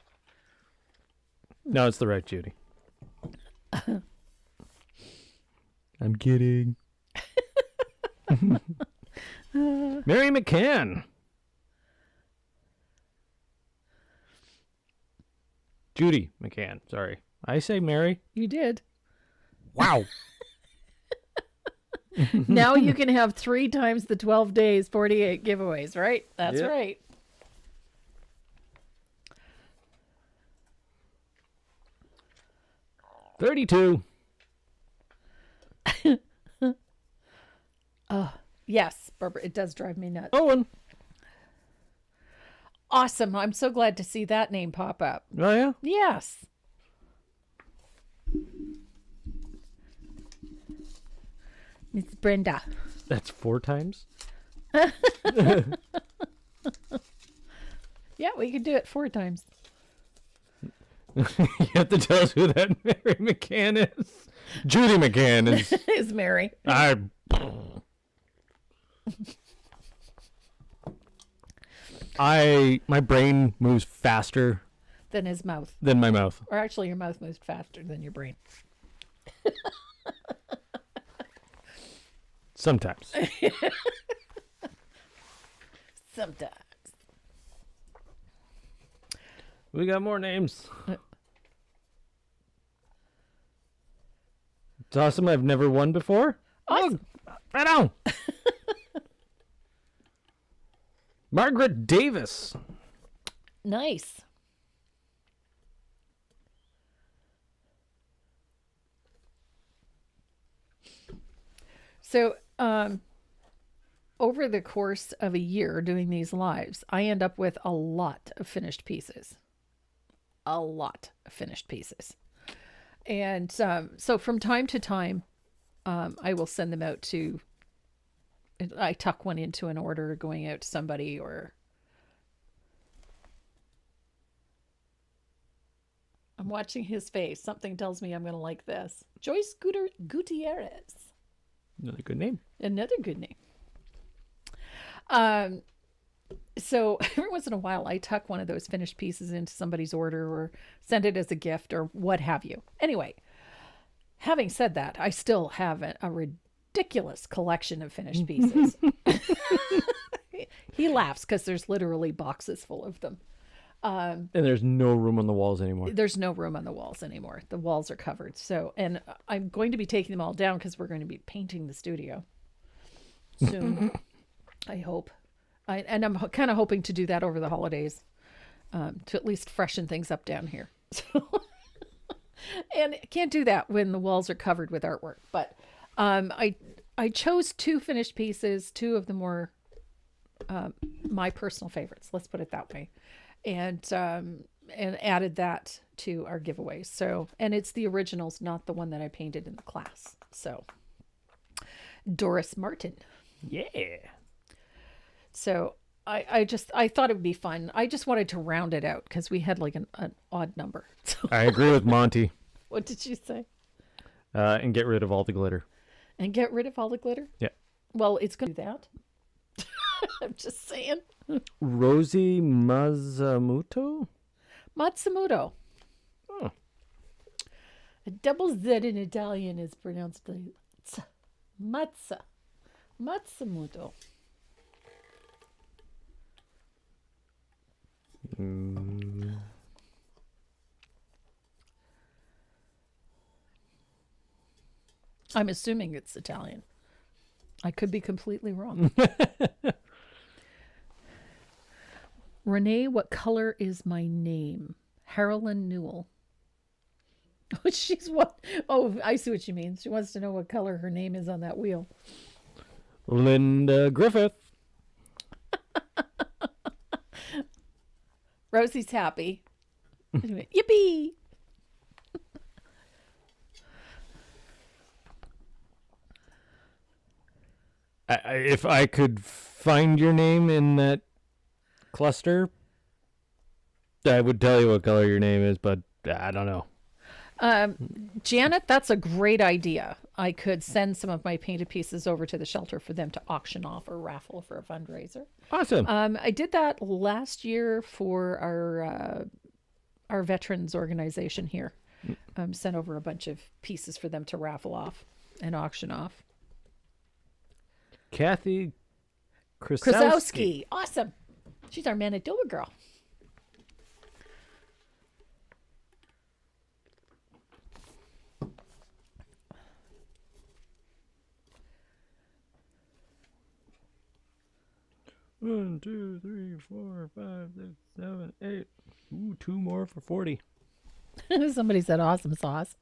No, it's the right Judy. I'm kidding. Mary McCann. Judy McCann, sorry. I say Mary. You did. Wow. Now you can have 3 times the 12 days, 48 giveaways, right? That's Yep. right. $32. Yes, Barbara, it does drive me nuts. Owen. Awesome. I'm so glad to see that name pop up. Oh, yeah? Yes. Miss Brenda. That's 4 times? Yeah, we could do it 4 times. You have to tell us who that Mary McCann is. Judy McCann is. Is Mary. My brain moves faster Than his mouth. than my mouth. Or actually, your mouth moves faster than your brain. Sometimes. Sometimes. We got more names. It's awesome. I've never won before. Awesome. Oh, right on. Margaret Davis. Nice. So, over the course of a year doing these lives, I end up with a lot of finished pieces. A lot of finished pieces. And so from time to time, I will send them out to, I tuck one into an order going out to somebody, or I'm watching his face. Something tells me I'm going to like this. Joyce Gutierrez. Another good name. Another good name. So every once in a while, I tuck one of those finished pieces into somebody's order or send it as a gift or what have you. Anyway, having said that, I still have a ridiculous collection of finished pieces. He laughs because there's literally boxes full of them. And there's no room on the walls anymore. There's no room on the walls anymore. The walls are covered. So, and I'm going to be taking them all down because we're going to be painting the studio soon. I hope. And I'm kind of hoping to do that over the holidays, to at least freshen things up down here. So, and I can't do that when the walls are covered with artwork. But I chose 2 finished pieces, 2 of the more my personal favorites. Let's put it that way. And added that to our giveaways. So, and it's the originals, not the one that I painted in the class. So, Doris Martin. Yeah. So I thought it would be fun. I just wanted to round it out because we had like an odd number. So, I agree with Monty. what did you say? And get rid of all the glitter. And get rid of all the glitter? Yeah. Well, it's going to do that. I'm just saying. Rosie Matsumoto? Matsumoto. Oh. A double Z in Italian is pronounced like tsa. Matza. Matsumoto. I'm assuming it's Italian. I could be completely wrong. Renee, what color is my name? Harolyn Newell. Oh, she's what? Oh, I see what she means. She wants to know what color her name is on that wheel. Linda Griffith. Rosie's happy. Yippee! If I could find your name in that cluster, I would tell you what color your name is, but I don't know. Janet, that's a great idea. I could send some of my painted pieces over to the shelter for them to auction off or raffle for a fundraiser. Awesome. I did that last year for our veterans organization here. Sent over a bunch of pieces for them to raffle off and auction off. Kathy Krasowski. Awesome. She's our Manitoba girl. One, 2, 3, 4, 5, 6, 7, 8. Ooh, 2 more for 40. Somebody said awesome sauce.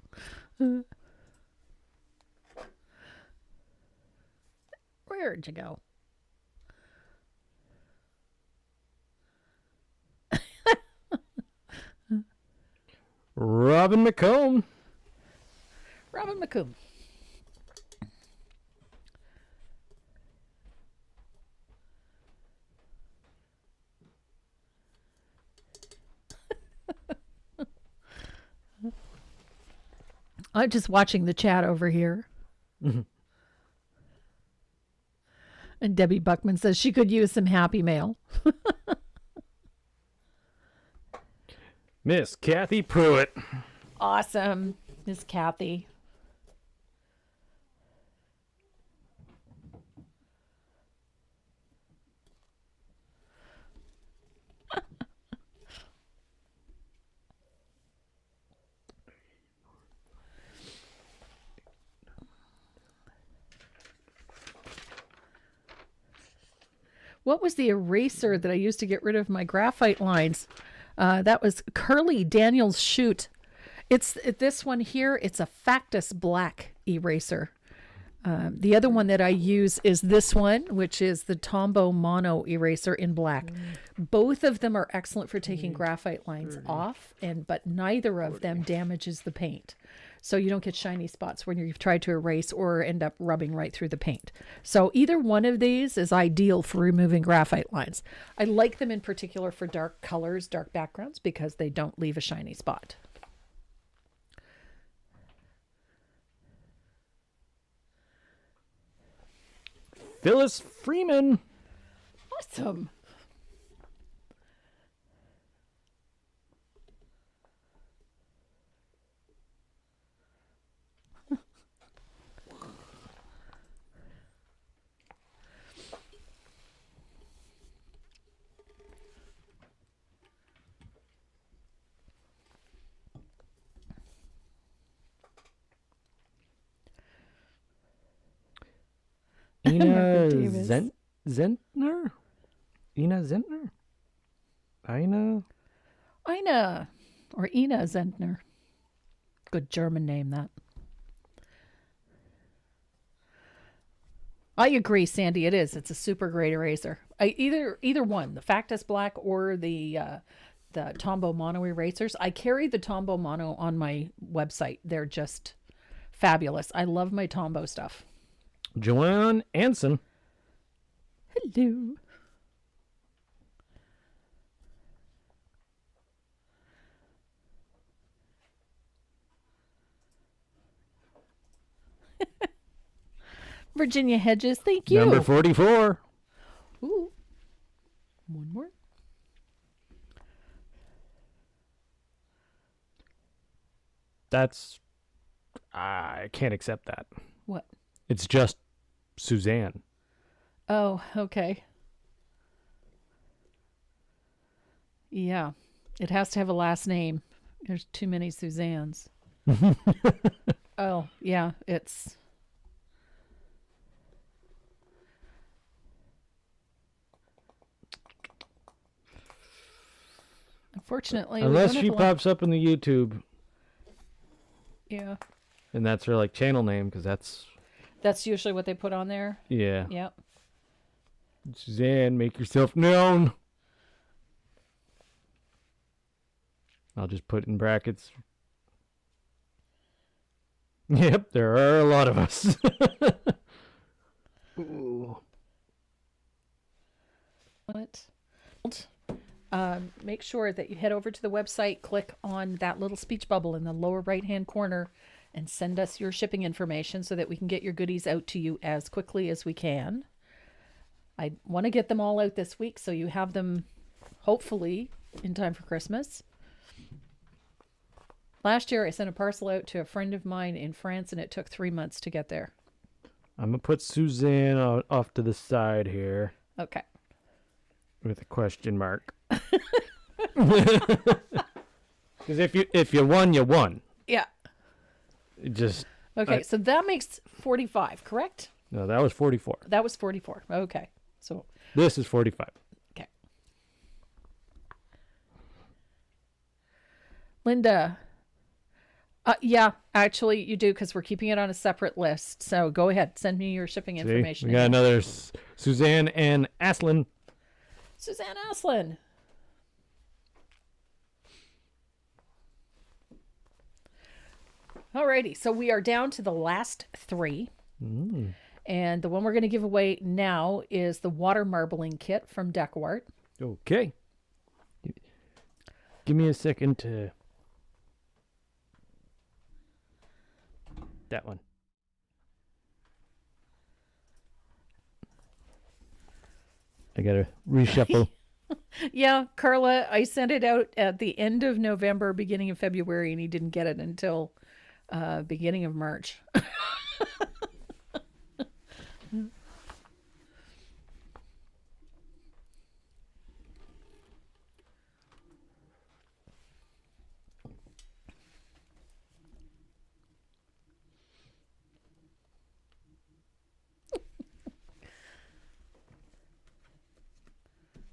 Where'd you go? Robin McComb. Robin McComb. I'm just watching the chat over here. Mm-hmm. And Debbie Buckman says she could use some Happy Mail. Miss Kathy Pruitt. Awesome, Miss Kathy. What was the eraser that I used to get rid of my graphite lines? That was Curly Daniels Shoot. It's this one here. It's a Factus Black eraser. The other one that I use is this one, which is the Tombow Mono eraser in black. Both of them are excellent for taking graphite lines off, but neither of them damages the paint. So you don't get shiny spots when you've tried to erase or end up rubbing right through the paint. So either one of these is ideal for removing graphite lines. I like them in particular for dark colors, dark backgrounds, because they don't leave a shiny spot. Phyllis Freeman. Awesome. Ina Zentner? Ina Zentner? Ina or Ina Zentner. Good German name, that. I agree, Sandy. It is. It's a super great eraser. Either one, the Factus Black or the Tombow Mono erasers. I carry the Tombow Mono on my website. They're just fabulous. I love my Tombow stuff. Joanne Anson. Hello. Virginia Hedges, thank you. Number 44. Ooh. One more. That's... I can't accept that. What? It's just Suzanne. Oh, okay. Yeah. It has to have a last name. There's too many Suzannes. Oh, yeah. It's Fortunately, we Unless don't she have a lot- pops up in the YouTube, Yeah, and that's her like channel name, because that's usually what they put on there. yeah. Yep. Suzanne, make yourself known. I'll just put in brackets. Yep, there are a lot of us. Ooh. What? Make sure that you head over to the website, click on that little speech bubble in the lower right-hand corner, and send us your shipping information so that we can get your goodies out to you as quickly as we can. I want to get them all out this week so you have them hopefully in time for Christmas. Last year, I sent a parcel out to a friend of mine in France, and it took 3 months to get there. I'm going to put Suzanne off to the side here Okay. with a question mark. Because if you won, you won. Yeah. It just... Okay, so that makes 45, correct? No, that was 44. That was 44. Okay. So, This is 45. okay. Linda. Yeah, actually, you do, because we're keeping it on a separate list. So go ahead. Send me your shipping See, information. we got again. another Suzanne and Aslin. Suzanne Aslin. Alrighty, so we are down to the last 3. And the one we're going to give away now is the water marbling kit from Deckwart. Okay. Give me a second to... That one. I gotta reshuffle. Yeah, Carla, I sent it out at the end of November, beginning of February, and he didn't get it until beginning of March.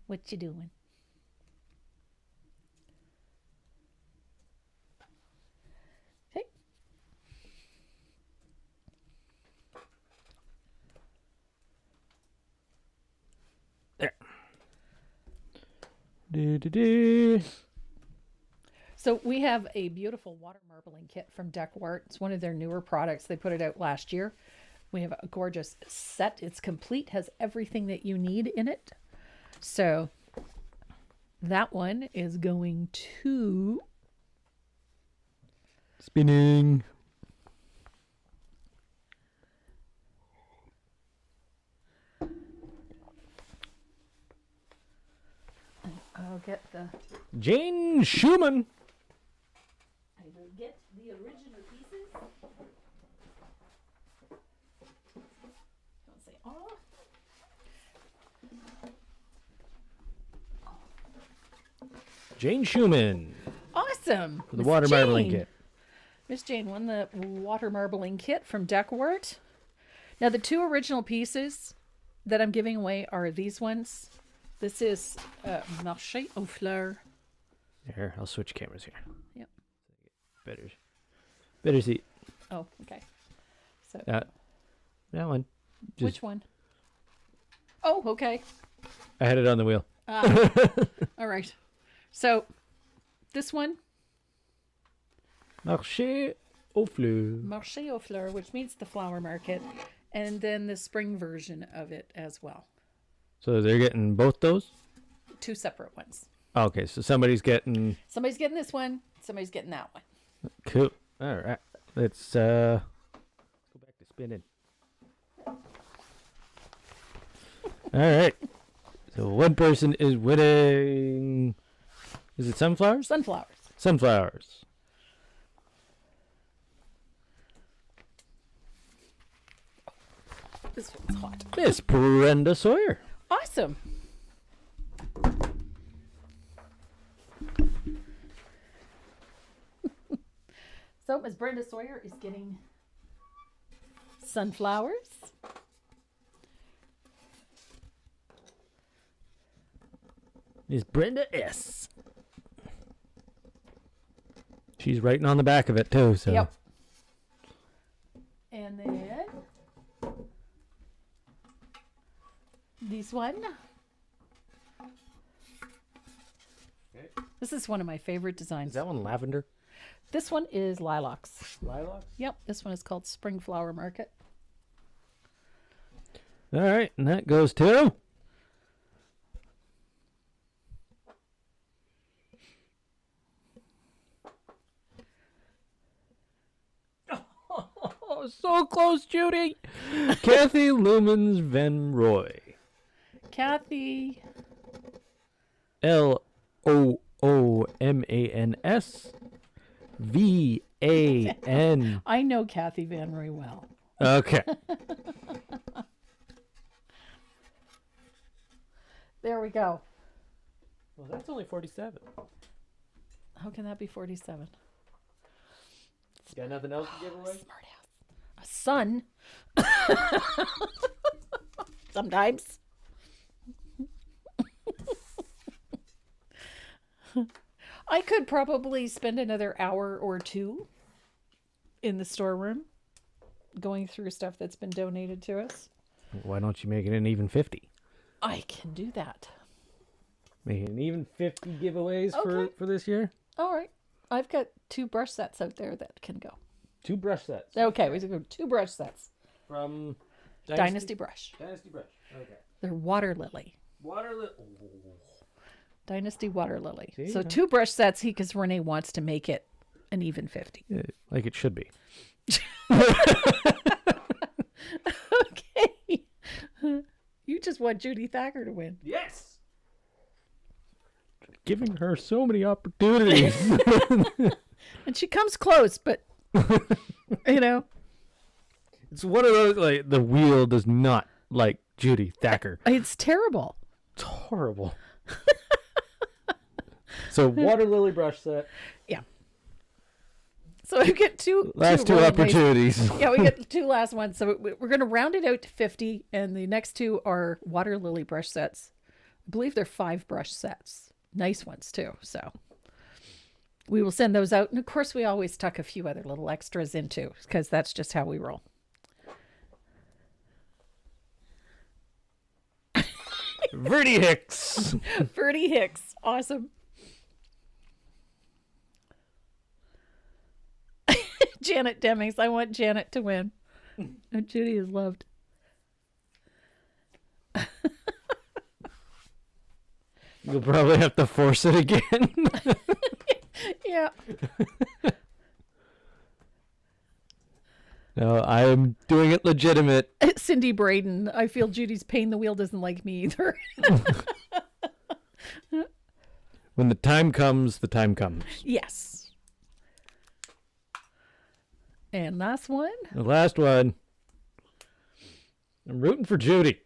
What you doing? Okay. There. Do. So we have a beautiful water marbling kit from Deckwart. It's one of their newer products. They put it out last year. We have a gorgeous set. It's complete, has everything that you need in it. So that one is going to... Spinning. I'll get the... Jane Schumann. I will get the original pieces. Don't say, oh. Jane Schumann. Awesome. For the water marbling kit. Miss Jane won the water marbling kit from Deckwart. Now, the 2 original pieces that I'm giving away are these ones. This is Marché aux Fleurs. Here, I'll switch cameras here. Yep. Better seat. Oh, okay. So That one. Just, which one? Oh, okay. I had it on the wheel. All right. So this one, Marché aux fleurs. Marché aux Fleurs, which means the flower market, and then the spring version of it as well. So they're getting both those? 2 separate ones. Okay, so somebody's getting... Somebody's getting this one. Somebody's getting that one. Cool. All right. Let's go back to spinning. All right. So one person is winning... Is it sunflowers? Sunflowers. Sunflowers. This one's hot. Miss Brenda Sawyer. Awesome. So Miss Brenda Sawyer is getting sunflowers. Miss Brenda S. She's writing on the back of it too. So. Yep. And then this one. Okay. This is one of my favorite designs. Is that one lavender? This one is lilacs. Lilacs? Yep, this one is called Spring Flower Market. All right, and that goes to... Oh, so close, Judy. Kathy Lumens Van Roy. Kathy. Loomans VAN. I know Kathy Van Roy well. Okay. There we go. Well, that's only 47. How can that be 47? Got nothing else to give away? Smart ass. A son. Sometimes. I could probably spend another hour or two in the storeroom going through stuff that's been donated to us. Why don't you make it an even 50? I can do that. Make it an even 50 giveaways for this year? All right. I've got 2 brush sets out there that can go. 2 brush sets. Okay, we go 2 brush sets. From Dynasty Brush. Dynasty Brush. Okay. They're water lily. Water lily. Dynasty water lily. See, so 2 brush sets because Renee wants to make it an even 50. Yeah, like it should be. Okay. You just want Judy Thacker to win. Yes. Giving her so many opportunities. And she comes close, but you know. It's one of those, like, the wheel does not like Judy Thacker. It's terrible. It's horrible. So water lily brush set. Yeah. So we get two Last 2 really opportunities. Nice, yeah, we get 2 last ones. So we're going to round it out to 50, and the next 2 are water lily brush sets. I believe they're 5 brush sets. Nice ones too. So we will send those out, and of course we always tuck a few other little extras into because that's just how we roll. Verdi Hicks. Verdi Hicks. Awesome. Janet Demings. I want Janet to win. And Judy is loved. You'll probably have to force it again. Yeah. No, I'm doing it legitimate. Cindy Braden. I feel Judy's pain the wheel doesn't like me either. When the time comes, the time comes. Yes. And last one. The last one. I'm rooting for Judy.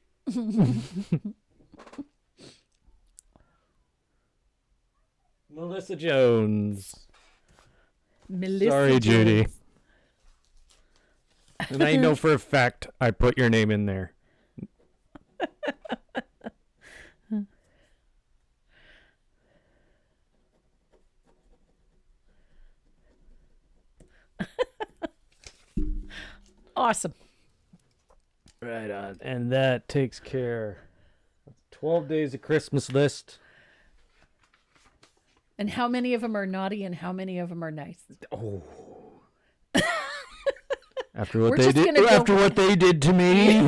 Melissa Jones. Melissa Sorry, Judy. Jones. And I know for a fact I put your name in there. Awesome. Right on. And that takes care of 12 days of Christmas list. And how many of them are naughty and how many of them are nice? Oh. After what We're they just did gonna go- after what they did to me.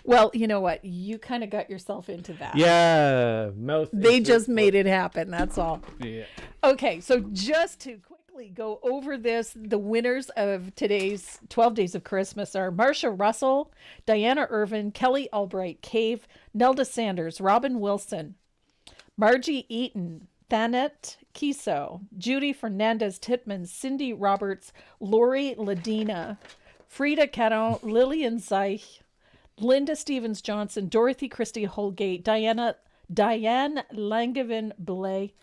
Well, you know what? You kind of got yourself into that. Yeah. Mouth They insert just made it happen. That's all. Yeah. Okay, so just to quickly go over this, the winners of today's 12 Days of Christmas are Marsha Russell, Diana Irvin, Kelly Albright, Cave, Nelda Sanders, Robin Wilson, Margie Eaton, Thanet Kiso, Judy Fernandez Titman, Cindy Roberts, Lori Ladina, Frida Caron, Lillian Zeich, Linda Stevens Johnson, Dorothy Christie Holgate, Diane Langevin Blay,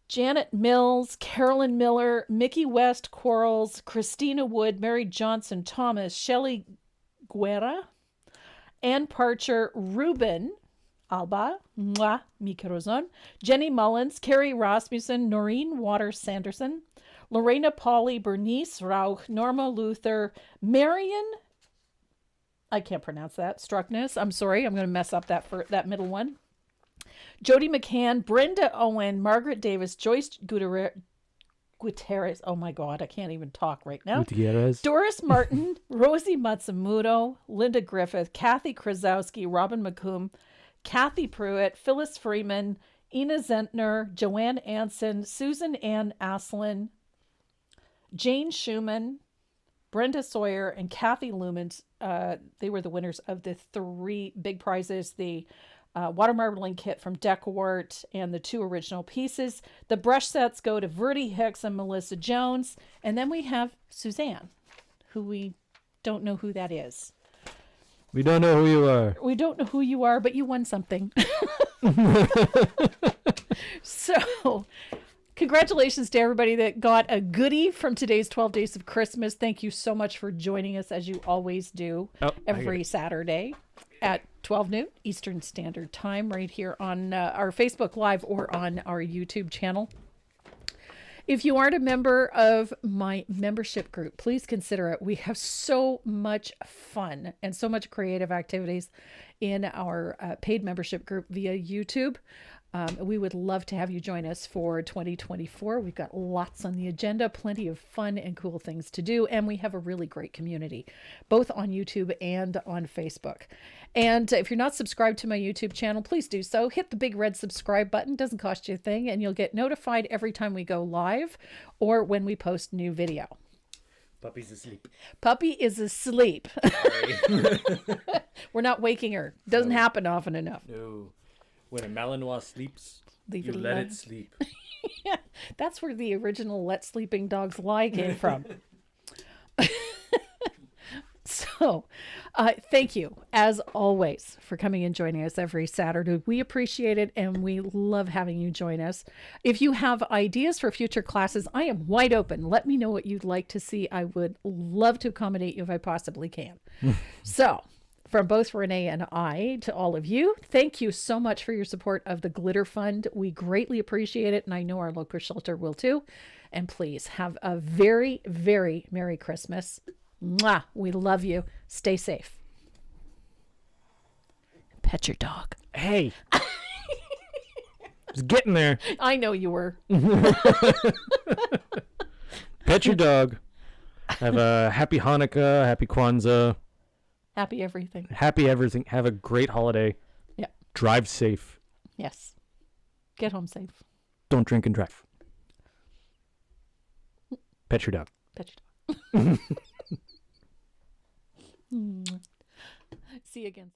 Janet Mills, Carolyn Miller, Mickey West Quarles, Christina Wood, Mary Johnson Thomas, Shelley Guerra, Ann Parcher, Ruben Alba, Mwah, Mikrozon, Jenny Mullins, Carrie Rasmussen, Noreen Waters Sanderson, Lorena Pauli, Bernice Rauch, Norma Luther, Marion, I can't pronounce that, Struckness. I'm sorry, I'm going to mess up that middle one. Jody McCann, Brenda Owen, Margaret Davis, Joyce Gutierrez. Oh my God, I can't even talk right now. Gutierrez. Doris Martin, Rosie Matsumoto, Linda Griffith, Kathy Krasowski, Robin McComb, Kathy Pruitt, Phyllis Freeman, Ina Zentner, Joanne Anson, Susan Ann Aslin, Jane Schumann, Brenda Sawyer, and Kathy Lumens. They were the winners of the 3 big prizes, the water marbling kit from Decawart and the 2 original pieces. The brush sets go to Verdi Hicks and Melissa Jones. And then we have Suzanne, who we don't know who that is. We don't know who you are. We don't know who you are, but you won something. So, congratulations to everybody that got a goodie from today's 12 Days of Christmas. Thank you so much for joining us, as you always do, every Saturday at 12 noon Eastern Standard Time, right here on our Facebook Live or on our YouTube channel. If you aren't a member of my membership group, please consider it. We have so much fun and so much creative activities in our paid membership group via YouTube. We would love to have you join us for 2024. We've got lots on the agenda, plenty of fun and cool things to do, and we have a really great community, both on YouTube and on Facebook. And if you're not subscribed to my YouTube channel, please do so. Hit the big red subscribe button. Doesn't cost you a thing, and you'll get notified every time we go live or when we post new video. Puppy's asleep. Puppy is asleep. We're not waking her. Doesn't happen often enough. No. When a Malinois sleeps, Leave you it let alone. it sleep. Yeah, that's where the original Let Sleeping Dogs Lie came from. So, thank you, as always, for coming and joining us every Saturday. We appreciate it, and we love having you join us. If you have ideas for future classes, I am wide open. Let me know what you'd like to see. I would love to accommodate you if I possibly can. So, from both Renee and I to all of you, thank you so much for your support of the Glitter Fund. We greatly appreciate it, and I know our local shelter will too. And please have a very, very Merry Christmas. Mwah! We love you. Stay safe. Pet your dog. Hey. I was getting there. I know you were. Pet your dog. Have a happy Hanukkah, happy Kwanzaa. Happy everything. Happy everything. Have a great holiday. Yeah. Drive safe. Yes. Get home safe. Don't drink and drive. Pet your dog. Pet your dog. See you again.